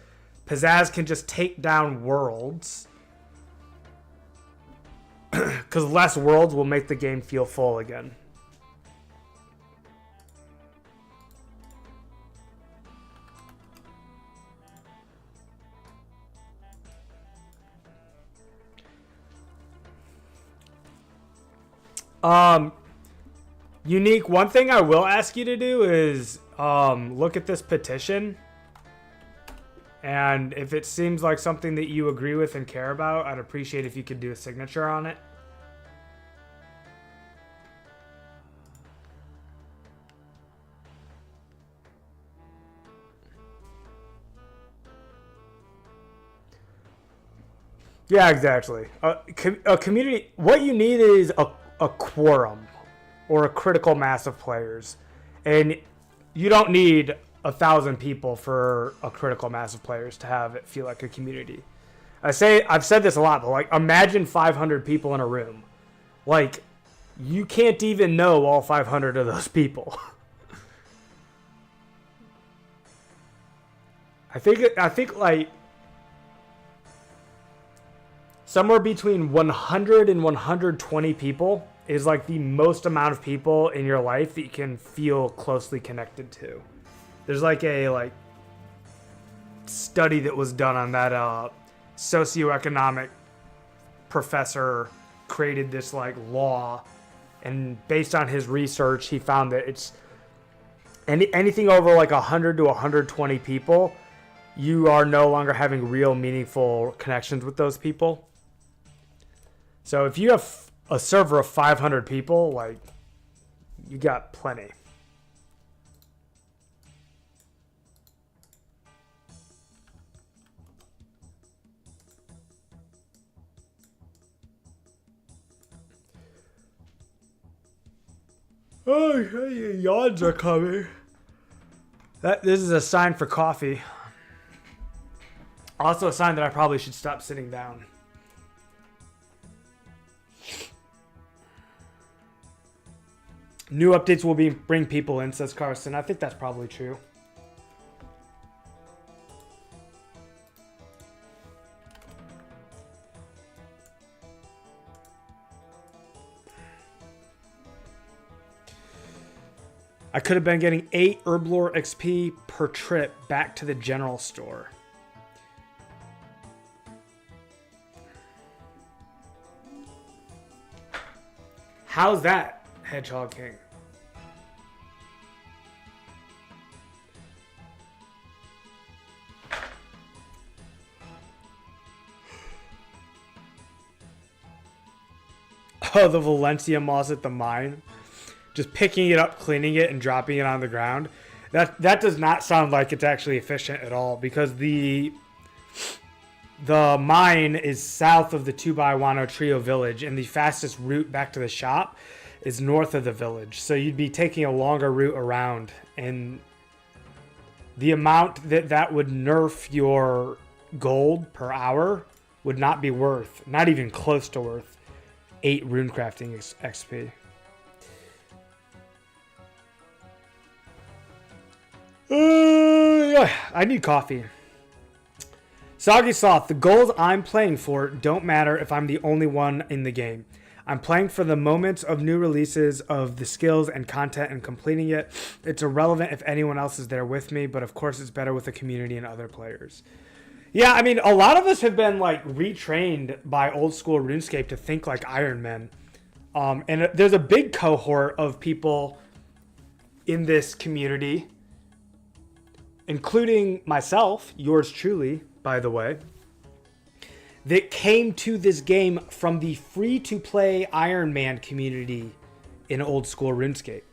Pizzazz can just take down worlds. Because less worlds will make the game feel full again. Unique, one thing I will ask you to do is look at this petition. And if it seems like something that you agree with and care about, I'd appreciate if you could do a signature on it. Yeah, exactly. A community, what you need is a quorum or a critical mass of players. And you don't need 1,000 people for a critical mass of players to have it feel like a community. I've said this a lot, but like imagine 500 people in a room. Like you can't even know all 500 of those people. I think like somewhere between 100 and 120 people is like the most amount of people in your life that you can feel closely connected to. There's like a study that was done on that socioeconomic professor created this like law, and based on his research he found that it's anything over like 100 to 120 people, you are no longer having real meaningful connections with those people. So if you have a server of 500 people, like, you got plenty. Oh, yawns are coming. This is a sign for coffee. Also a sign that I probably should stop sitting down. New updates will bring people in, says Carson. I think that's probably true. I could have been getting 8 Herblore XP per trip back to the general store. How's that, Hedgehog King? Oh, the Valencia moss at the mine. Just picking it up, cleaning it, and dropping it on the ground. That does not sound like it's actually efficient at all, because the mine is south of the 2x1 Trio village, and the fastest route back to the shop is north of the village. So you'd be taking a longer route around, and the amount that would nerf your gold per hour would not be worth, not even close to worth, 8 runecrafting XP. I need coffee. Soggy Sloth, the goals I'm playing for don't matter if I'm the only one in the game. I'm playing for the moments of new releases of the skills and content and completing it. It's irrelevant if anyone else is there with me, but of course it's better with the community and other players. Yeah, I mean, a lot of us have been like retrained by old school RuneScape to think like Iron Men. And there's a big cohort of people in this community, including myself, yours truly, by the way, that came to this game from the free-to-play Iron Man community in old school RuneScape.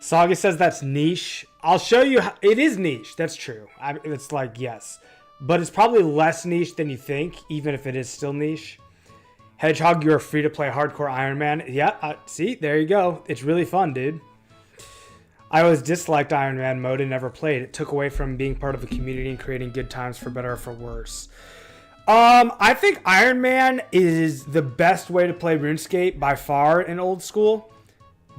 Soggy says that's niche. I'll show you. It is niche. That's true. It's like, yes. But it's probably less niche than you think, even if it is still niche. Hedgehog, you're free to play hardcore Iron Man. Yeah, see, there you go. It's really fun, dude. I always disliked Iron Man mode and never played. It took away from being part of a community and creating good times for better or for worse. I think Iron Man is the best way to play RuneScape by far in old school.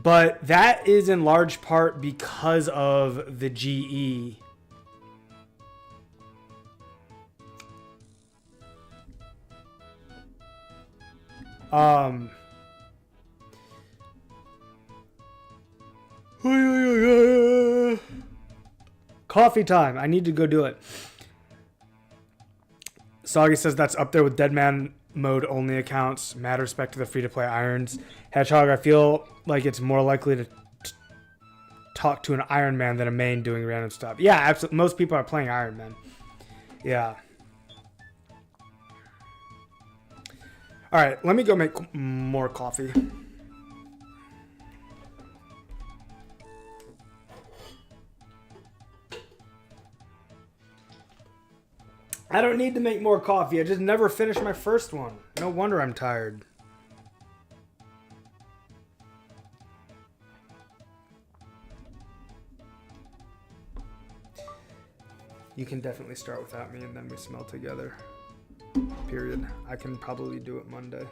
But that is in large part because of the GE. Coffee time. I need to go do it. Soggy says that's up there with Deadman mode only accounts. Mad respect to the free-to-play irons. Hedgehog, I feel like it's more likely to talk to an Iron Man than a main doing random stuff. Yeah, absolutely. Most people are playing Iron Man. Yeah. All right, let me go make more coffee. I don't need to make more coffee. I just never finished my first one. No wonder I'm tired. You can definitely start without me and then we smell together. Period. I can probably do it Monday.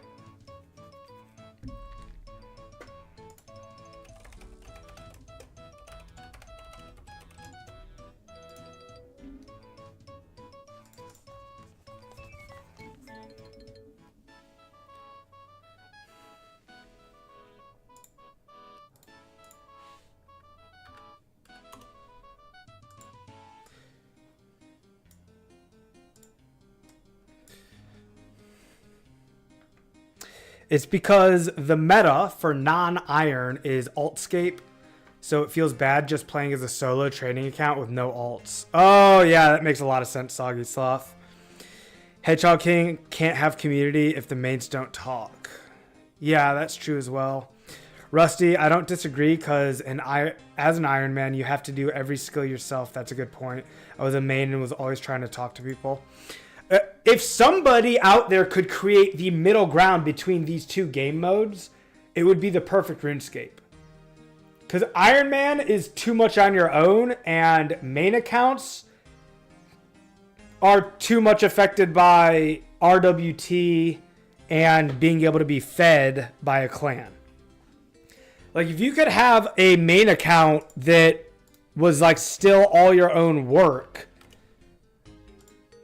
It's because the meta for non-iron is Altscape, so it feels bad just playing as a solo trading account with no alts. Oh yeah, that makes a lot of sense, Soggy Sloth. Hedgehog King can't have community if the mains don't talk. Yeah, that's true as well. Rusty, I don't disagree because as an Iron Man, you have to do every skill yourself. That's a good point. I was a main and was always trying to talk to people. If somebody out there could create the middle ground between these two game modes, it would be the perfect RuneScape. Because Iron Man is too much on your own, and main accounts are too much affected by RWT and being able to be fed by a clan. Like, if you could have a main account that was like still all your own work,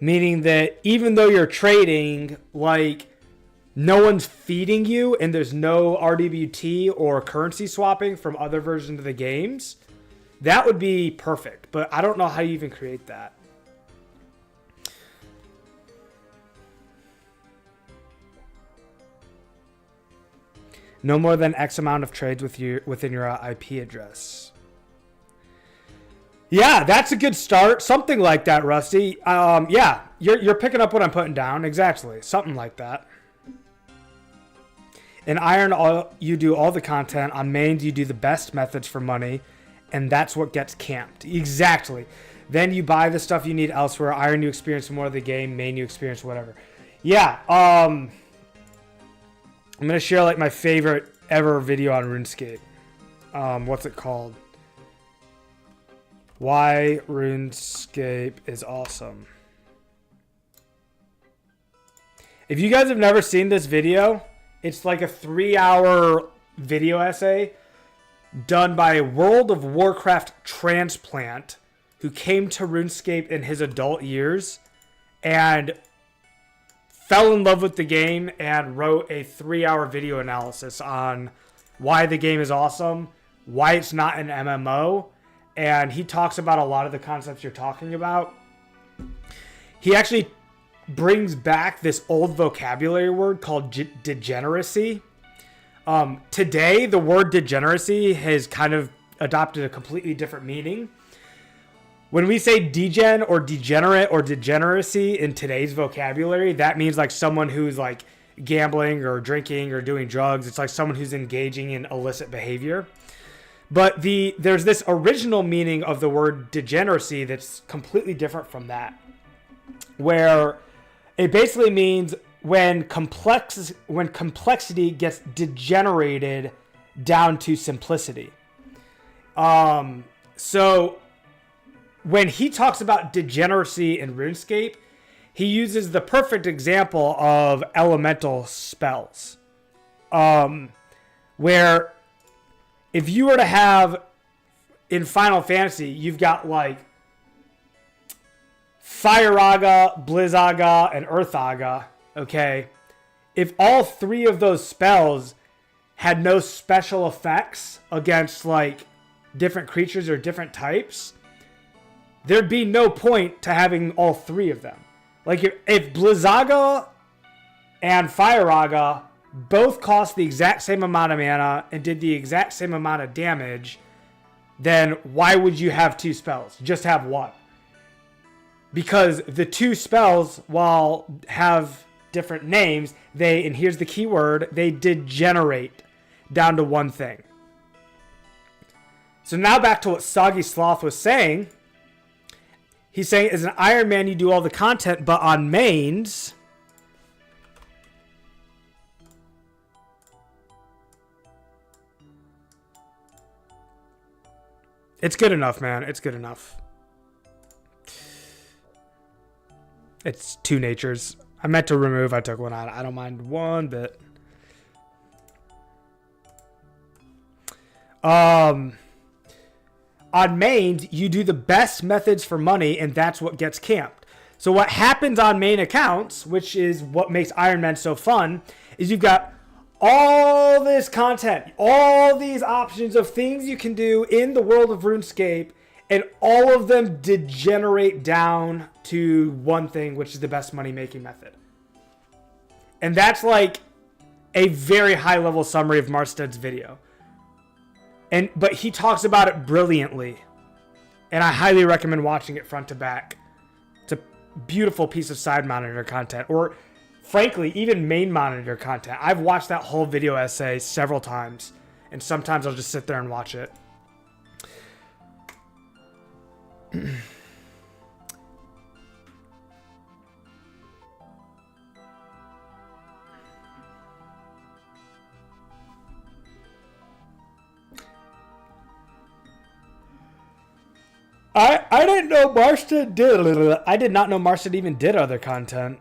meaning that even though you're trading, like, no one's feeding you and there's no RWT or currency swapping from other versions of the games, that would be perfect. But I don't know how you even create that. No more than X amount of trades within your IP address. Yeah, that's a good start. Something like that, Rusty. Yeah, you're picking up what I'm putting down. Exactly. Something like that. In Iron, you do all the content. On mains, you do the best methods for money. And that's what gets camped. Exactly. Then you buy the stuff you need elsewhere. Iron, you experience more of the game. Main, you experience whatever. Yeah. I'm going to share like my favorite ever video on RuneScape. What's it called? Why RuneScape is awesome. If you guys have never seen this video, it's like a 3-hour video essay done by a World of Warcraft transplant who came to RuneScape in his adult years and fell in love with the game and wrote a 3-hour video analysis on why the game is awesome, why it's not an MMO, and he talks about a lot of the concepts you're talking about. He actually brings back this old vocabulary word called degeneracy. Today, the word degeneracy has kind of adopted a completely different meaning. When we say degen or degenerate or degeneracy in today's vocabulary, that means like someone who's like gambling or drinking or doing drugs. It's like someone who's engaging in illicit behavior. But there's this original meaning of the word degeneracy that's completely different from that, where it basically means when complexity gets degenerated down to simplicity. So when he talks about degeneracy in RuneScape, he uses the perfect example of elemental spells, where if you were to have in Final Fantasy, you've got like Fire Aga, Blizz Aga, and Earth Aga. Okay, if all three of those spells had no special effects against like different creatures or different types, there'd be no point to having all three of them. Like if Blizzaga and Fire Aga both cost the exact same amount of mana and did the exact same amount of damage, then why would you have two spells? Just have one. Because the two spells, while have different names, and here's the key word, they degenerate down to one thing. So now back to what Soggy Sloth was saying. He's saying, as an Iron Man, you do all the content, but on mains, it's good enough, man. It's good enough. It's two natures. I meant to remove. I took one out. I don't mind one bit. On mains, you do the best methods for money, and that's what gets camped. So what happens on main accounts, which is what makes Iron Man so fun, is you've got all this content, all these options of things you can do in the world of RuneScape, and all of them degenerate down to one thing, which is the best money-making method. And that's like a very high-level summary of Marsted's video. But he talks about it brilliantly, and I highly recommend watching it front to back. It's a beautiful piece of side monitor content, or frankly, even main monitor content. I've watched that whole video essay several times, and sometimes I'll just sit there and watch it. I didn't know Marsted did. I did not know Marsted even did other content.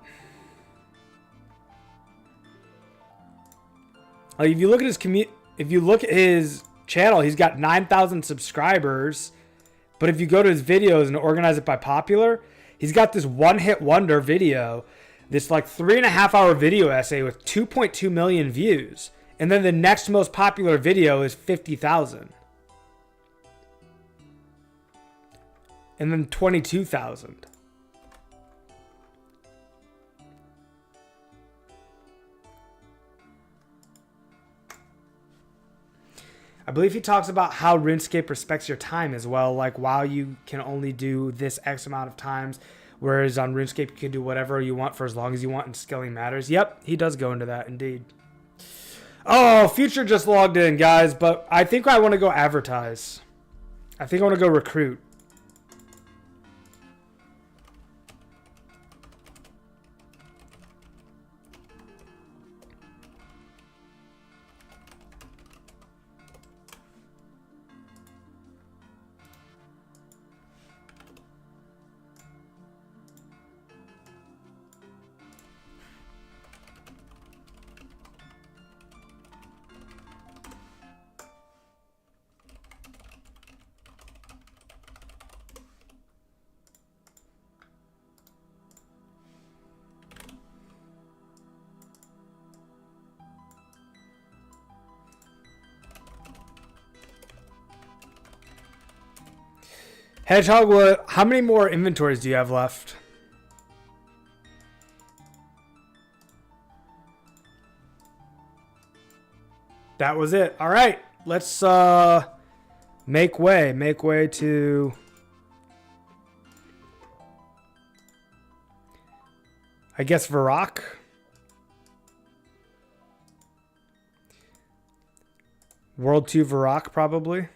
Like if you look at his channel, he's got 9,000 subscribers. But if you go to his videos and organize it by popular, he's got this one-hit wonder video, this like 3.5-hour video essay with 2.2 million views. And then the next most popular video is 50,000. And then 22,000. I believe he talks about how RuneScape respects your time as well. Like, wow, you can only do this X amount of times, whereas on RuneScape you can do whatever you want for as long as you want, and scaling matters. Yep, he does go into that, indeed. Oh, Future just logged in, guys, but I think I want to go advertise. I think I want to go recruit. Hedgehog, how many more inventories do you have left? That was it. All right, let's make way to I guess Varrock. World 2 Varrock probably.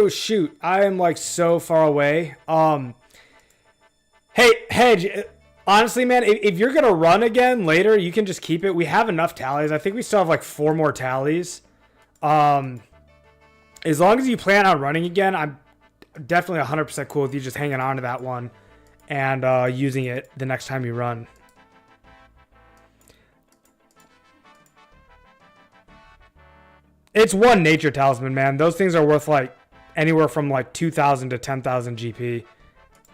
Oh shoot, I am like so far away. Hey, Hedge, honestly, man, if you're gonna run again later, you can just keep it. We have enough tallies. I think we still have like 4 more tallies. As long as you plan on running again, I'm definitely 100% cool with you just hanging on to that one and using it the next time you run. It's 1 nature talisman, man. Those things are worth like anywhere from like 2,000 to 10,000 GP.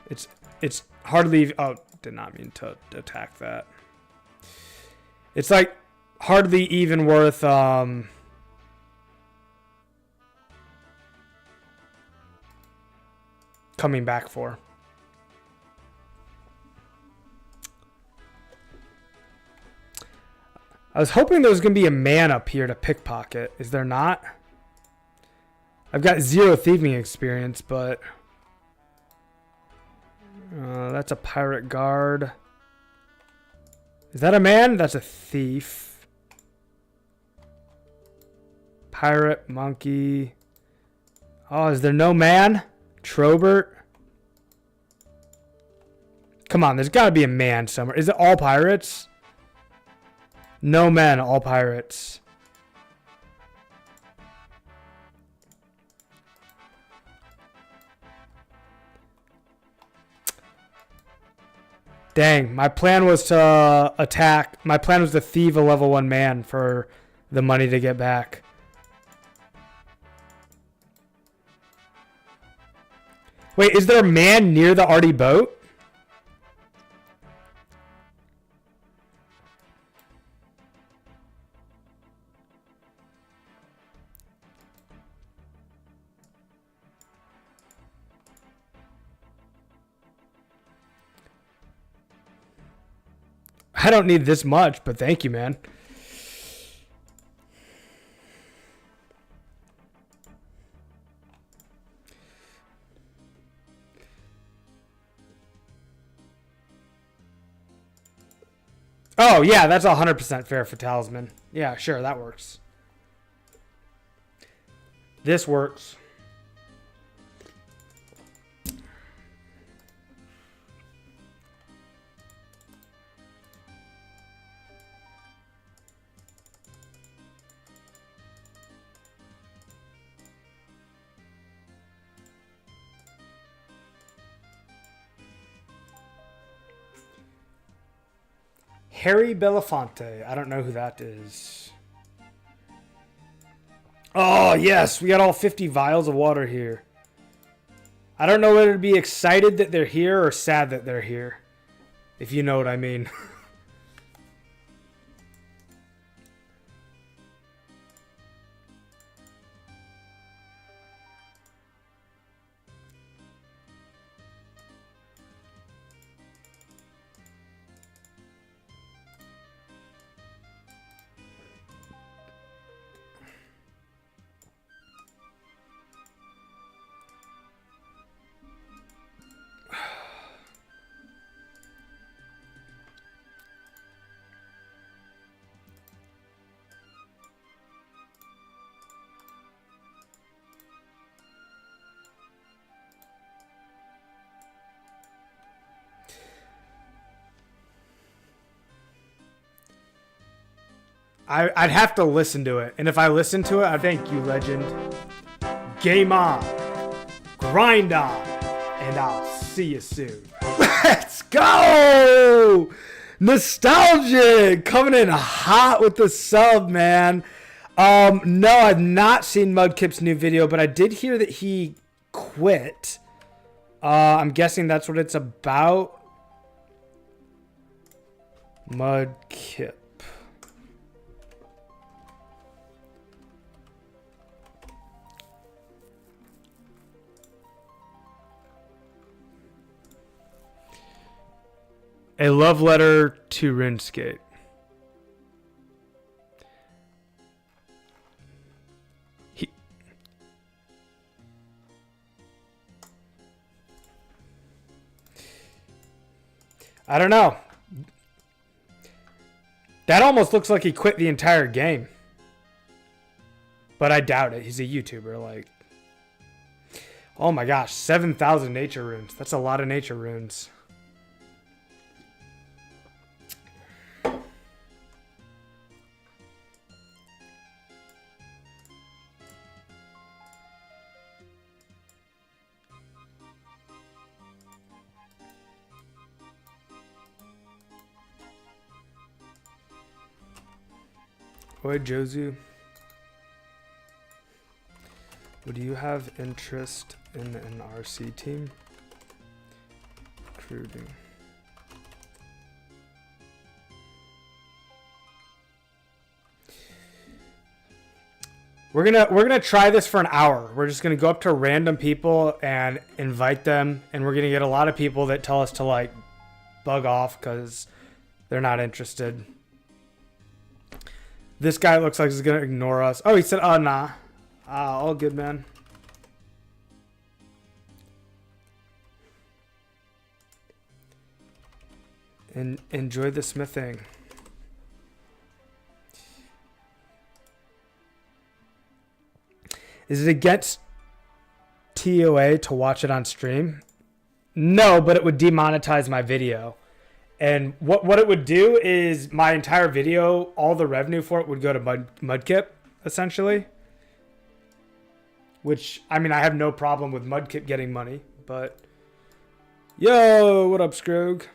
It's hardly. Oh, did not mean to attack that. It's like hardly even worth coming back for. I was hoping there was going to be a man up here to pickpocket. Is there not? I've got 0 thieving experience, but that's a pirate guard. Is that a man? That's a thief. Pirate, monkey. Oh, is there no man? Trobert. Come on, there's got to be a man somewhere. Is it all pirates? No men, all pirates. Dang, my plan was to attack. My plan was to thieve a level 1 man for the money to get back. Wait, is there a man near the Artie boat? I don't need this much, but thank you, man. Oh, yeah, that's 100% fair for talisman. Yeah, sure, that works. This works. Harry Belafonte. I don't know who that is. Oh, yes. We got all 50 vials of water here. I don't know whether to be excited that they're here or sad that they're here. If you know what I mean. I'd have to listen to it. And if I listen to it, I thank you, legend. Game on. Grind on. And I'll see you soon. Let's go! Nostalgic! Coming in hot with the sub, man. No, I've not seen Mudkip's new video, but I did hear that he quit. I'm guessing that's what it's about. Mudkip. A love letter to Runescape. I don't know. That almost looks like he quit the entire game. But I doubt it. He's a YouTuber. Like, Oh my gosh, 7,000 nature runes. That's a lot of nature runes. Oi, Jozu. Would you have interest in an RC team? Recruiting. We're gonna try this for an hour. We're just gonna go up to random people and invite them, and we're gonna get a lot of people that tell us to like bug off because they're not interested. This guy looks like he's gonna ignore us. Oh, he said, "Oh, nah, all good, man." And enjoy the smithing. Is it against TOA to watch it on stream? No, but it would demonetize my video. And what it would do is my entire video, all the revenue for it would go to Mudkip, essentially. Which, I mean, I have no problem with Mudkip getting money, but... Yo, what up, Scroog?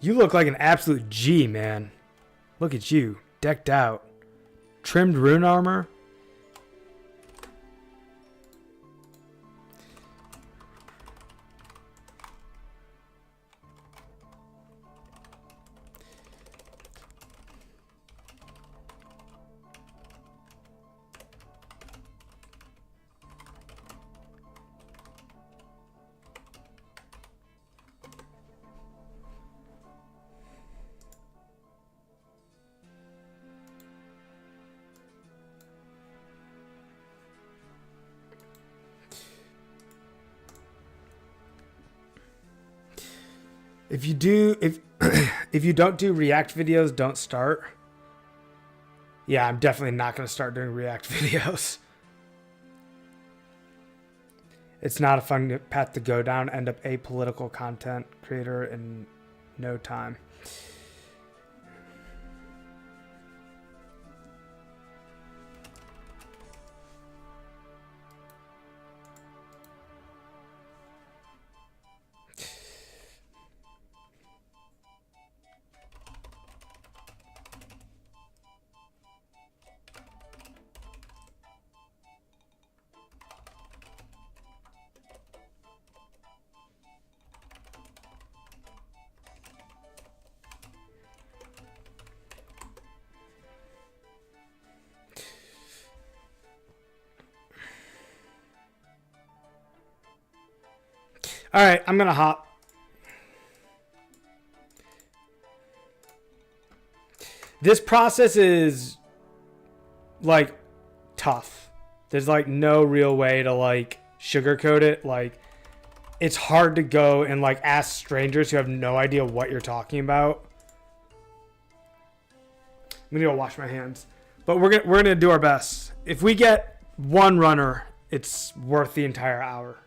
You look like an absolute G, man. Look at you, decked out. Trimmed rune armor. If you don't do React videos, don't start. Yeah, I'm definitely not going to start doing React videos. It's not a fun path to go down. End up apolitical content creator in no time. All right, I'm going to hop. This process is like tough. There's like no real way to like sugarcoat it. Like it's hard to go and like ask strangers who have no idea what you're talking about. I'm going to go wash my hands. But we're going to do our best. If we get one runner, it's worth the entire hour.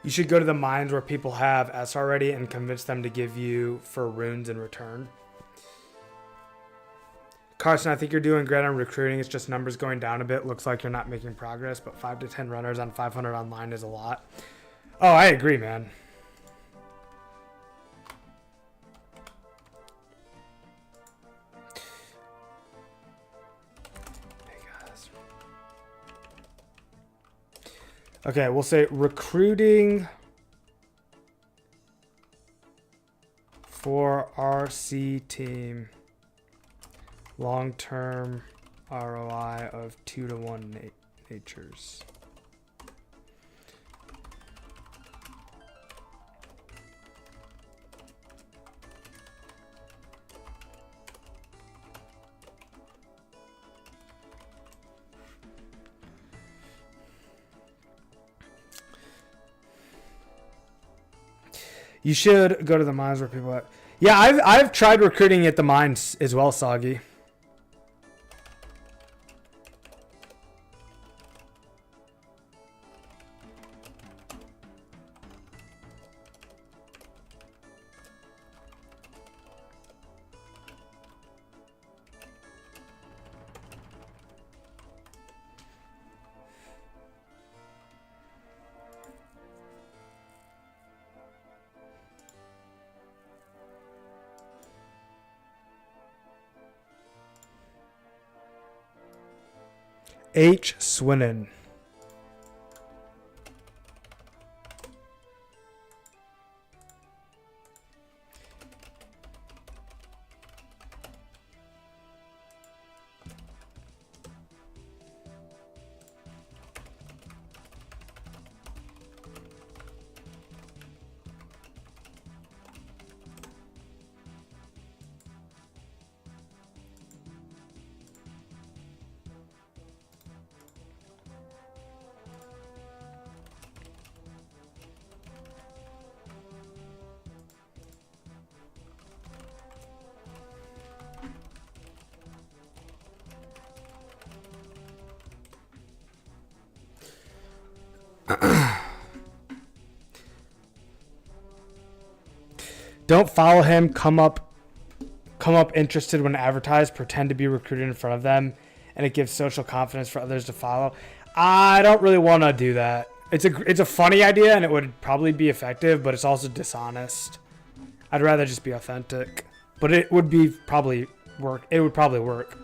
You should go to the mines where people have S already and convince them to give you for runes in return. Carson, I think you're doing great on recruiting. It's just numbers going down a bit. Looks like you're not making progress, but 5 to 10 runners on 500 online is a lot. Oh, I agree, man. Okay, we'll say recruiting for RC team. Long-term ROI of 2-to-1 natures. You should go to the mines where people are. Yeah, I've tried recruiting at the mines as well, Soggy. H. Swinnon. Don't follow him. Come up interested when advertised. Pretend to be recruited in front of them, and it gives social confidence for others to follow. I don't really want to do that. It's a funny idea, and it would probably be effective, but it's also dishonest. I'd rather just be authentic, but it would probably work. It would probably work.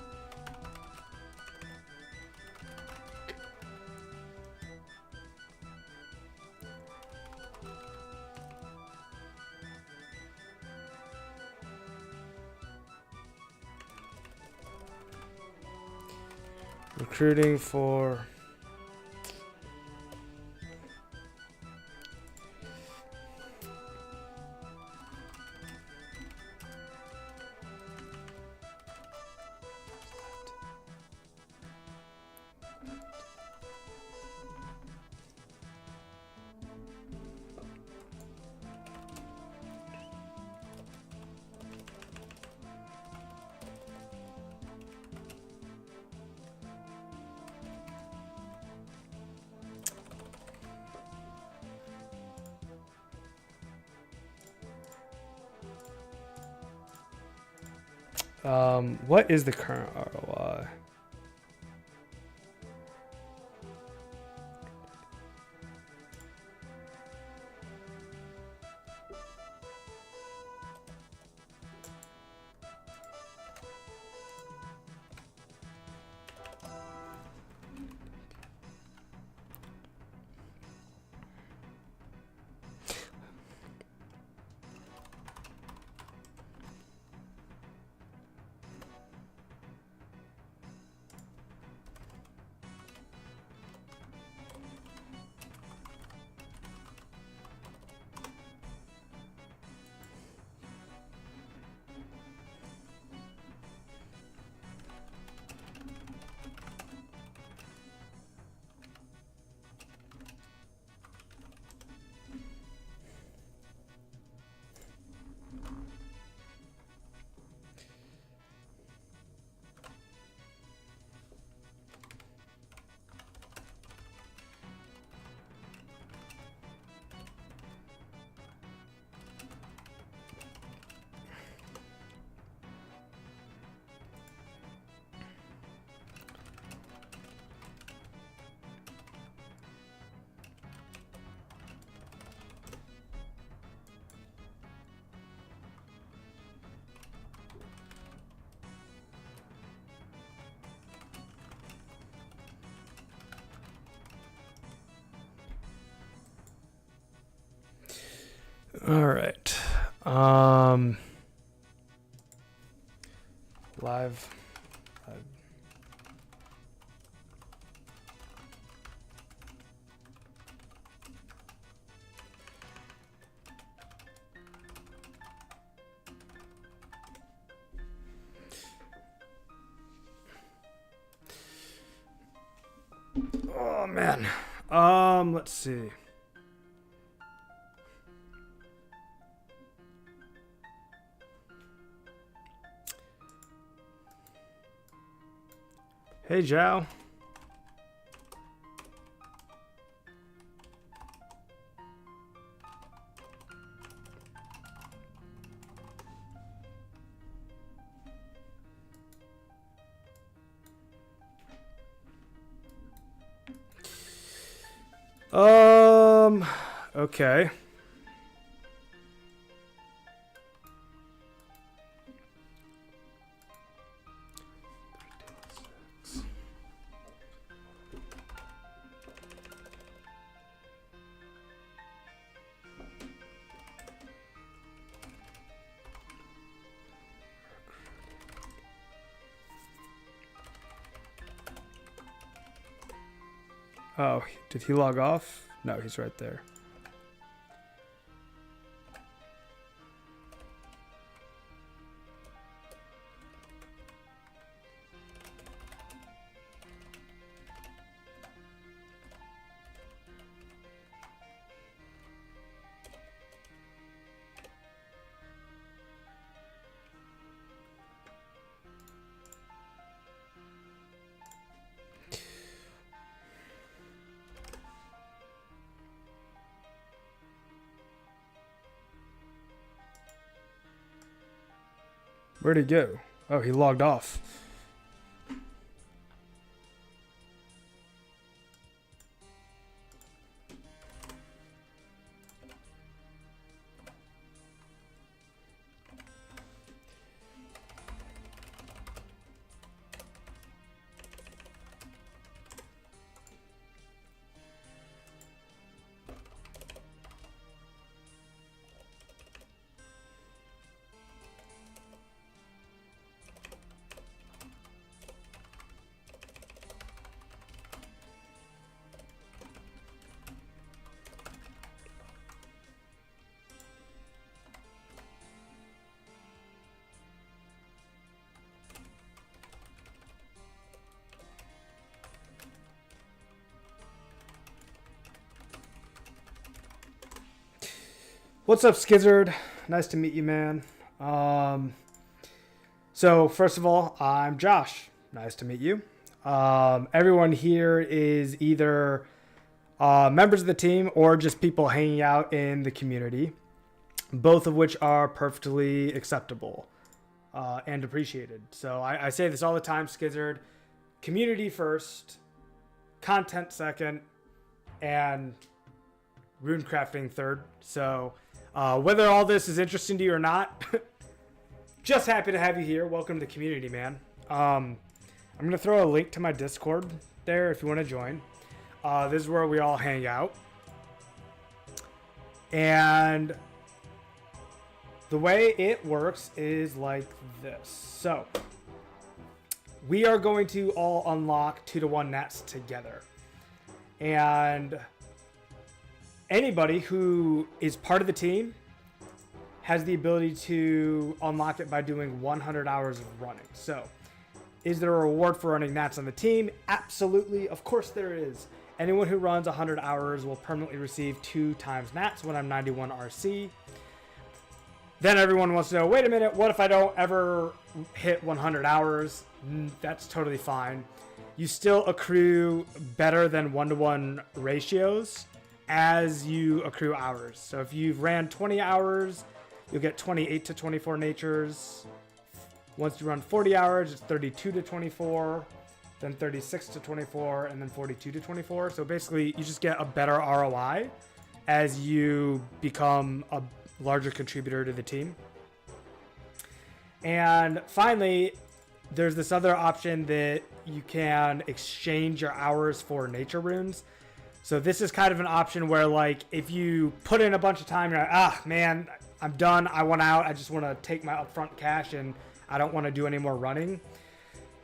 Recruiting for what is the current ROI? All right. Live. Oh man. Let's see. Hey, Zhao. Okay. Oh, did he log off? No, he's right there. Where'd he go? Oh, he logged off. What's up, Skizzard? Nice to meet you, man. So first of all, I'm Josh. Nice to meet you. Everyone here is either members of the team or just people hanging out in the community, both of which are perfectly acceptable and appreciated. So I say this all the time, Skizzard. Community first, content second, and rune crafting third. So whether all this is interesting to you or not, just happy to have you here. Welcome to the community, man. I'm going to throw a link to my Discord there if you want to join. This is where we all hang out. And the way it works is like this. So we are going to all unlock 2-to-1 nats together. And anybody who is part of the team has the ability to unlock it by doing 100 hours of running. So, is there a reward for running nats on the team? Absolutely. Of course there is. Anyone who runs 100 hours will permanently receive 2 times nats when I'm 91 RC. Then everyone wants to know, wait a minute, what if I don't ever hit 100 hours? That's totally fine. You still accrue better than 1-to-1 ratios as you accrue hours. So if you've ran 20 hours, you'll get 28 to 24 natures. Once you run 40 hours, it's 32 to 24, then 36 to 24, and then 42 to 24. So basically, you just get a better ROI as you become a larger contributor to the team. And finally, there's this other option that you can exchange your hours for nature runes. So this is kind of an option where, like, if you put in a bunch of time, you're like, ah, man, I'm done. I want out. I just want to take my upfront cash and I don't want to do any more running.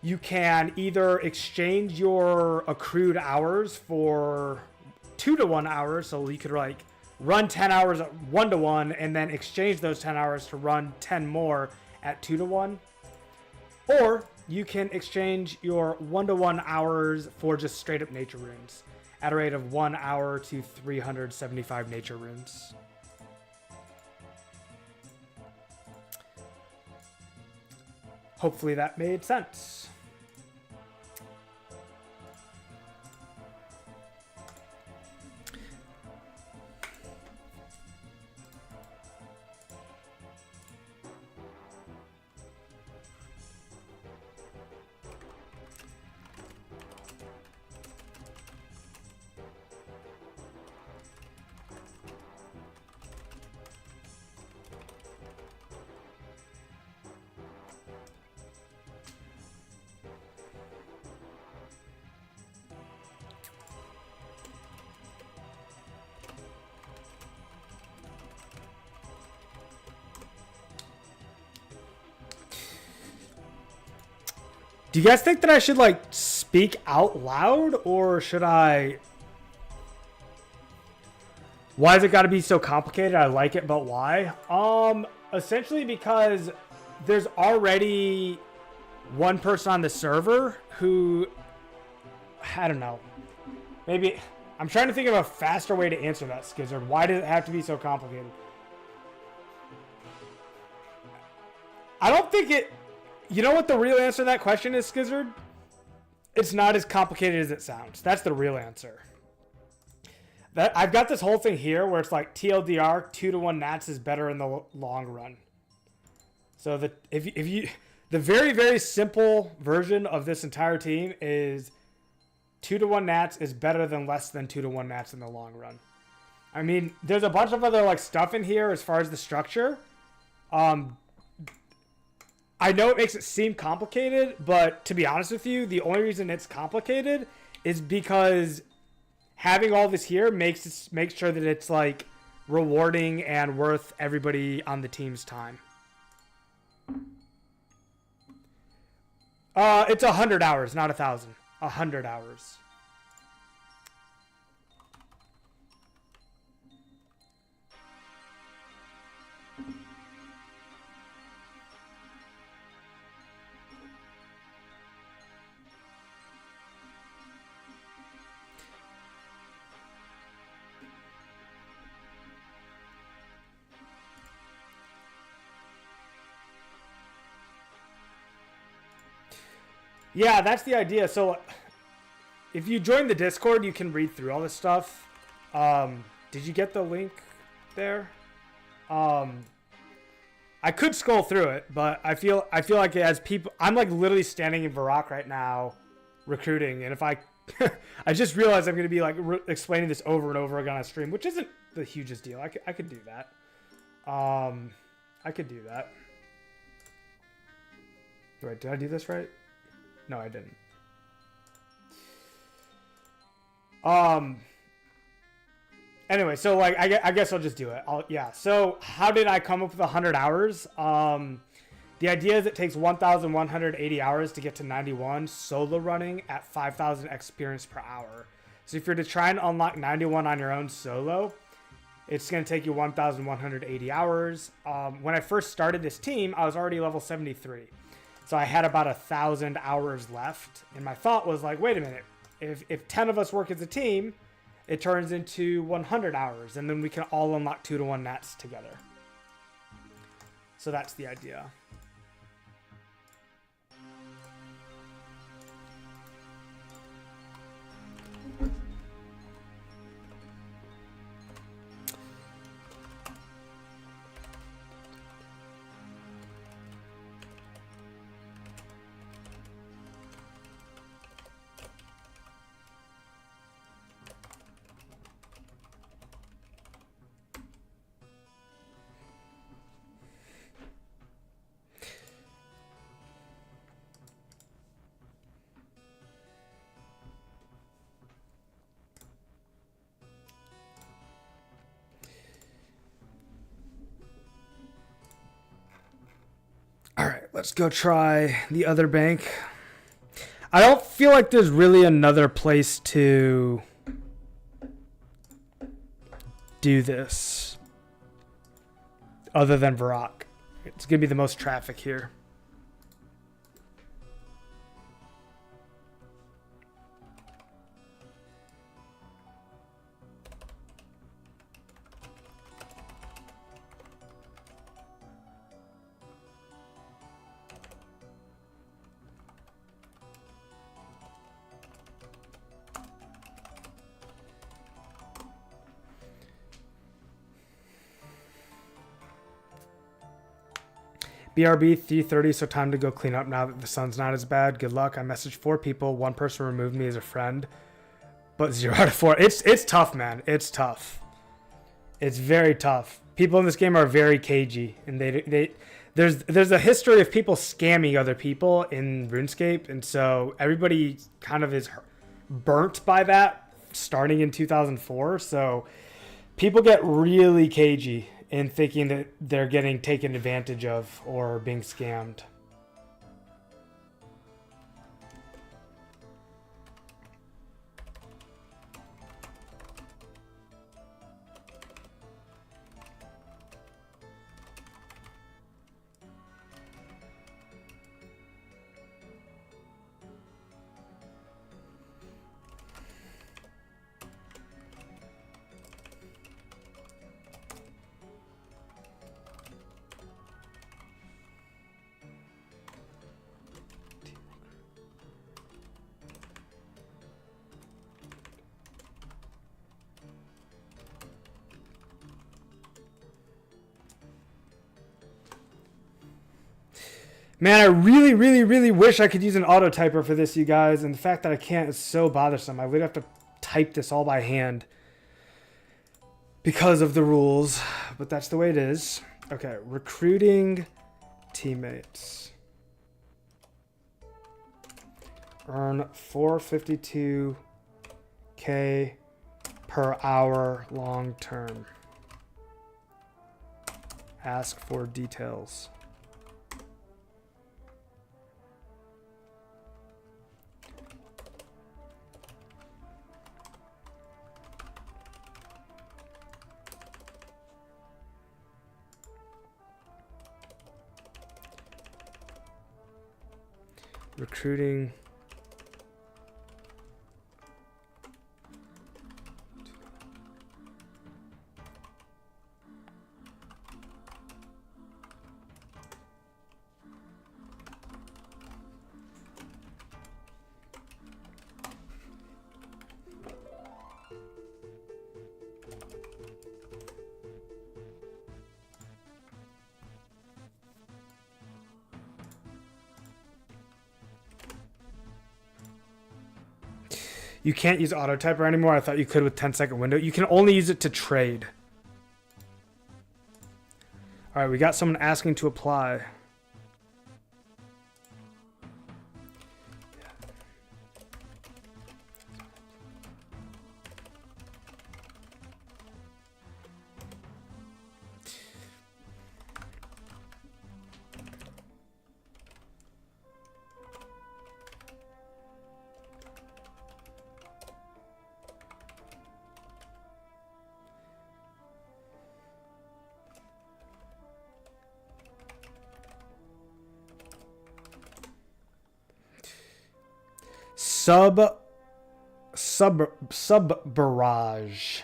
You can either exchange your accrued hours for 2-to-1 hours. So you could, like, run 10 hours at 1-to-1 and then exchange those 10 hours to run 10 more at 2-to-1. Or you can exchange your 1-to-1 hours for just straight up nature runes at a rate of 1 hour to 375 nature runes. Hopefully that made sense. Do you guys think that I should, like, speak out loud, or should I? Why has it got to be so complicated? I like it, but why? Essentially because there's already one person on the server who, I don't know, maybe I'm trying to think of a faster way to answer that, Skizzard. Why does it have to be so complicated? I don't think it. You know what the real answer to that question is, Skizzard? It's not as complicated as it sounds. That's the real answer. That I've got this whole thing here where it's like TLDR, 2-to-1 nats is better in the long run. So the very, very simple version of this entire team is 2-to-1 nats is better than less than 2-to-1 nats in the long run. I mean, there's a bunch of other, like, stuff in here as far as the structure. I know it makes it seem complicated, but to be honest with you, the only reason it's complicated is because having all this here makes sure that it's, like, rewarding and worth everybody on the team's time. It's 100 hours, not 1,000. 100 hours. Yeah, that's the idea. So if you join the Discord, you can read through all this stuff. Did you get the link there? I could scroll through it, but I feel like as people, I'm, like, literally standing in Varrock right now recruiting, and if I I just realized I'm going to be, like, explaining this over and over again on stream, which isn't the hugest deal. I could do that. I could do that. Wait, did I do this right? No, I didn't. Anyway, so, like, I guess I'll just do it. Yeah. So how did I come up with 100 hours? The idea is it takes 1,180 hours to get to 91 solo running at 5,000 experience per hour. So if you're to try and unlock 91 on your own solo, it's going to take you 1,180 hours. When I first started this team, I was already level 73. So I had about 1,000 hours left. And my thought was, like, wait a minute. If 10 of us work as a team, it turns into 100 hours. And then we can all unlock 2-to-1 nats together. So that's the idea. Let's go try the other bank. I don't feel like there's really another place to do this other than Varrock. It's going to be the most traffic here. BRB 3:30, so time to go clean up now that the sun's not as bad. Good luck. I messaged 4 people. 1 person removed me as a friend, but 0 out of 4. It's tough, man. It's tough. It's very tough. People in this game are very cagey, and there's a history of people scamming other people in RuneScape, and so everybody kind of is burnt by that starting in 2004. So people get really cagey in thinking that they're getting taken advantage of or being scammed. Man, I really, really, really wish I could use an auto typer for this, you guys. And the fact that I can't is so bothersome. I would have to type this all by hand because of the rules. But that's the way it is. Okay, recruiting teammates. Earn 452K per hour long term. Ask for details. Recruiting. You can't use auto typer anymore. I thought you could with 10-second window. You can only use it to trade. All right, we got someone asking to apply. Sub barrage.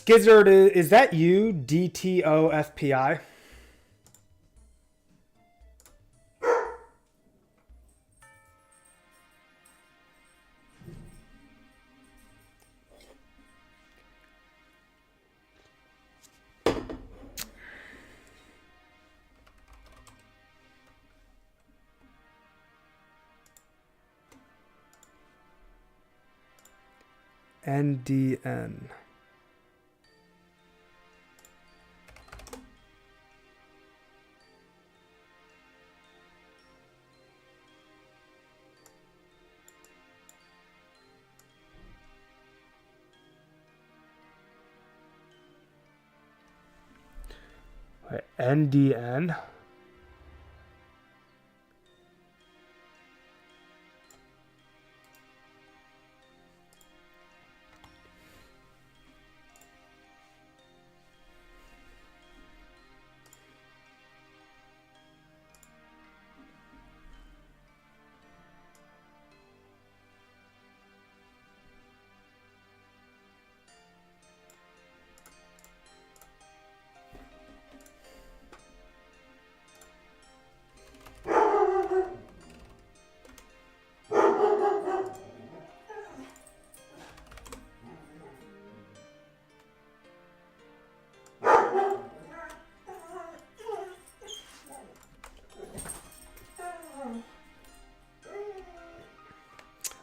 Skizzard, is that you? DTOFPI? NDN. Wait, NDN.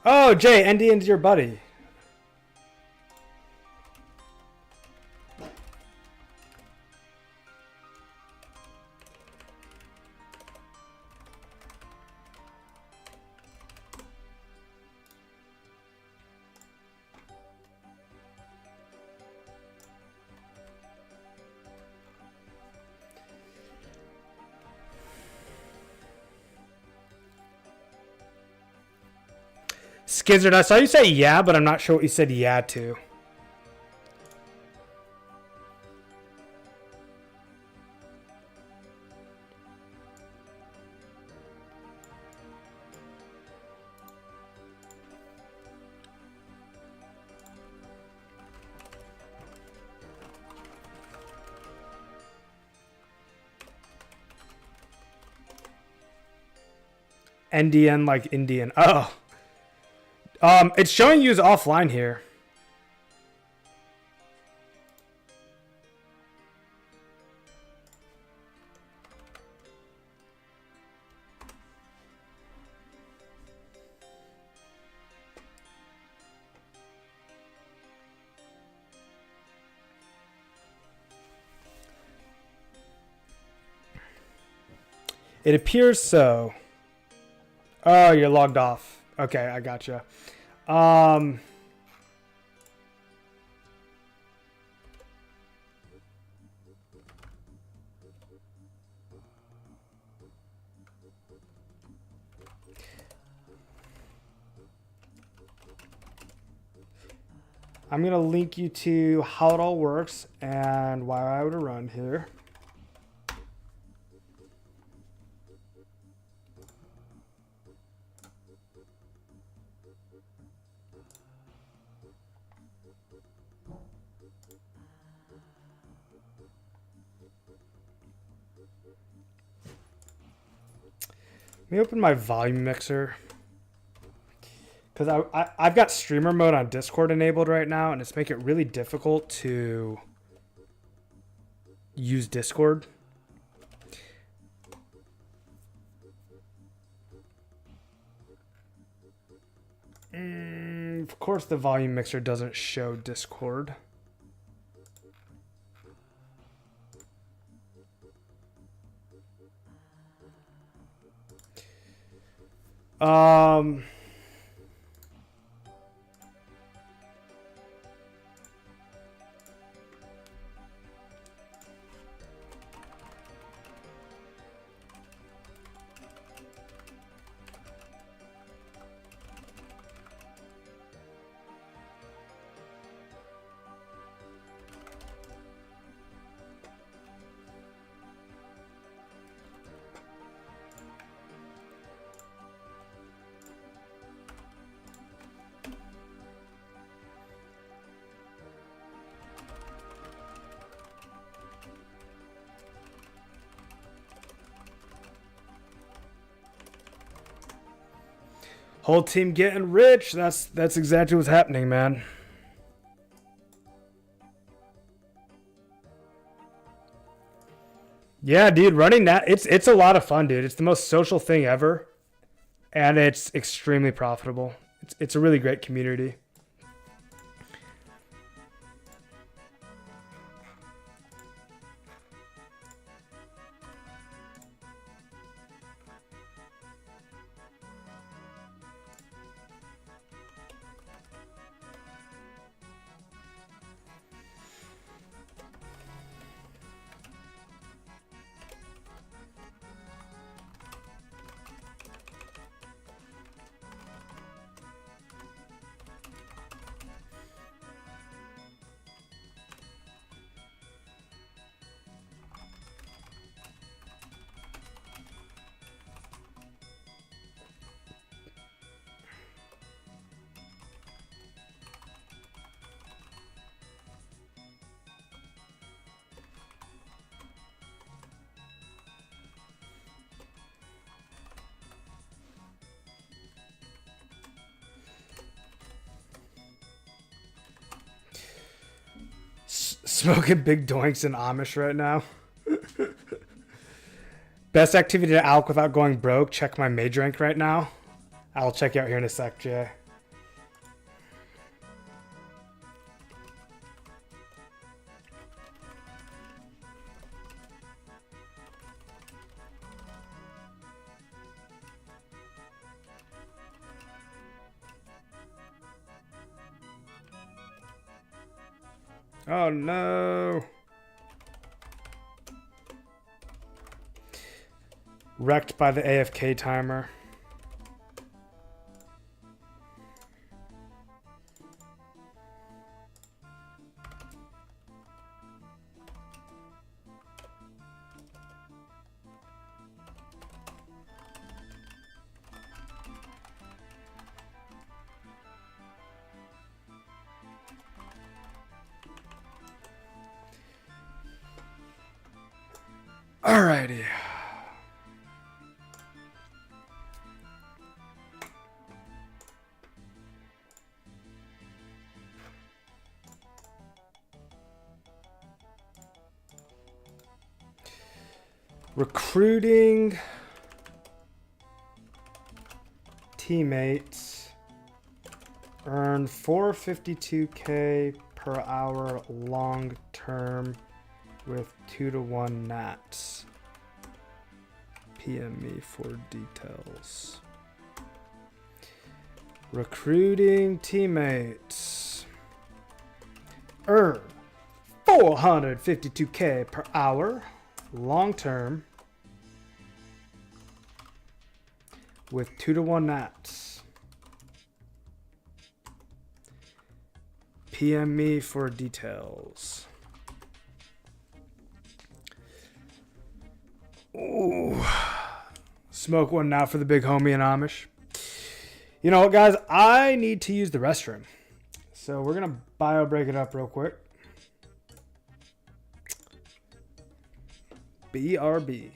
Oh, Jay, NDN's your buddy. Skizzard, I saw you say yeah, but I'm not sure what you said yeah to. NDN like Indian. Oh. It's showing you as offline here. It appears so. Oh, you're logged off. Okay, I gotcha. I'm going to link you to how it all works and why I would run here. Let me open my volume mixer. Because I've got streamer mode on Discord enabled right now, and it's making it really difficult to use Discord. Of course, the volume mixer doesn't show Discord. Whole team getting rich. That's exactly what's happening, man. Yeah, dude, running that, it's a lot of fun, dude. It's the most social thing ever, and it's extremely profitable. It's a really great community. Smoking big doinks in Amish right now. Best activity to alk without going broke. Check my mage rank right now. I'll check you out here in a sec, Jay. Oh no. Wrecked by the AFK timer. Alrighty. Recruiting teammates earn 452K per hour long term with 2-to-1 nats. PM me for details. Recruiting teammates earn 452K per hour long term with 2-to-1 nats. PM me for details. Ooh. Smoke one now for the big homie in Amish. You know what, guys? I need to use the restroom. So we're going to bio break it up real quick. BRB.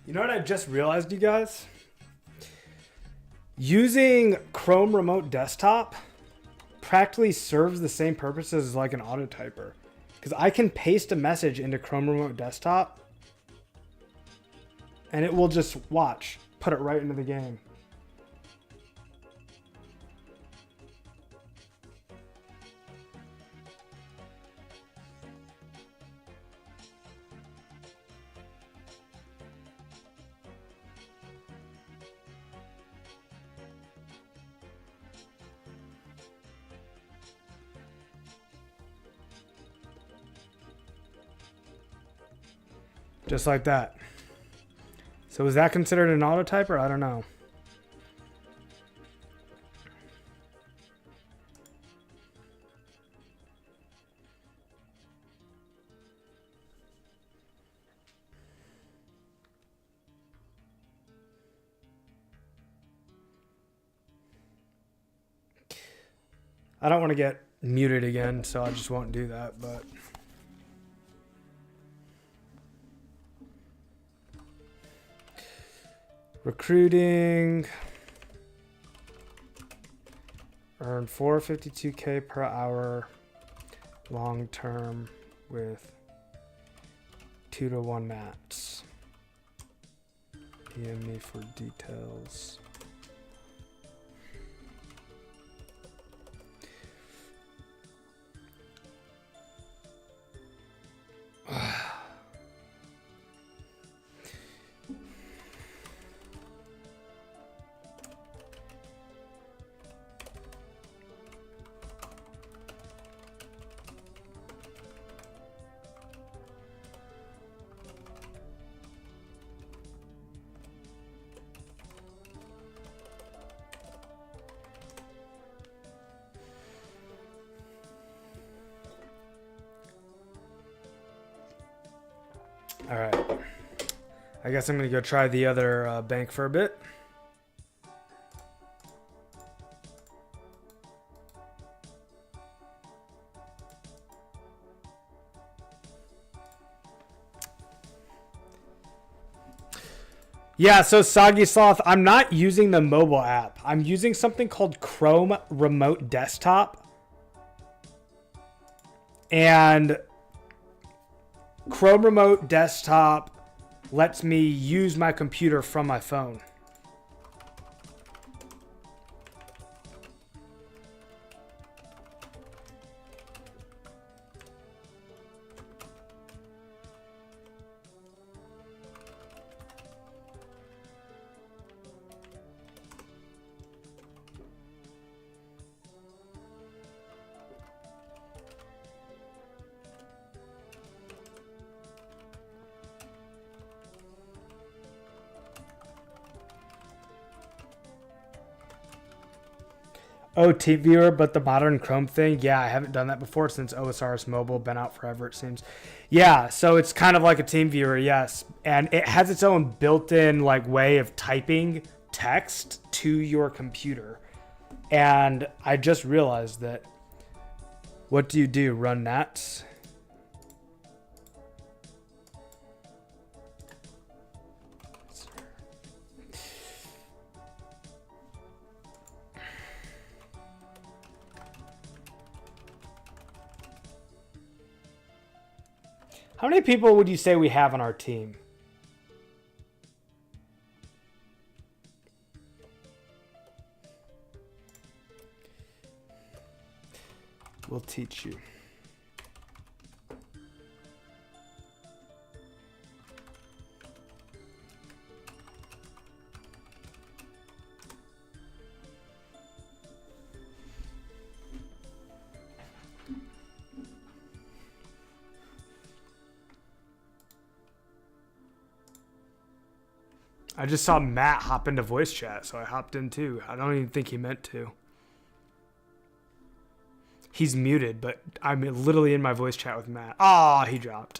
You know what I just realized, you guys? Using Chrome Remote Desktop practically serves the same purpose as like an auto typer. Because I can paste a message into Chrome Remote Desktop and it will just put it right into the game. Just like that. So is that considered an auto typer? I don't know. I don't want to get muted again, so I just won't do that, but recruiting, earn 452K per hour long term with 2-to-1 mats. DM me for details. All right. I guess I'm going to go try the other bank for a bit. Yeah, so Soggy Sloth, I'm not using the mobile app. I'm using something called Chrome Remote Desktop. And Chrome Remote Desktop lets me use my computer from my phone. Oh, TeamViewer, but the modern Chrome thing. Yeah, I haven't done that before since OSRS Mobile. Been out forever, it seems. Yeah, so it's kind of like a TeamViewer, yes. And it has its own built-in like way of typing text to your computer. And I just realized that. What do you do? Run nats? How many people would you say we have on our team? We'll teach you. I just saw Matt hop into voice chat, so I hopped in too. I don't even think he meant to. He's muted, but I'm literally in my voice chat with Matt. Ah, he dropped.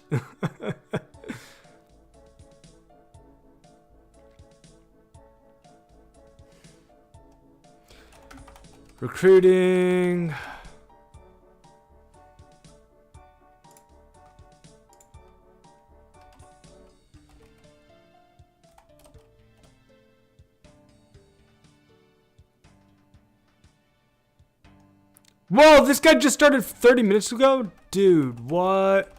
Recruiting. Whoa, this guy just started 30 minutes ago? Dude, what?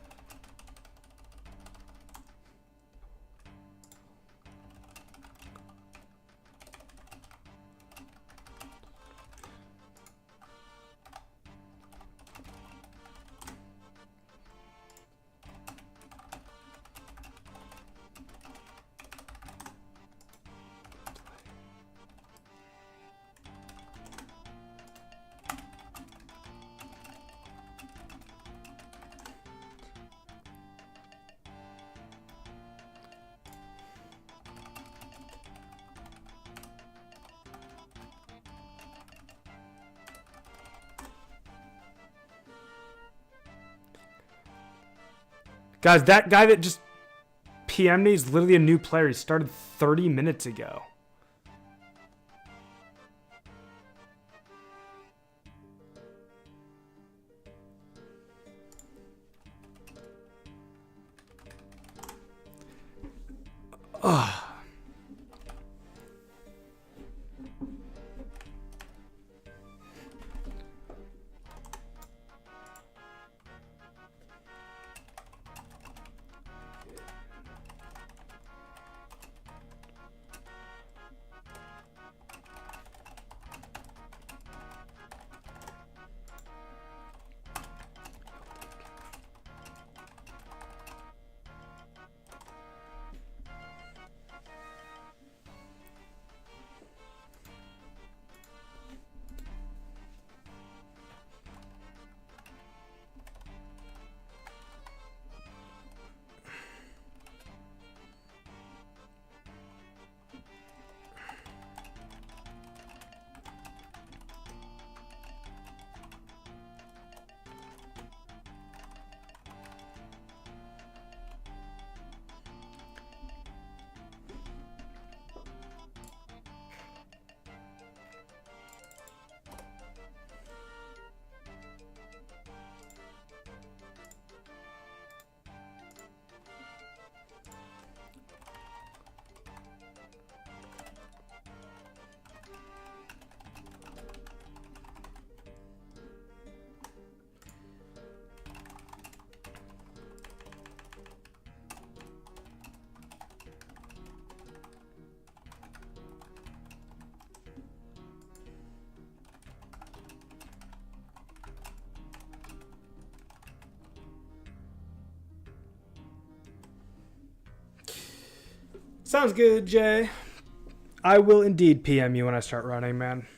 Guys, that guy that just PM'd me is literally a new player. He started 30 minutes ago. Ugh. Sounds good, Jay. I will indeed PM you when I start running, man.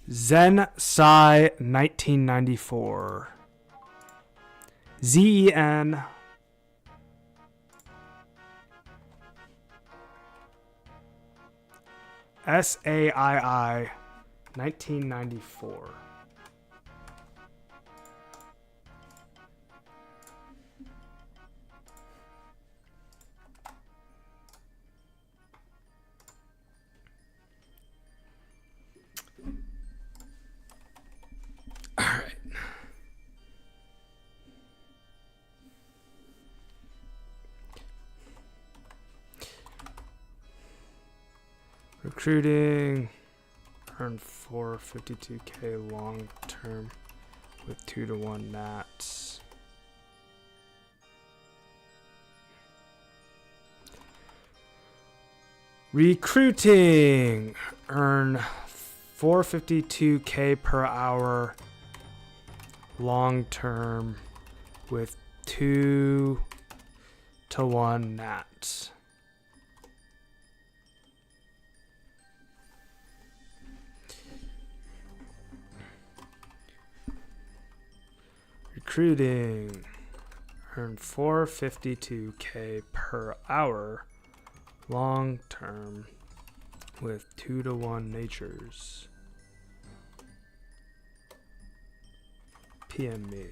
Zen Sai 1994. ZEN. SAII 1994. All right. Recruiting. Earn 452K long term with 2-to-1 nats. Recruiting. Earn 452K per hour long term with 2-to-1 nats. Recruiting. Earn 452K per hour long term with 2-to-1 natures. PM me.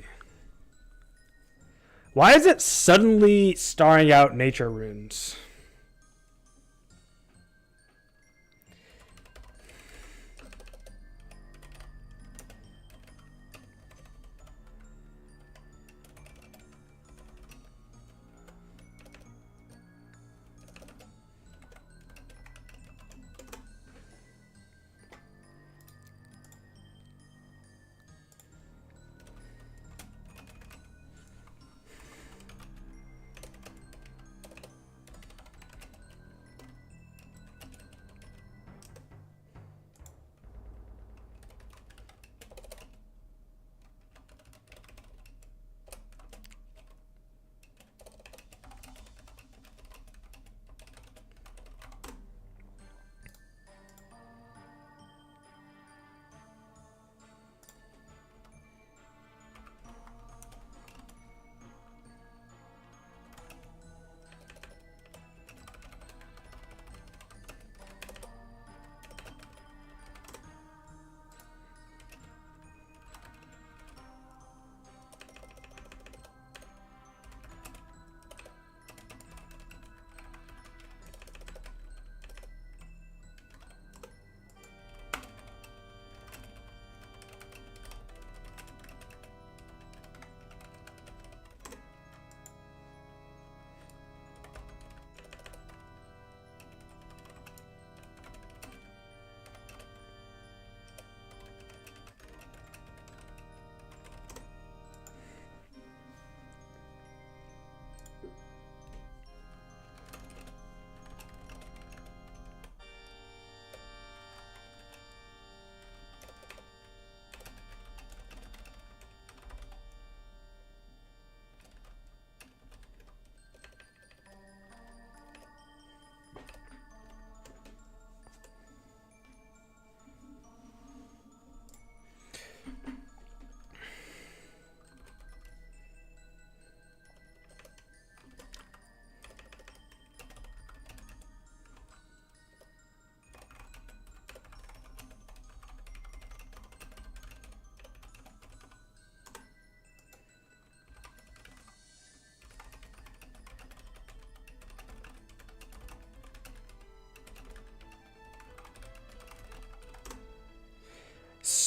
Why is it suddenly starring out nature runes?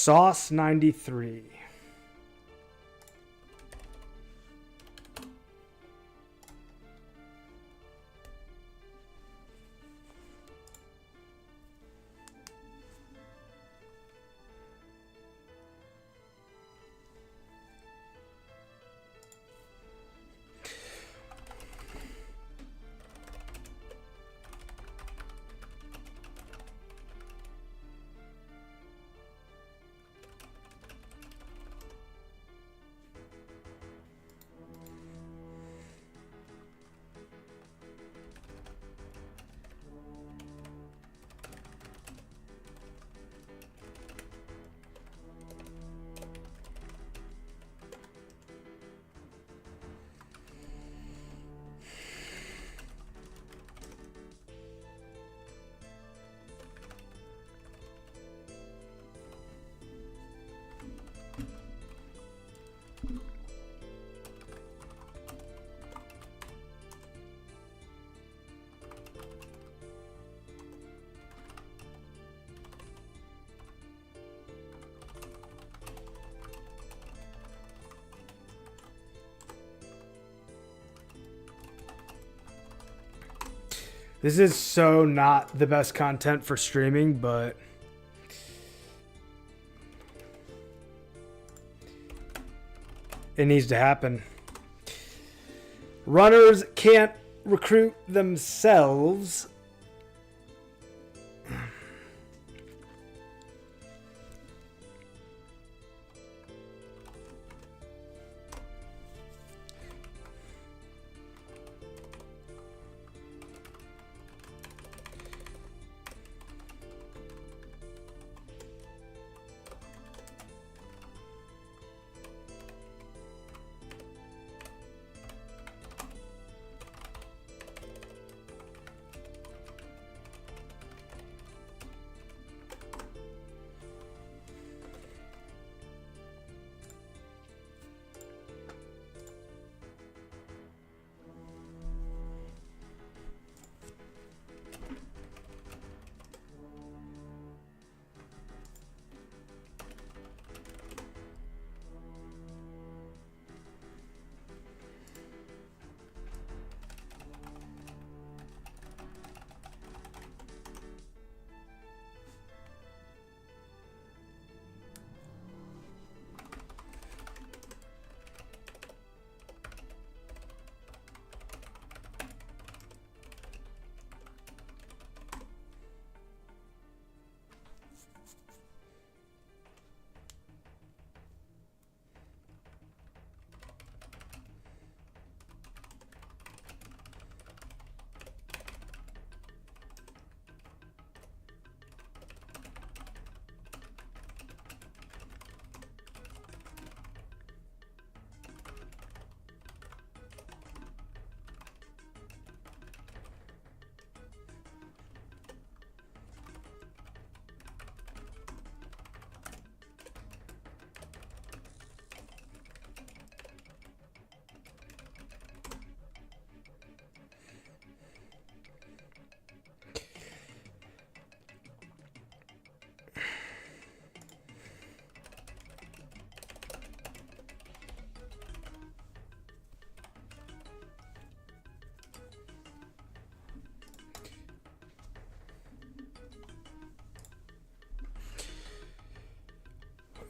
Sauce 93. This is so not the best content for streaming, but it needs to happen. Runners can't recruit themselves.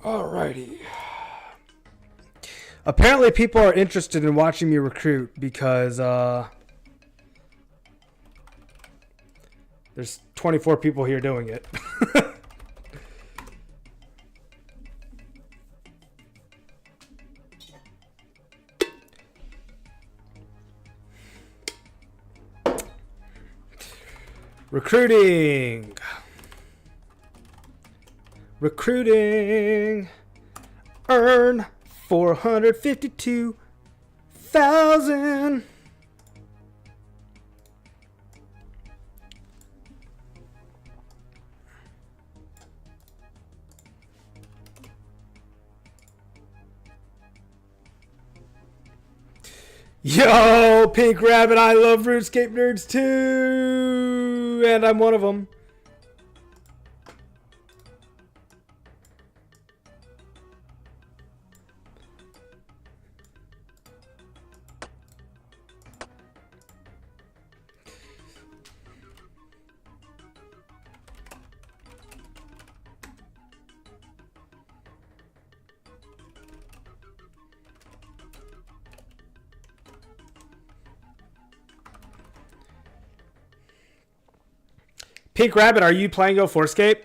Alrighty. Apparently people are interested in watching me recruit because there's 24 people here doing it. Recruiting. Recruiting. Earn 452,000. Yo, Pink Rabbit, I love Runescape nerds too, and I'm one of them. Pink Rabbit, are you playing 2004Scape?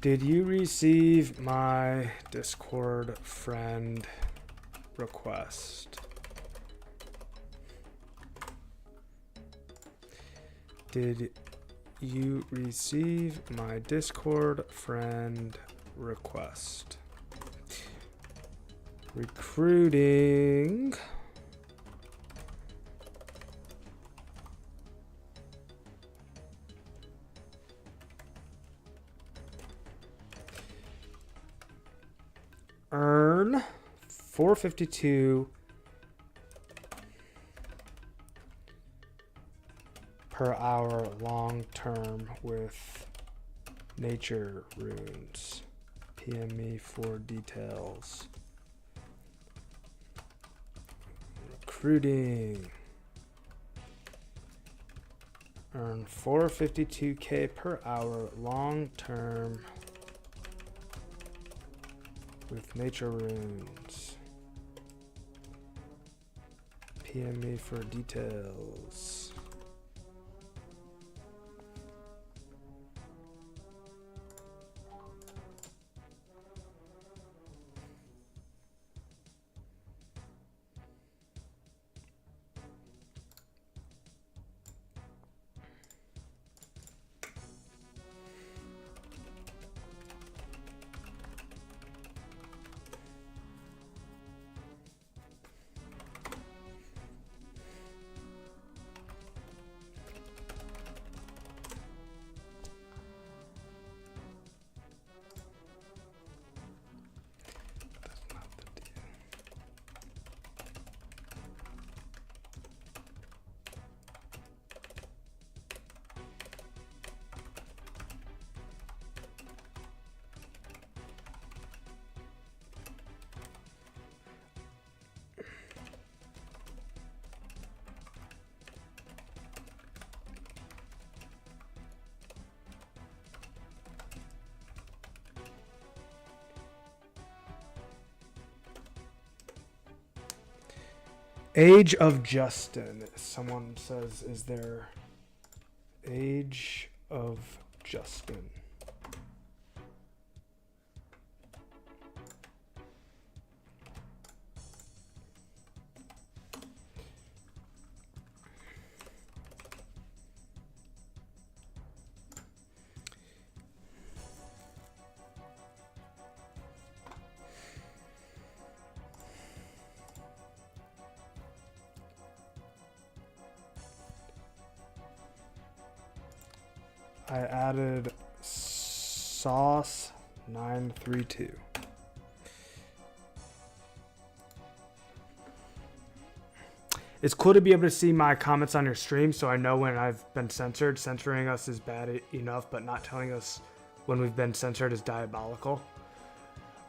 Did you receive my Discord friend request? Did you receive my Discord friend request? Recruiting. Earn 452 per hour long term with nature runes. PM me for details. Recruiting. Earn 452K per hour long term with nature runes. PM me for details. Age of Justin. Someone says, is there Age of Justin? I added sauce 932. It's cool to be able to see my comments on your stream so I know when I've been censored. Censoring us is bad enough, but not telling us when we've been censored is diabolical.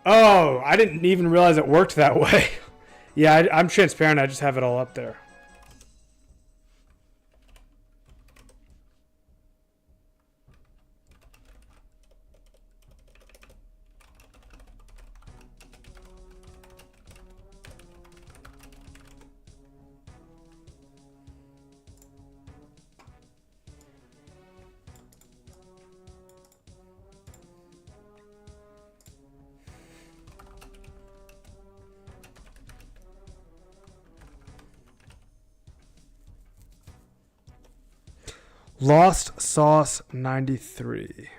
Oh, I didn't even realize it worked that way. Yeah, I'm transparent. I just have it all up there. Lost Sauce 93.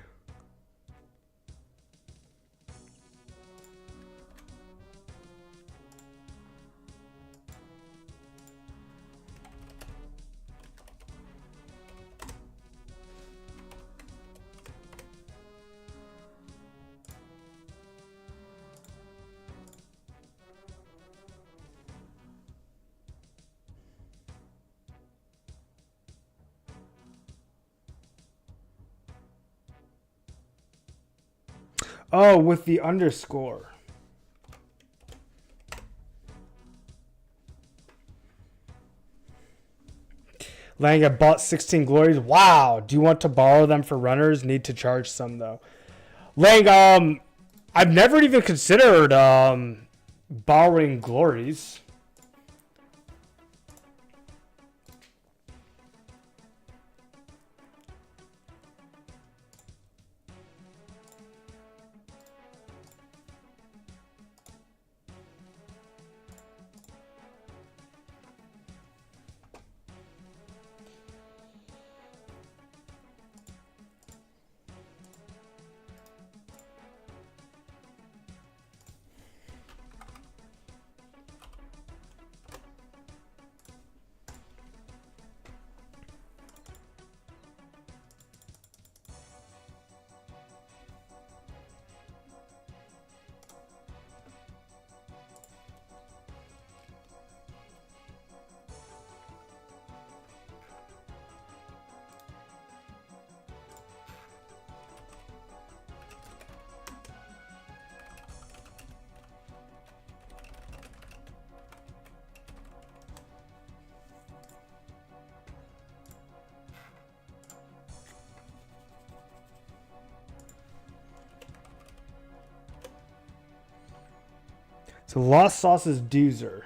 Oh, with the underscore. Lang, I bought 16 glories. Wow. Do you want to borrow them for runners? Need to charge some though. Lang, I've never even considered borrowing glories. So Lost Sauce is Doozer.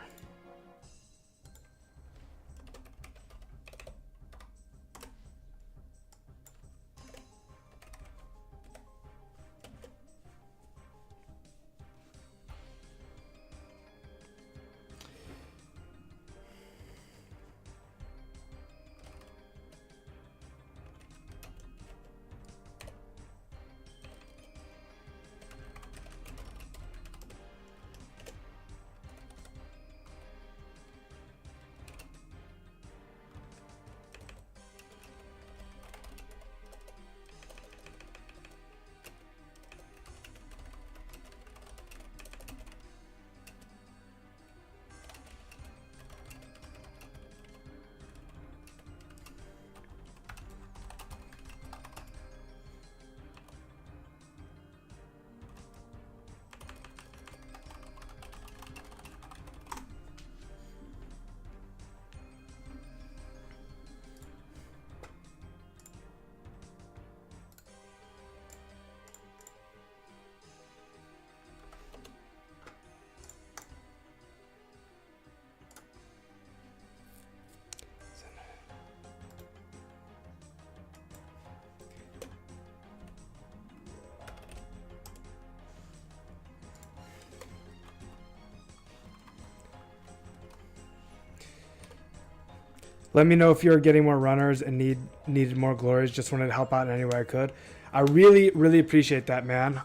Let me know if you're getting more runners and needed more glories. Just wanted to help out in any way I could. I really, really appreciate that, man.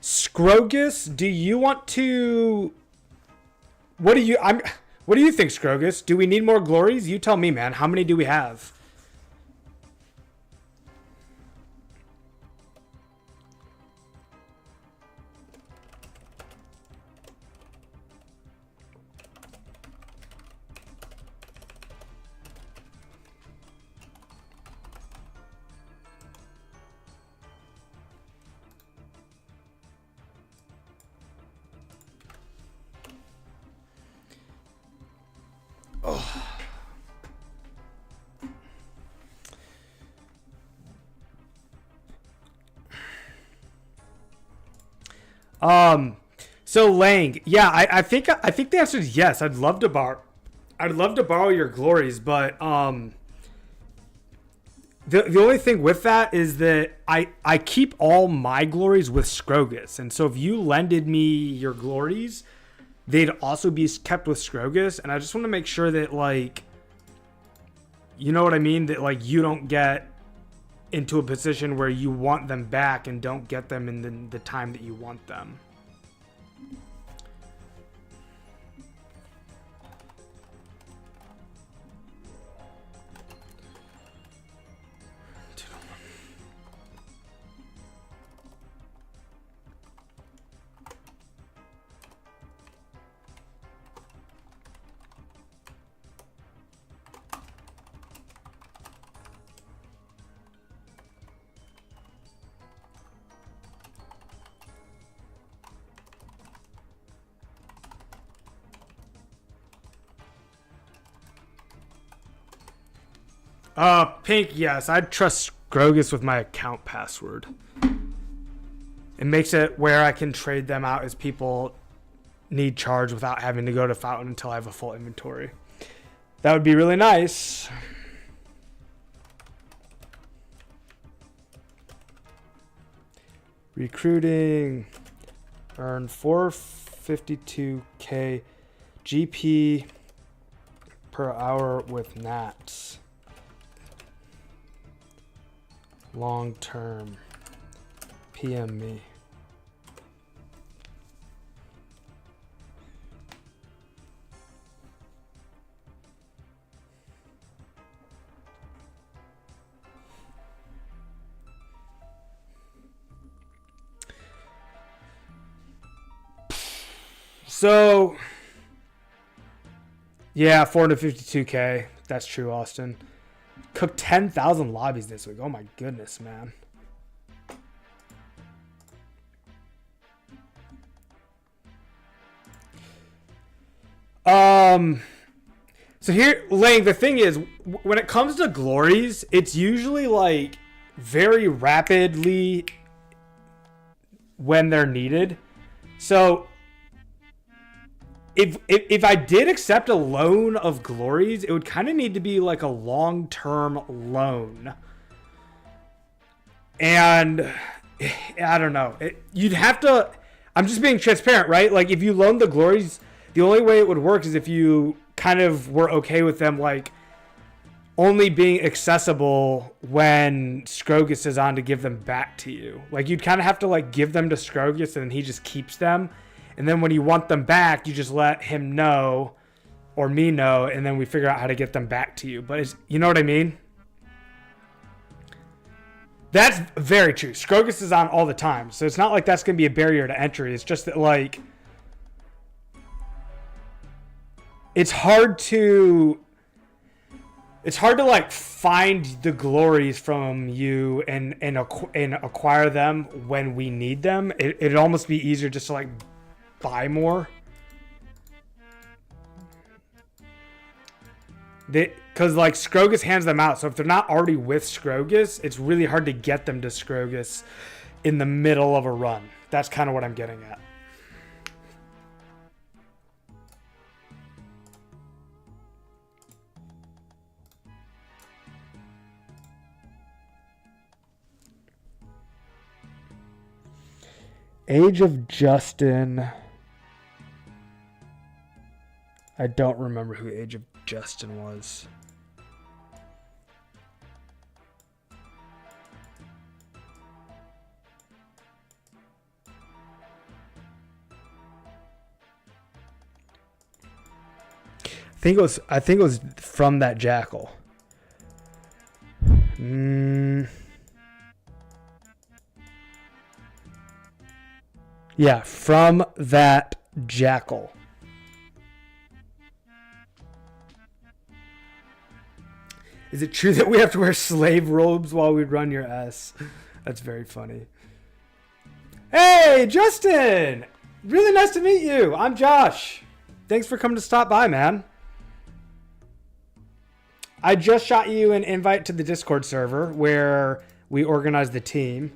Scrogus, do you want to... What do you think, Scrogus? Do we need more glories? You tell me, man. How many do we have? So Lang, yeah, I think the answer is yes. I'd love to borrow your glories, but the only thing with that is that I keep all my glories with Scrogus, and so if you lended me your glories, they'd also be kept with Scrogus, and I just want to make sure that, like, you know what I mean, that like you don't get into a position where you want them back and don't get them in the time that you want them. Pink, yes. I'd trust Scrogus with my account password. It makes it where I can trade them out as people need charge without having to go to Fountain until I have a full inventory. That would be really nice. Recruiting. Earn 452k GP per hour with Nats. Long term. PM me. So, yeah, 452k. That's true, Austin. Cooked 10,000 lobbies this week. Oh my goodness, man. So here, Lang, the thing is, when it comes to glories, it's usually like very rapidly when they're needed. So if I did accept a loan of glories, it would kind of need to be like a long-term loan. And I don't know. You'd have to, I'm just being transparent, right? Like if you loan the glories, the only way it would work is if you kind of were okay with them like only being accessible when Scrogus is on to give them back to you. Like you'd kind of have to like give them to Scrogus and then he just keeps them. And then when you want them back, you just let him know or me know, and then we figure out how to get them back to you. But you know what I mean? That's very true. Scrogus is on all the time. So it's not like that's going to be a barrier to entry. It's just that like it's hard to like find the glories from you and acquire them when we need them. It'd almost be easier just to like buy more. Because like Scrogus hands them out. So if they're not already with Scrogus, it's really hard to get them to Scrogus in the middle of a run. That's kind of what I'm getting at. Age of Justin. I don't remember who Age of Justin was. I think it was from that jackal. Yeah, from that jackal. Is it true that we have to wear slave robes while we run your S? That's very funny. Hey, Justin! Really nice to meet you. I'm Josh. Thanks for coming to stop by, man. I just shot you an invite to the Discord server where we organize the team.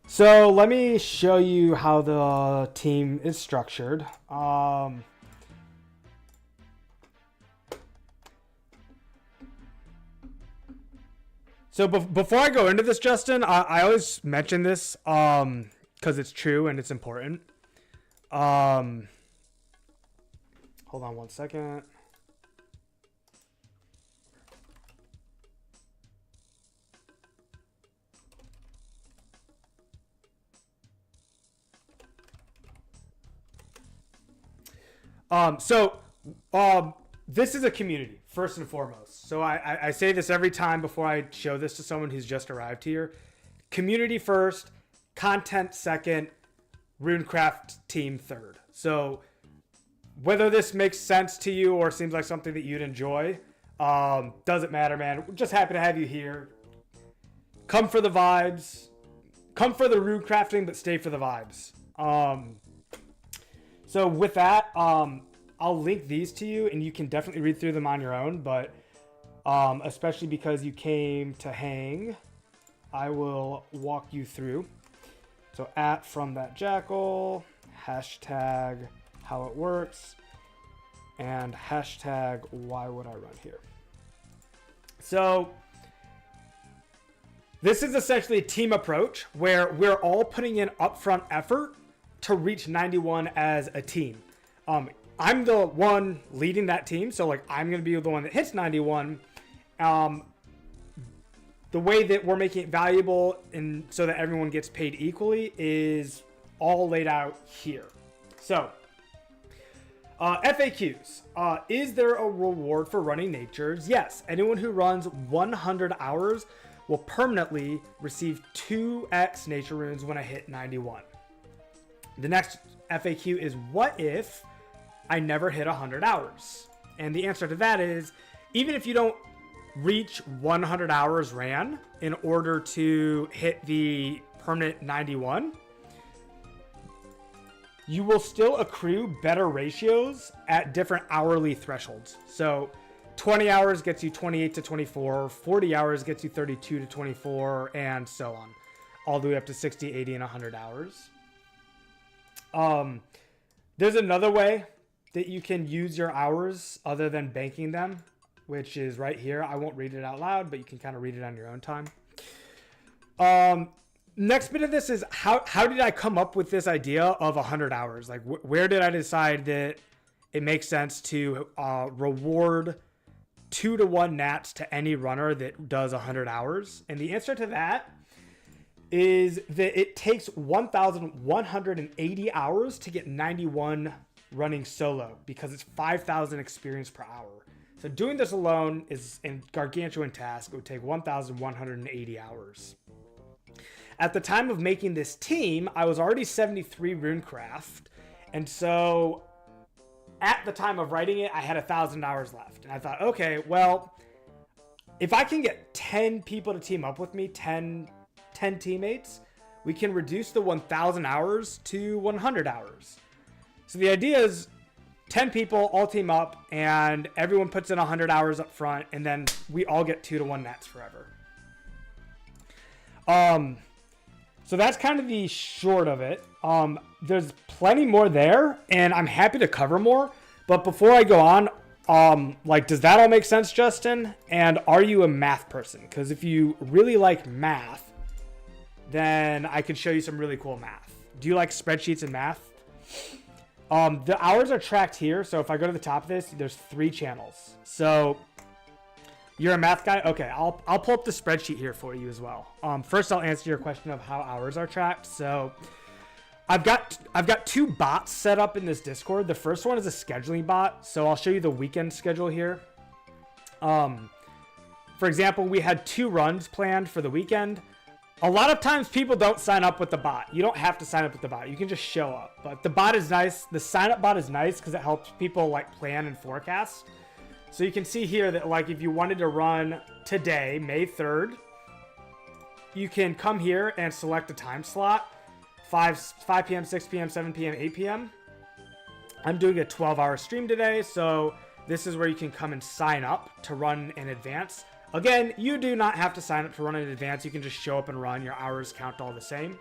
So let me show you how the team is structured. So before I go into this, Justin, I always mention this because it's true and it's important. Hold on one second. This is a community, first and foremost. So I say this every time before I show this to someone who's just arrived here. Community first, content second, Runecraft team third. So whether this makes sense to you or seems like something that you'd enjoy, Doesn't matter, man. We're just happy to have you here. Come for the vibes. Come for the rune crafting, but stay for the vibes. So with that, I'll link these to you, and you can definitely read through them on your own, but especially because you came to hang, I will walk you through. So from that jackal, hashtag how it works, and hashtag why would I run here. So this is essentially a team approach where we're all putting in upfront effort to reach 91 as a team. I'm the one leading that team, so like I'm gonna be the one that hits 91. The way that we're making it valuable and so that everyone gets paid equally is all laid out here. So, FAQs. Is there a reward for running natures? Yes. Anyone who runs 100 hours will permanently receive 2x nature runes when I hit 91. The next FAQ is, what if I never hit 100 hours? And the answer to that is, even if you don't reach 100 hours ran in order to hit the permanent 91, you will still accrue better ratios at different hourly thresholds. So 20 hours gets you 28 to 24, 40 hours gets you 32 to 24, and so on, all the way up to 60, 80, and 100 hours. There's another way that you can use your hours other than banking them, which is right here. I won't read it out loud, but you can kind of read it on your own time. Next bit of this is how did I come up with this idea of 100 hours? Like, where did I decide that it makes sense to reward 2-to-1 nats to any runner that does 100 hours? And the answer to that is that it takes 1,180 hours to get 91 running solo, because it's 5,000 experience per hour. So doing this alone is a gargantuan task. It would take 1,180 hours. At the time of making this team, I was already 73 runecraft. And so at the time of writing it, I had 1,000 hours left. And I thought, okay, well, if I can get 10 people to team up with me, 10 teammates, we can reduce the 1,000 hours to 100 hours. So the idea is 10 people all team up and everyone puts in 100 hours up front, and then we all get 2-to-1 nats forever. So that's kind of the short of it. There's plenty more there, and I'm happy to cover more. But before I go on, does that all make sense, Justin? And are you a math person? Because if you really like math, then I could show you some really cool math. Do you like spreadsheets and math? The hours are tracked here. So if I go to the top of this, there's 3 channels. So you're a math guy? Okay, I'll pull up the spreadsheet here for you as well. First, I'll answer your question of how hours are tracked. So I've got 2 bots set up in this Discord. The first one is a scheduling bot. So I'll show you the weekend schedule here. For example, we had 2 runs planned for the weekend. A lot of times people don't sign up with the bot. You don't have to sign up with the bot. You can just show up. But the bot is nice. The sign up bot is nice because it helps people like plan and forecast. So you can see here that like if you wanted to run today, May 3rd, you can come here and select a time slot. 5 p.m., 6 p.m., 7 p.m., 8 p.m. I'm doing a 12-hour stream today, so this is where you can come and sign up to run in advance. Again, you do not have to sign up to run in advance. You can just show up and run. Your hours count all the same.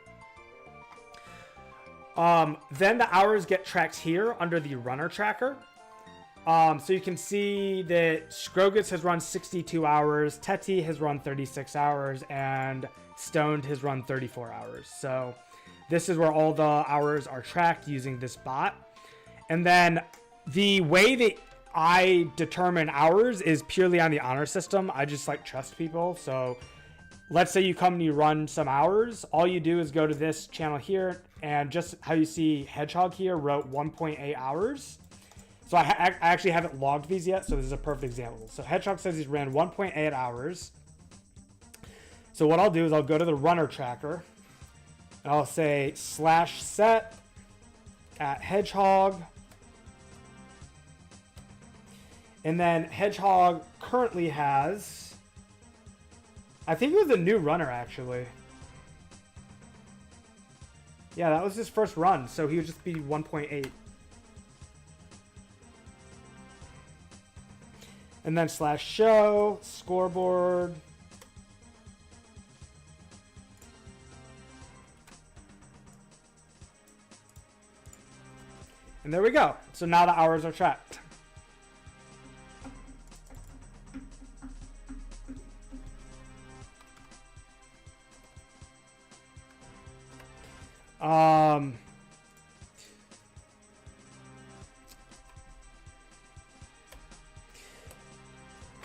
Then the hours get tracked here under the runner tracker. So you can see that Scrogus has run 62 hours, Teti has run 36 hours, and Stoned has run 34 hours. So this is where all the hours are tracked using this bot. And then the way that I determine hours is purely on the honor system. I just like trust people. So let's say you come and you run some hours. All you do is go to this channel here, and just how you see Hedgehog here wrote 1.8 hours. So I actually haven't logged these yet, so this is a perfect example. So Hedgehog says he's ran 1.8 hours. So what I'll do is I'll go to the runner tracker, and I'll say /set at Hedgehog. And then Hedgehog currently has, I think it was a new runner actually. Yeah, that was his first run, so he would just be 1.8. And then slash show, scoreboard. And there we go. So now the hours are tracked.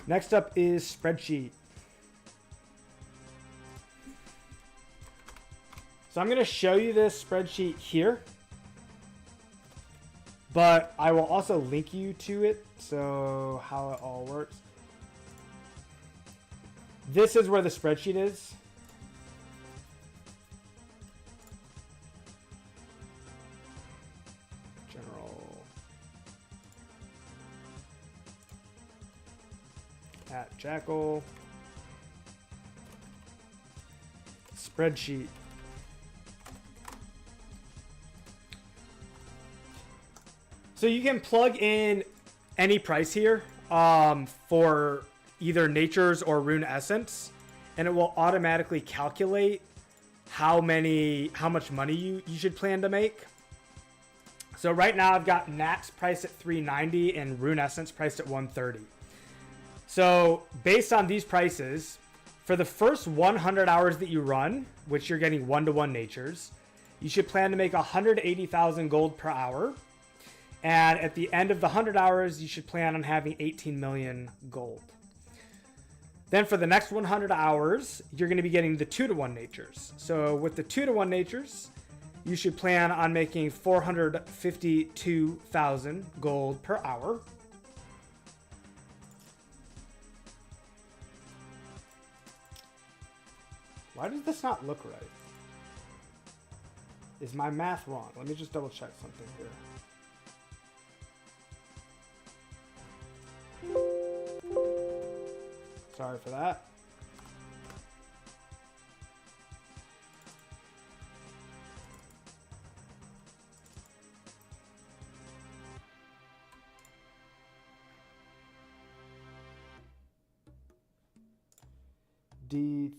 Next up is spreadsheet. So I'm going to show you this spreadsheet here, but I will also link you to it. So how it all works. This is where the spreadsheet is. At Jackal spreadsheet. So you can plug in any price here for either natures or rune essence, and it will automatically calculate how much money you should plan to make. So right now I've got Nats priced at 390 and rune essence priced at 130. So based on these prices, for the first 100 hours that you run, which you're getting 1-to-1 natures, you should plan to make 180,000 gold per hour. And at the end of the 100 hours, you should plan on having 18 million gold. Then for the next 100 hours, you're going to be getting the 2-to-1 natures. So with the 2-to-1 natures, you should plan on making 452,000 gold per hour. Why does this not look right? Is my math wrong? Let me just double check something here. Sorry for that. D3.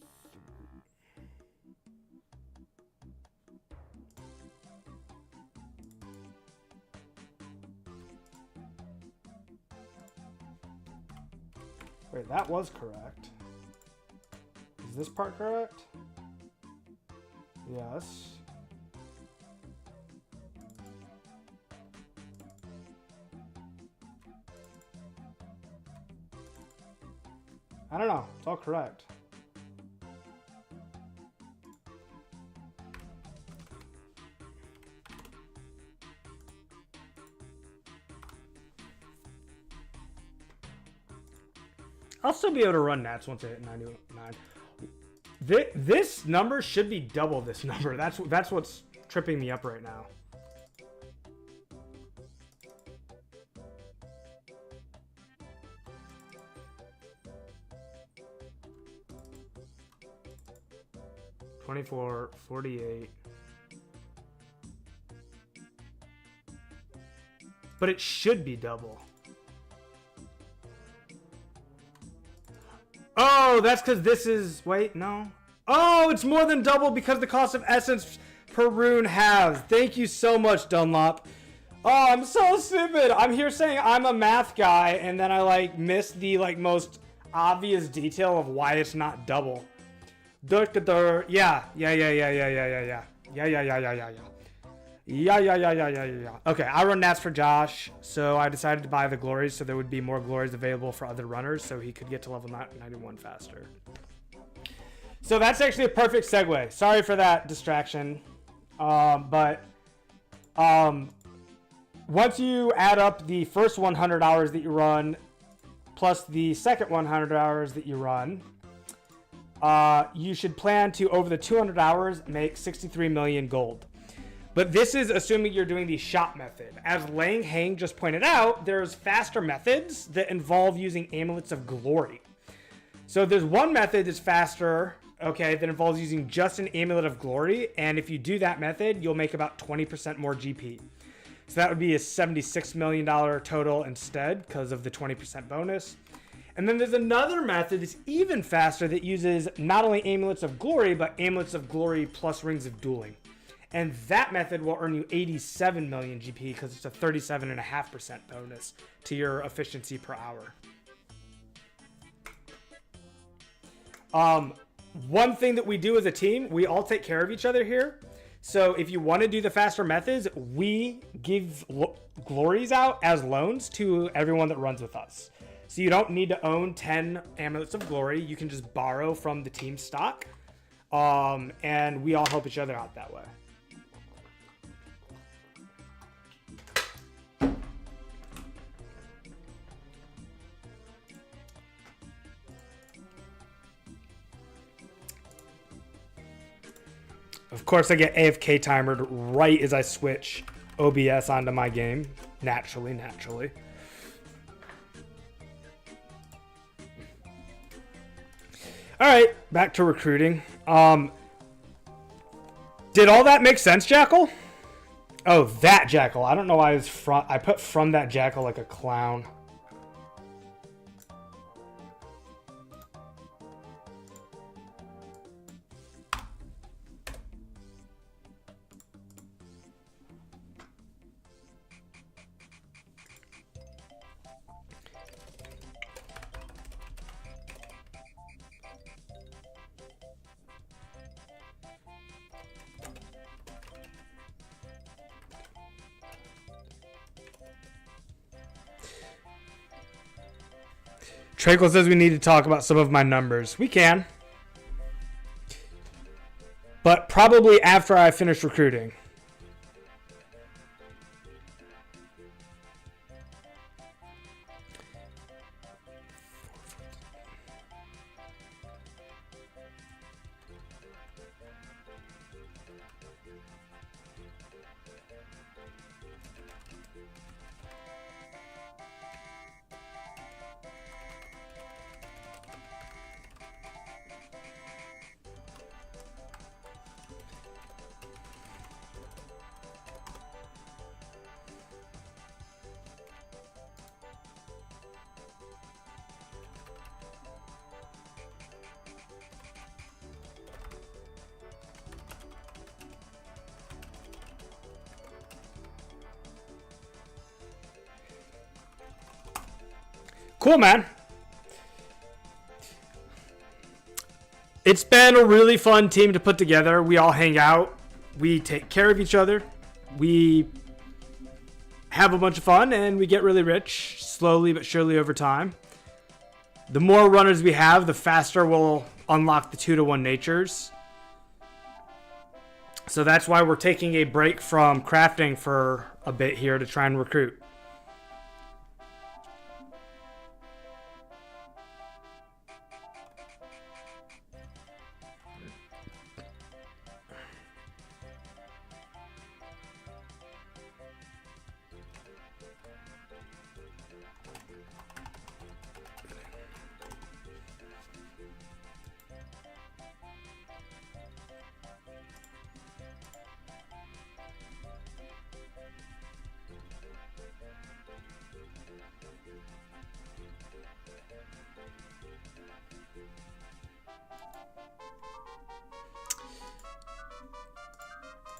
Wait, that was correct. Is this part correct? Yes. I don't know. It's all correct. I'll still be able to run Nats once I hit 99. This number should be double this number. That's what's tripping me up right now. $24, $48. But it should be double. Oh, that's because this is... Wait, no. Oh, it's more than double because the cost of essence per rune halves. Thank you so much, Dunlop. Oh, I'm so stupid. I'm here saying I'm a math guy, and then I, missed the, most obvious detail of why it's not double. Yeah. Okay, I run Nats for Josh, so I decided to buy the glories so there would be more glories available for other runners so he could get to level 91 faster. So that's actually a perfect segue. Sorry for that distraction. But once you add up the first 100 hours that you run plus the second 100 hours that you run, you should plan to, over the 200 hours, make 63 million gold. But this is assuming you're doing the shop method. As Lang Hang just pointed out, there's faster methods that involve using amulets of glory. So there's one method that's faster, okay, that involves using just an amulet of glory. And if you do that method, you'll make about 20% more GP. So that would be a $76 million total instead because of the 20% bonus. And then there's another method that's even faster that uses not only amulets of glory, but amulets of glory plus rings of dueling. And that method will earn you 87 million GP because it's a 37.5% bonus to your efficiency per hour. One thing that we do as a team, we all take care of each other here. So if you want to do the faster methods, we give glories out as loans to everyone that runs with us. So you don't need to own 10 amulets of glory. You can just borrow from the team stock. And we all help each other out that way. Of course, I get AFK timered right as I switch OBS onto my game. Naturally. All right, back to recruiting. Did all that make sense, Jackal? Oh, that Jackal. I don't know why I put from that Jackal like a clown. Trakel says we need to talk about some of my numbers. We can. But probably after I finish recruiting. Cool, man. It's been a really fun team to put together. We all hang out. We take care of each other. We have a bunch of fun, and we get really rich slowly but surely over time. The more runners we have, the faster we'll unlock the 2-to-1 natures. So that's why we're taking a break from crafting for a bit here to try and recruit.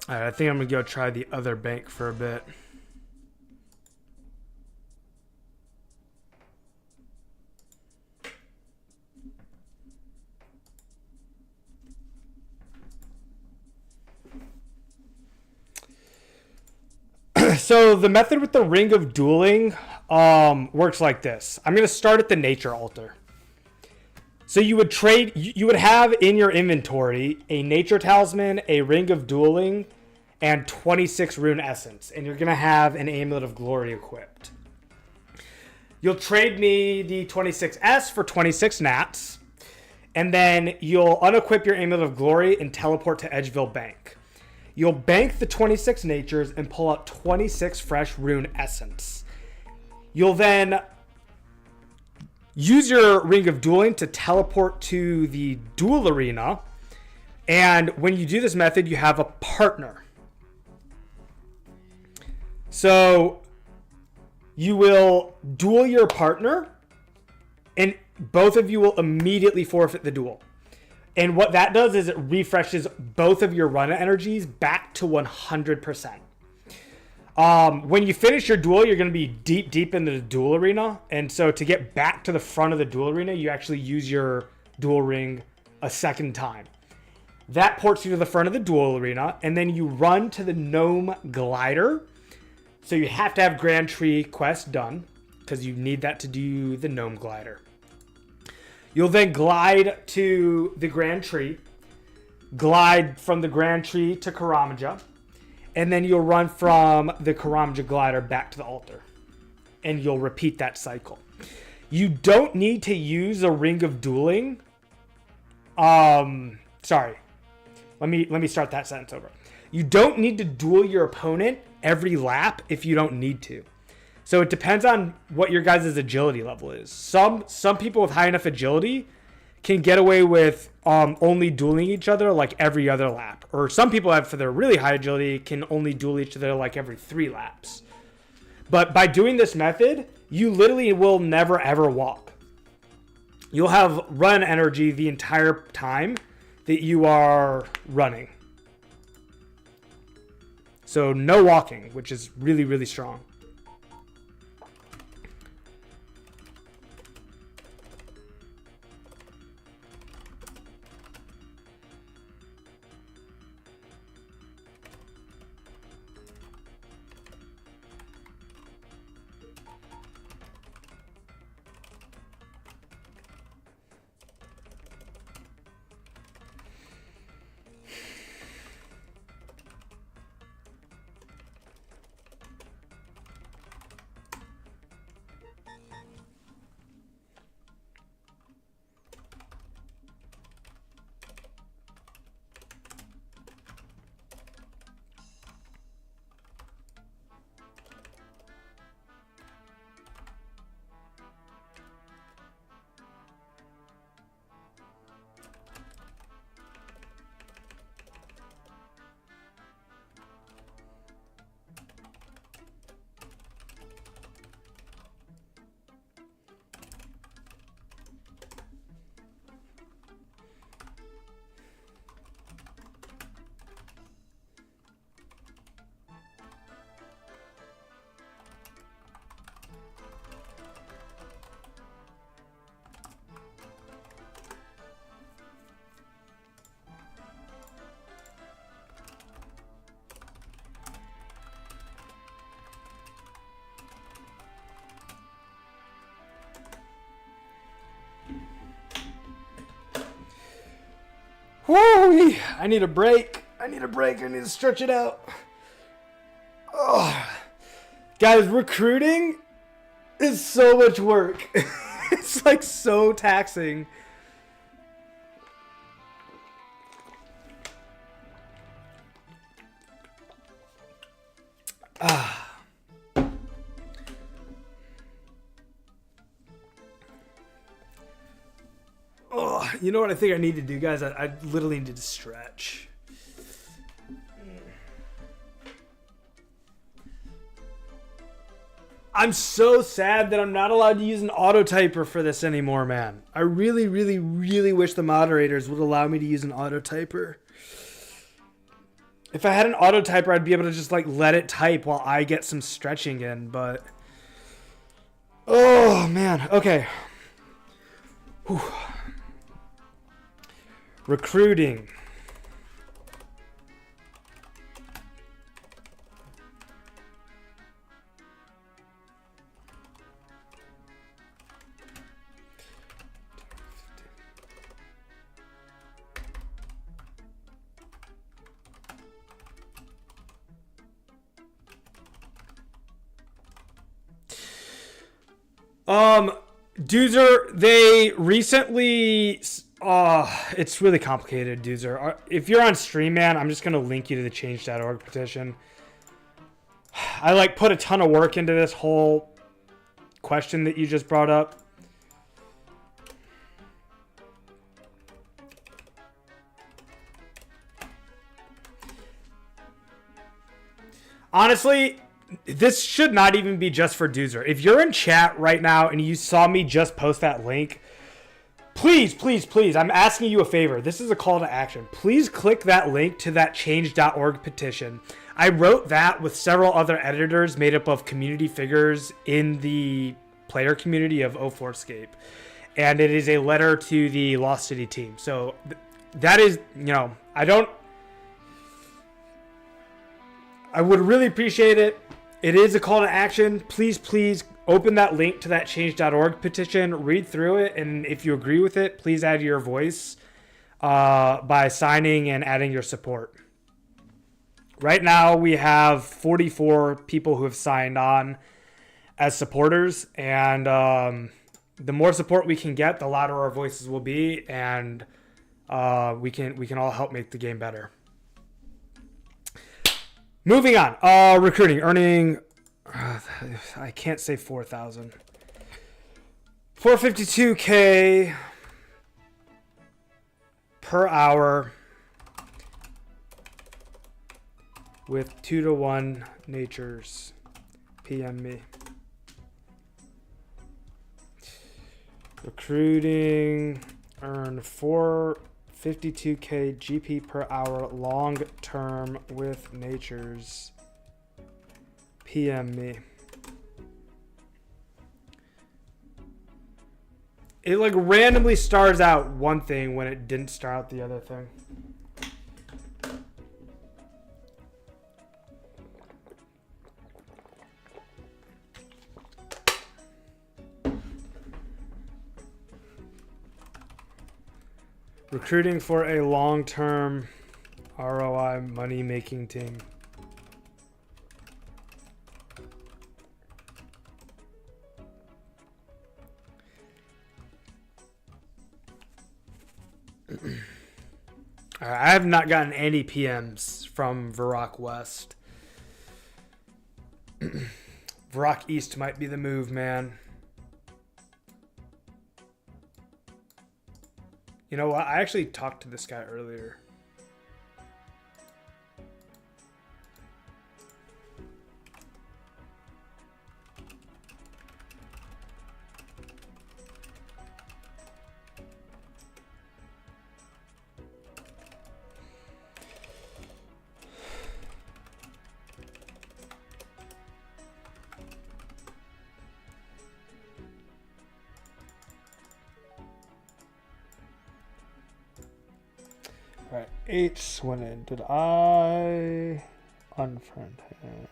All right, I think I'm going to go try the other bank for a bit. So the method with the Ring of Dueling works like this. I'm going to start at the Nature Altar. So you would trade, you would have in your inventory a Nature Talisman, a Ring of Dueling, and 26 Rune Essence. And you're going to have an Amulet of Glory equipped. You'll trade me the 26S for 26 Nats. And then you'll unequip your Amulet of Glory and teleport to Edgeville Bank. You'll bank the 26 natures and pull out 26 fresh rune essence. You'll then use your Ring of Dueling to teleport to the duel arena. And when you do this method, you have a partner. So you will duel your partner, and both of you will immediately forfeit the duel. And what that does is it refreshes both of your run energies back to 100%. When you finish your duel, you're going to be deep into the duel arena. And so to get back to the front of the duel arena, you actually use your duel ring a second time. That ports you to the front of the duel arena, and then you run to the gnome glider. So you have to have Grand Tree quest done, because you need that to do the gnome glider. You'll then glide to the Grand Tree, glide from the Grand Tree to Karamaja, and then you'll run from the Karamaja glider back to the altar. And you'll repeat that cycle. You don't need to use a Ring of Dueling. Sorry. Let me start that sentence over. You don't need to duel your opponent every lap if you don't need to. So it depends on what your guys' agility level is. Some people with high enough agility can get away with only dueling each other like every other lap. Or some people have, for their really high agility, can only duel each other like every 3 laps. But by doing this method, you literally will never ever walk. You'll have run energy the entire time that you are running. So no walking, which is really, really strong. Woo! I need a break. I need to stretch it out. Oh. Guys, recruiting is so much work. It's like so taxing. You know what I think I need to do, guys? I literally need to stretch. I'm so sad that I'm not allowed to use an auto typer for this anymore, man. I really, really, really wish the moderators would allow me to use an auto typer. If I had an auto typer, I'd be able to just like let it type while I get some stretching in, but... Oh, man. Okay. Whew. Recruiting. Doozer, they recently It's really complicated, dudes. If you're on stream, man, I'm just going to link you to the change.org petition. I like put a ton of work into this whole question that you just brought up. Honestly, this should not even be just for Doozer. If you're in chat right now and you saw me just post that link, please, please, please, I'm asking you a favor. This is a call to action. Please click that link to that change.org petition. I wrote that with several other editors made up of community figures in the player community of 2004Scape. And it is a letter to the Lost City team. So that is, you know, I would really appreciate it. It is a call to action. Please, please open that link to that change.org petition, read through it, and if you agree with it, please add your voice by signing and adding your support. Right now, we have 44 people who have signed on as supporters, and the more support we can get, the louder our voices will be, and we can all help make the game better. Moving on, recruiting, earning, I can't say 4,000. 452K per hour with 2-to-1 natures. PM me. Recruiting, earn 452K GP per hour long term with natures. PM me. It like randomly stars out one thing when it didn't start out the other thing. Recruiting for a long-term ROI money-making team. I have not gotten any PMs from Varrock West. Varrock East might be the move, man. You know what? I actually talked to this guy earlier. Alright, H went in. Did I unfriend him?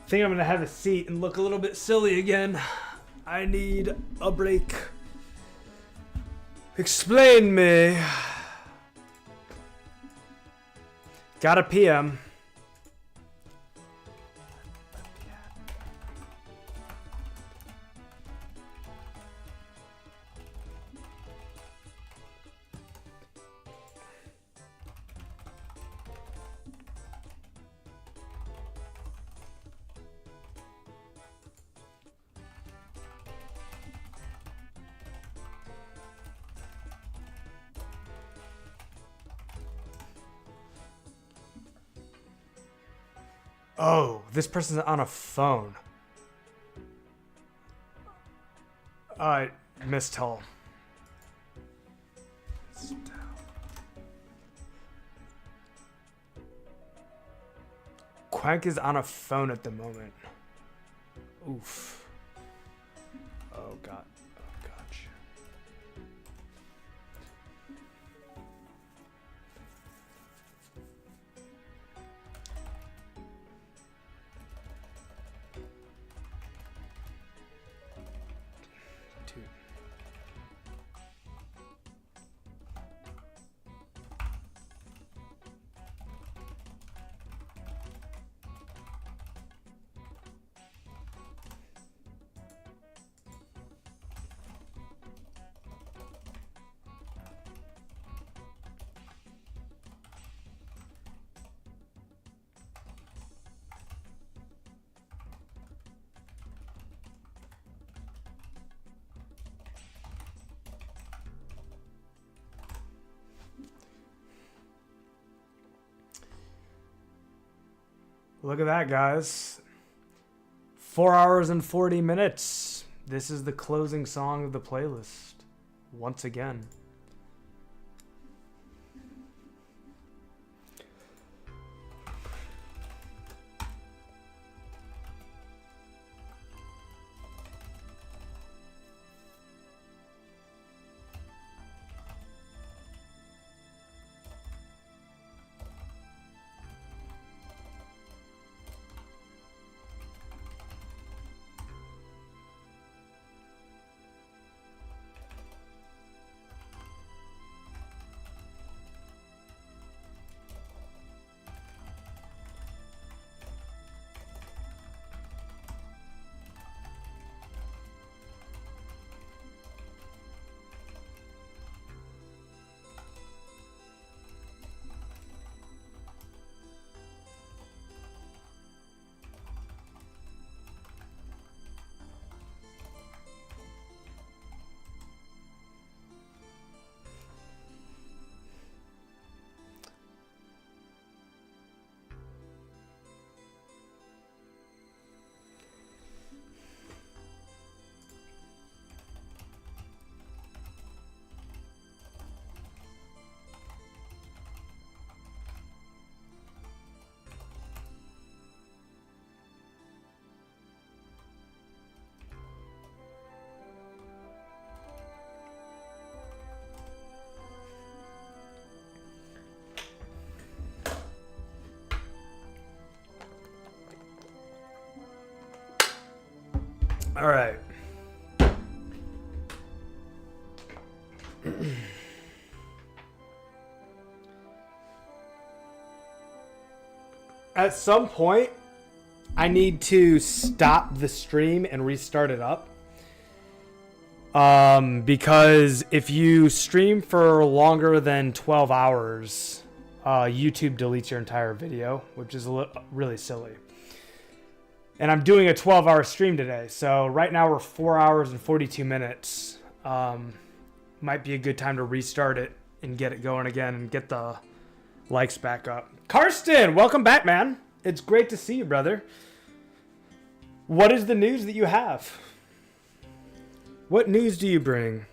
I think I'm gonna have a seat and look a little bit silly again. I need a break. Explain me. Got a PM. Oh, this person's on a phone. Mistel. Quank is on a phone at the moment. Oof. Oh, God. Oh, gosh. Two. Look at that, guys. 4 hours and 40 minutes. This is the closing song of the playlist. Once again. All right. At some point, I need to stop the stream and restart it up. Because if you stream for longer than 12 hours, YouTube deletes your entire video, which is really silly. And I'm doing a 12-hour stream today, so right now we're 4 hours and 42 minutes. Might be a good time to restart it and get it going again and get the likes back up. Karsten, welcome back, man. It's great to see you, brother. What is the news that you have? What news do you bring?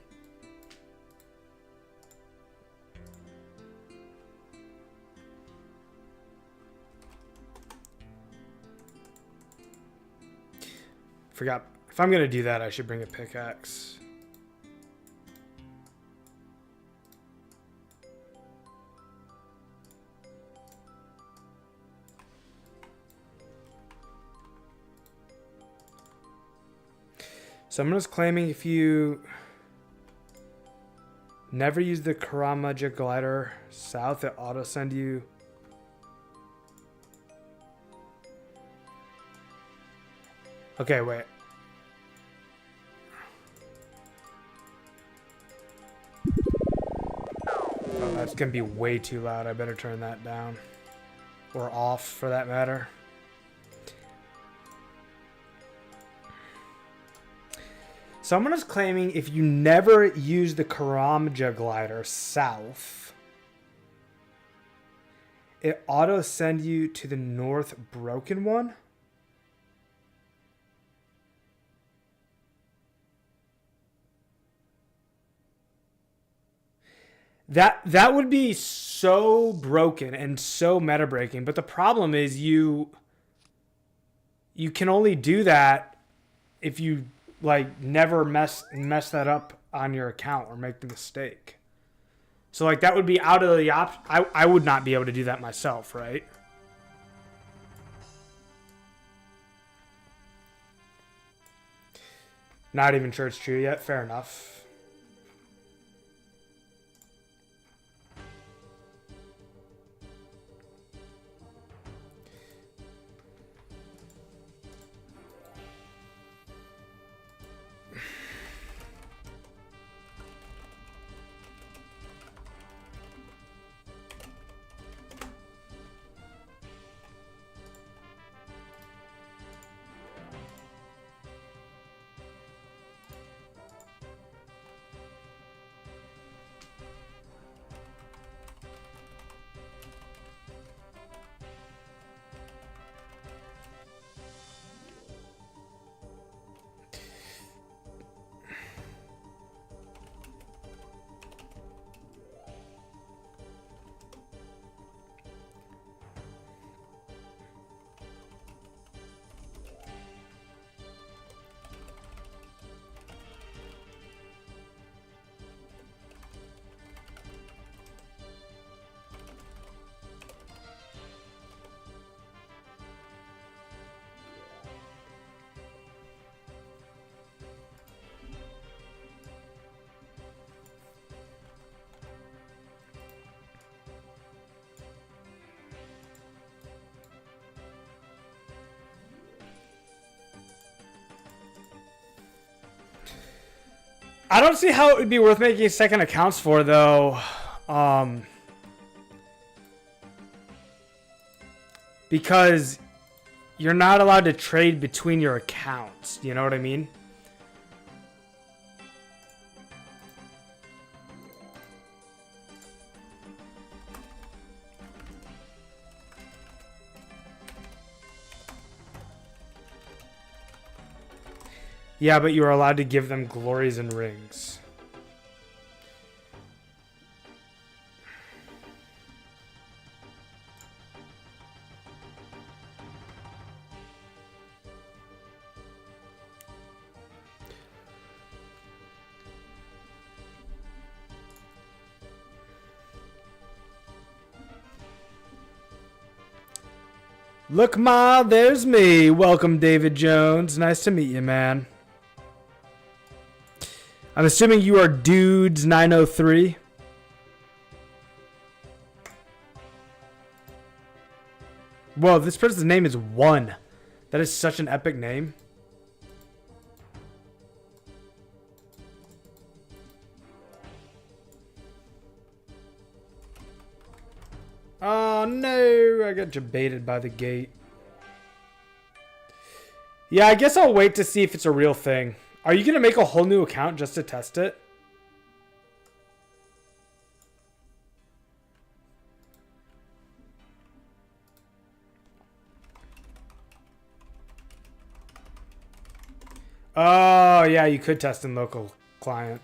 Forgot. If I'm going to do that, I should bring a pickaxe. Someone is claiming if you never use the Karamaja glider south, it auto send you. Okay, wait. Oh, that's gonna be way too loud. I better turn that down. Or off, for that matter. Someone is claiming if you never use the Karamaja glider south, It auto send you to the north broken one. That would be so broken and so meta breaking. But the problem is you can only do that if you like never mess that up on your account or make the mistake. So like that would be out of the option. I would not be able to do that myself, right? Not even sure it's true yet. Fair enough. I don't see how it would be worth making second accounts for, though. Because you're not allowed to trade between your accounts. You know what I mean? Yeah, but you are allowed to give them glories and rings. Look, Ma, there's me. Welcome, David Jones. Nice to meet you, man. I'm assuming you are Dudes 903. Whoa, this person's name is One. That is such an epic name. Oh no, I got jebaited by the gate. Yeah, I guess I'll wait to see if it's a real thing. Are you going to make a whole new account just to test it? Oh, yeah, you could test in local client.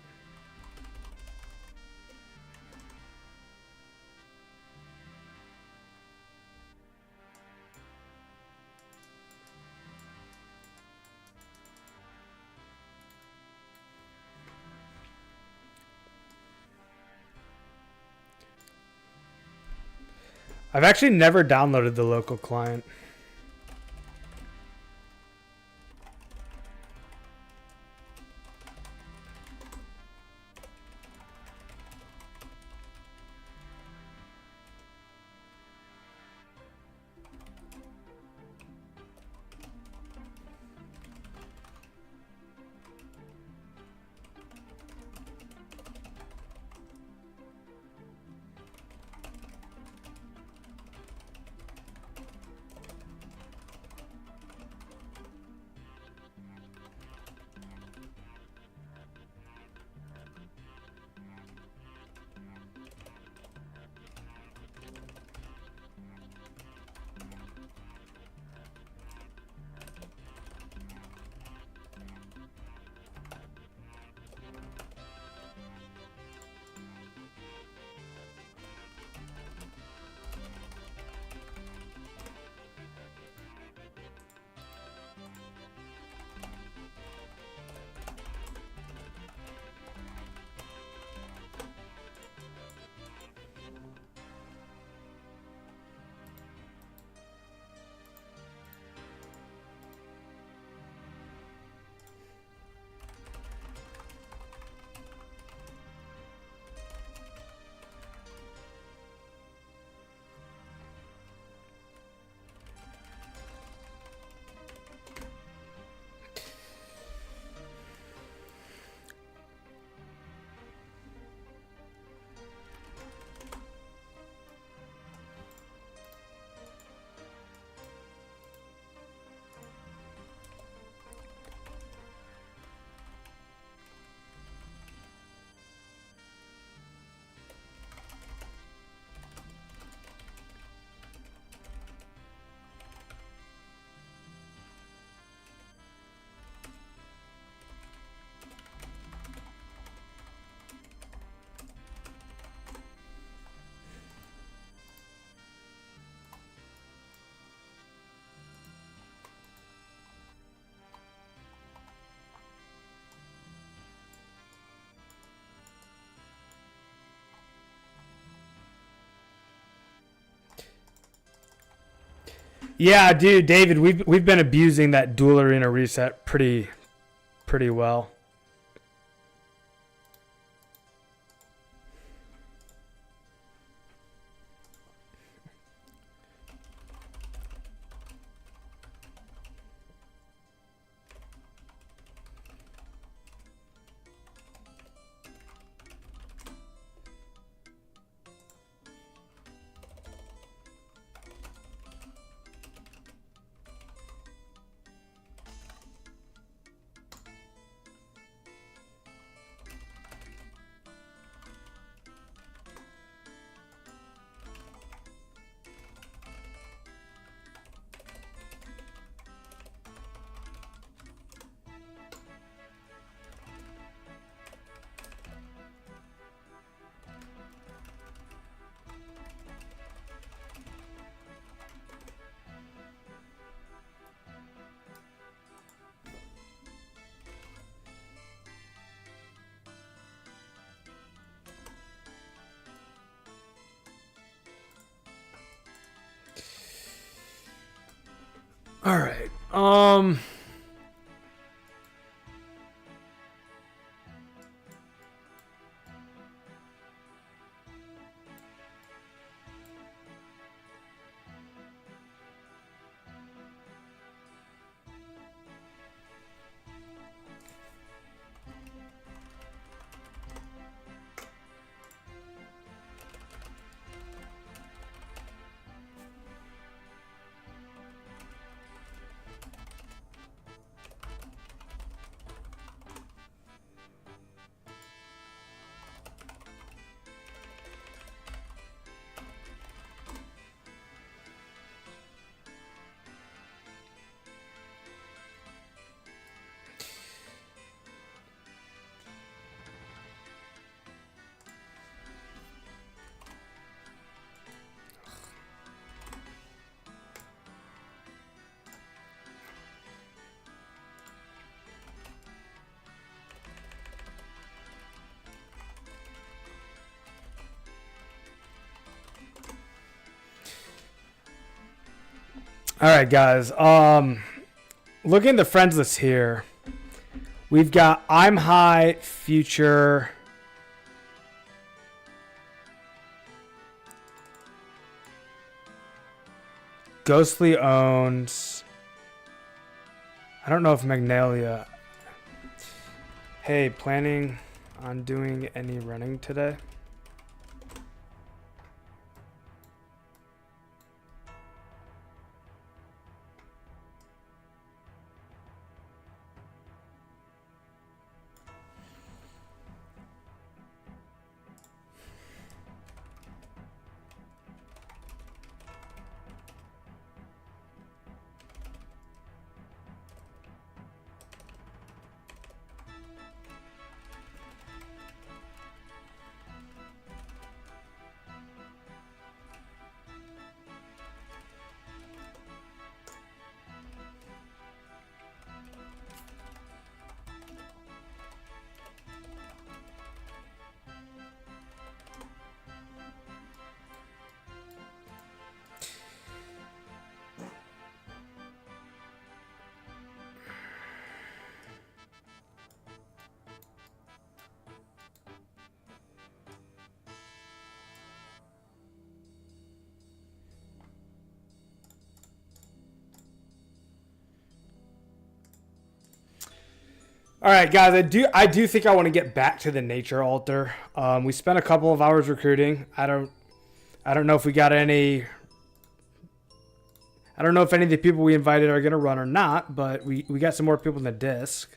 I've actually never downloaded the local client. Yeah, dude, David, we've been abusing that dual arena reset pretty well. All right. All right, guys. Looking at the friends list here, we've got I'm High, Future, Ghostly owns. I don't know if Magnalia. Hey, planning on doing any running today? All right, guys. I do think I want to get back to the nature altar. We spent a couple of hours recruiting. I don't know if we got any. I don't know if any of the people we invited are gonna run or not, but we got some more people in the disc.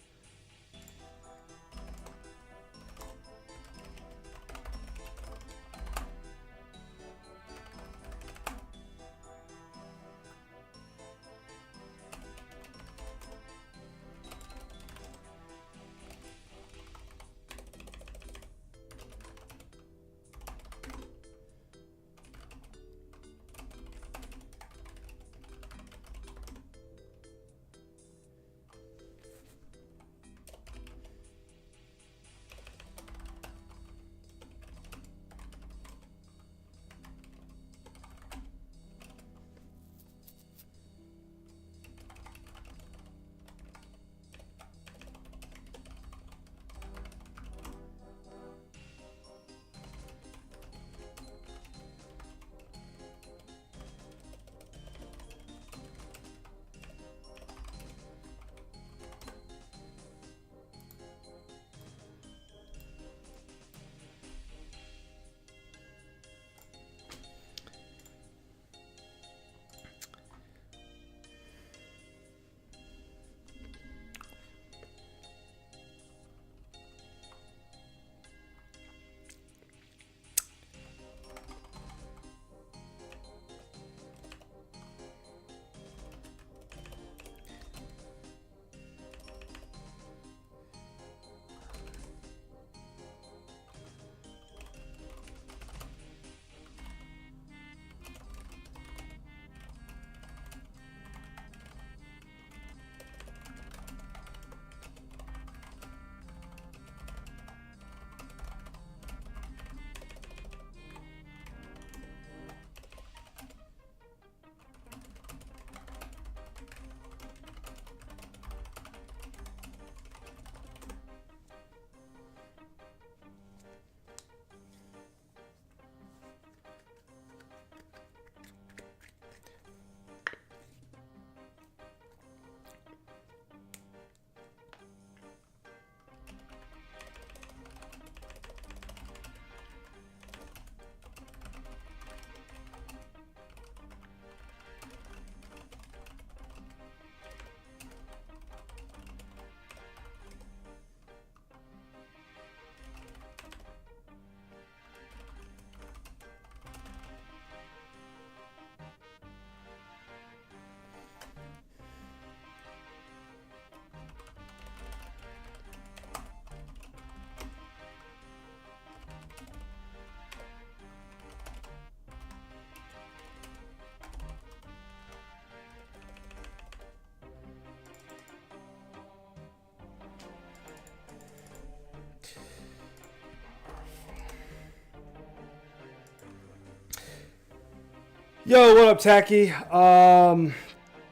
Yo, what up, Tacky?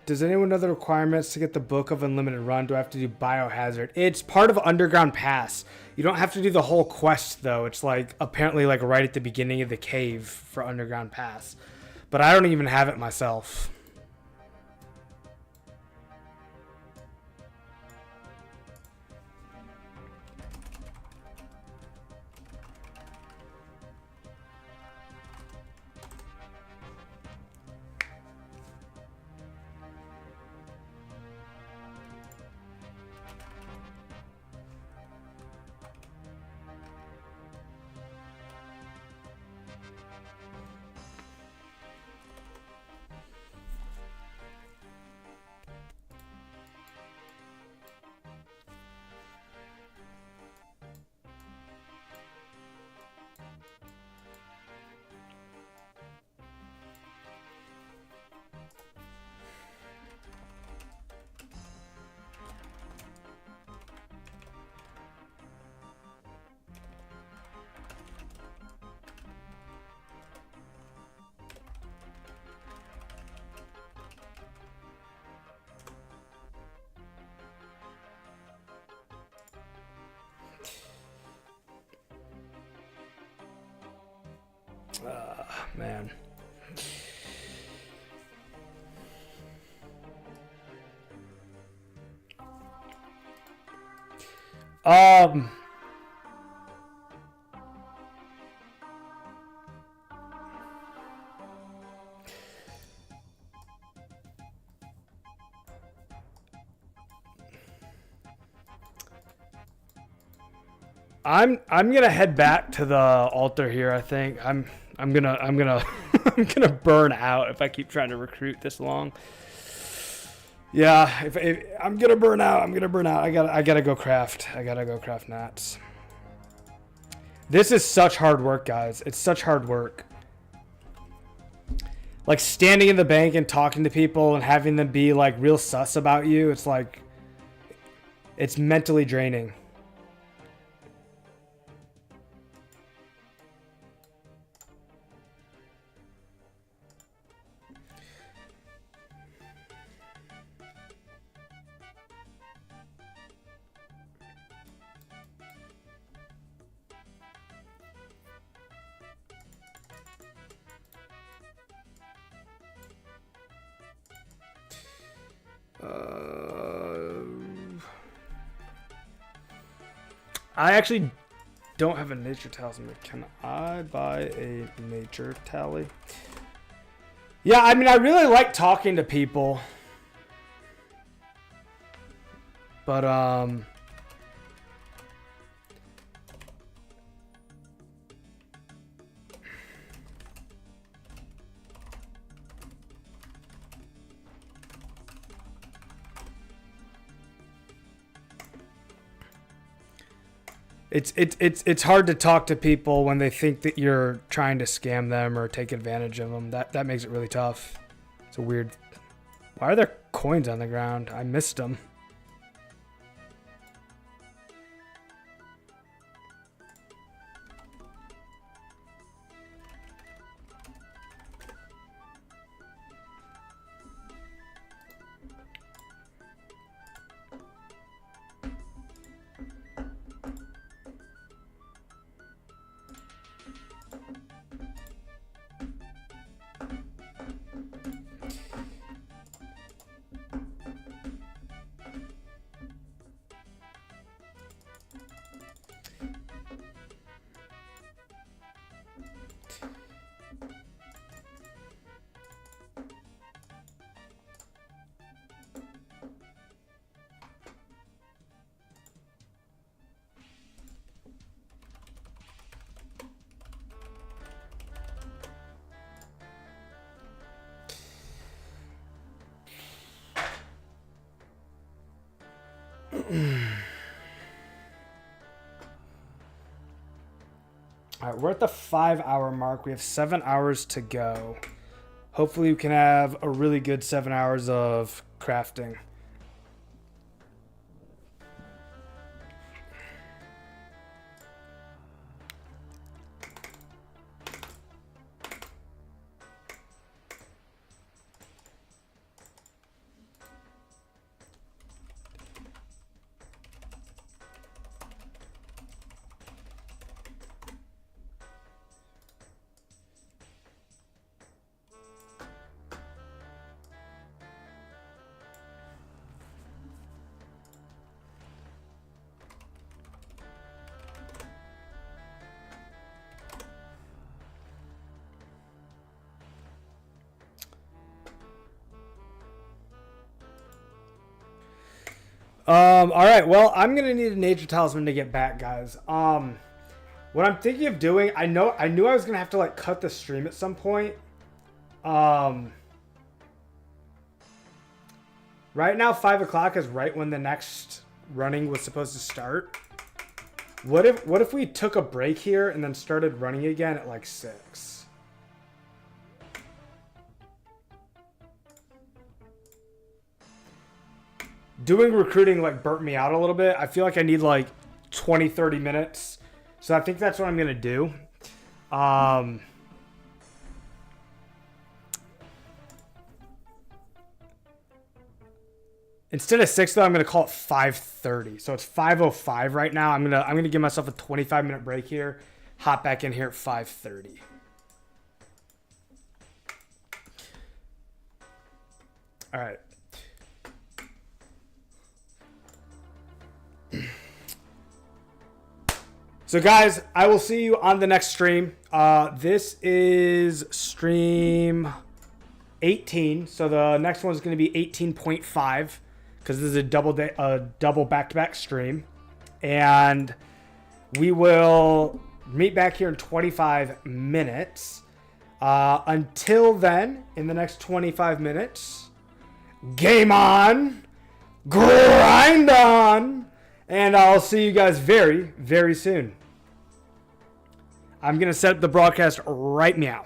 Does anyone know the requirements to get the Book of Unlimited Run? Do I have to do Biohazard? It's part of Underground Pass. You don't have to do the whole quest, though. It's like apparently like right at the beginning of the cave for Underground Pass. But I don't even have it myself. Man. I'm gonna head back to the altar here. I think I'm gonna I'm gonna burn out if I keep trying to recruit this long. Yeah, if I'm gonna burn out, I'm gonna burn out. I gotta go craft. I gotta go craft gnats. This is such hard work, guys. It's such hard work. Like standing in the bank and talking to people and having them be like real sus about you. It's like it's mentally draining. I actually don't have a nature talisman. Can I buy a nature tally? Yeah, I mean, I really like talking to people. But, It's hard to talk to people when they think that you're trying to scam them or take advantage of them. That makes it really tough. It's a weird. Why are there coins on the ground? I missed them. All right, we're at the 5-hour mark. We have 7 hours to go. Hopefully we can have a really good 7 hours of crafting. All right. Well, I'm gonna need a nature talisman to get back, guys. What I'm thinking of doing, I knew I was gonna have to like cut the stream at some point. Right now, 5 o'clock is right when the next running was supposed to start. What if we took a break here and then started running again at like 6? Doing recruiting like burnt me out a little bit. I feel like I need like 20, 30 minutes. So I think that's what I'm going to do. Instead of 6 though, I'm going to call it 5:30. So it's 5:05 right now. I'm going to give myself a 25-minute break here. Hop back in here at 5:30. All right. So guys, I will see you on the next stream. This is stream 18. So the next one is going to be 18.5 because this is a double back-to-back stream. And we will meet back here in 25 minutes. Until then, in the next 25 minutes, game on, grind on, and I'll see you guys very, very soon. I'm going to set up the broadcast right now.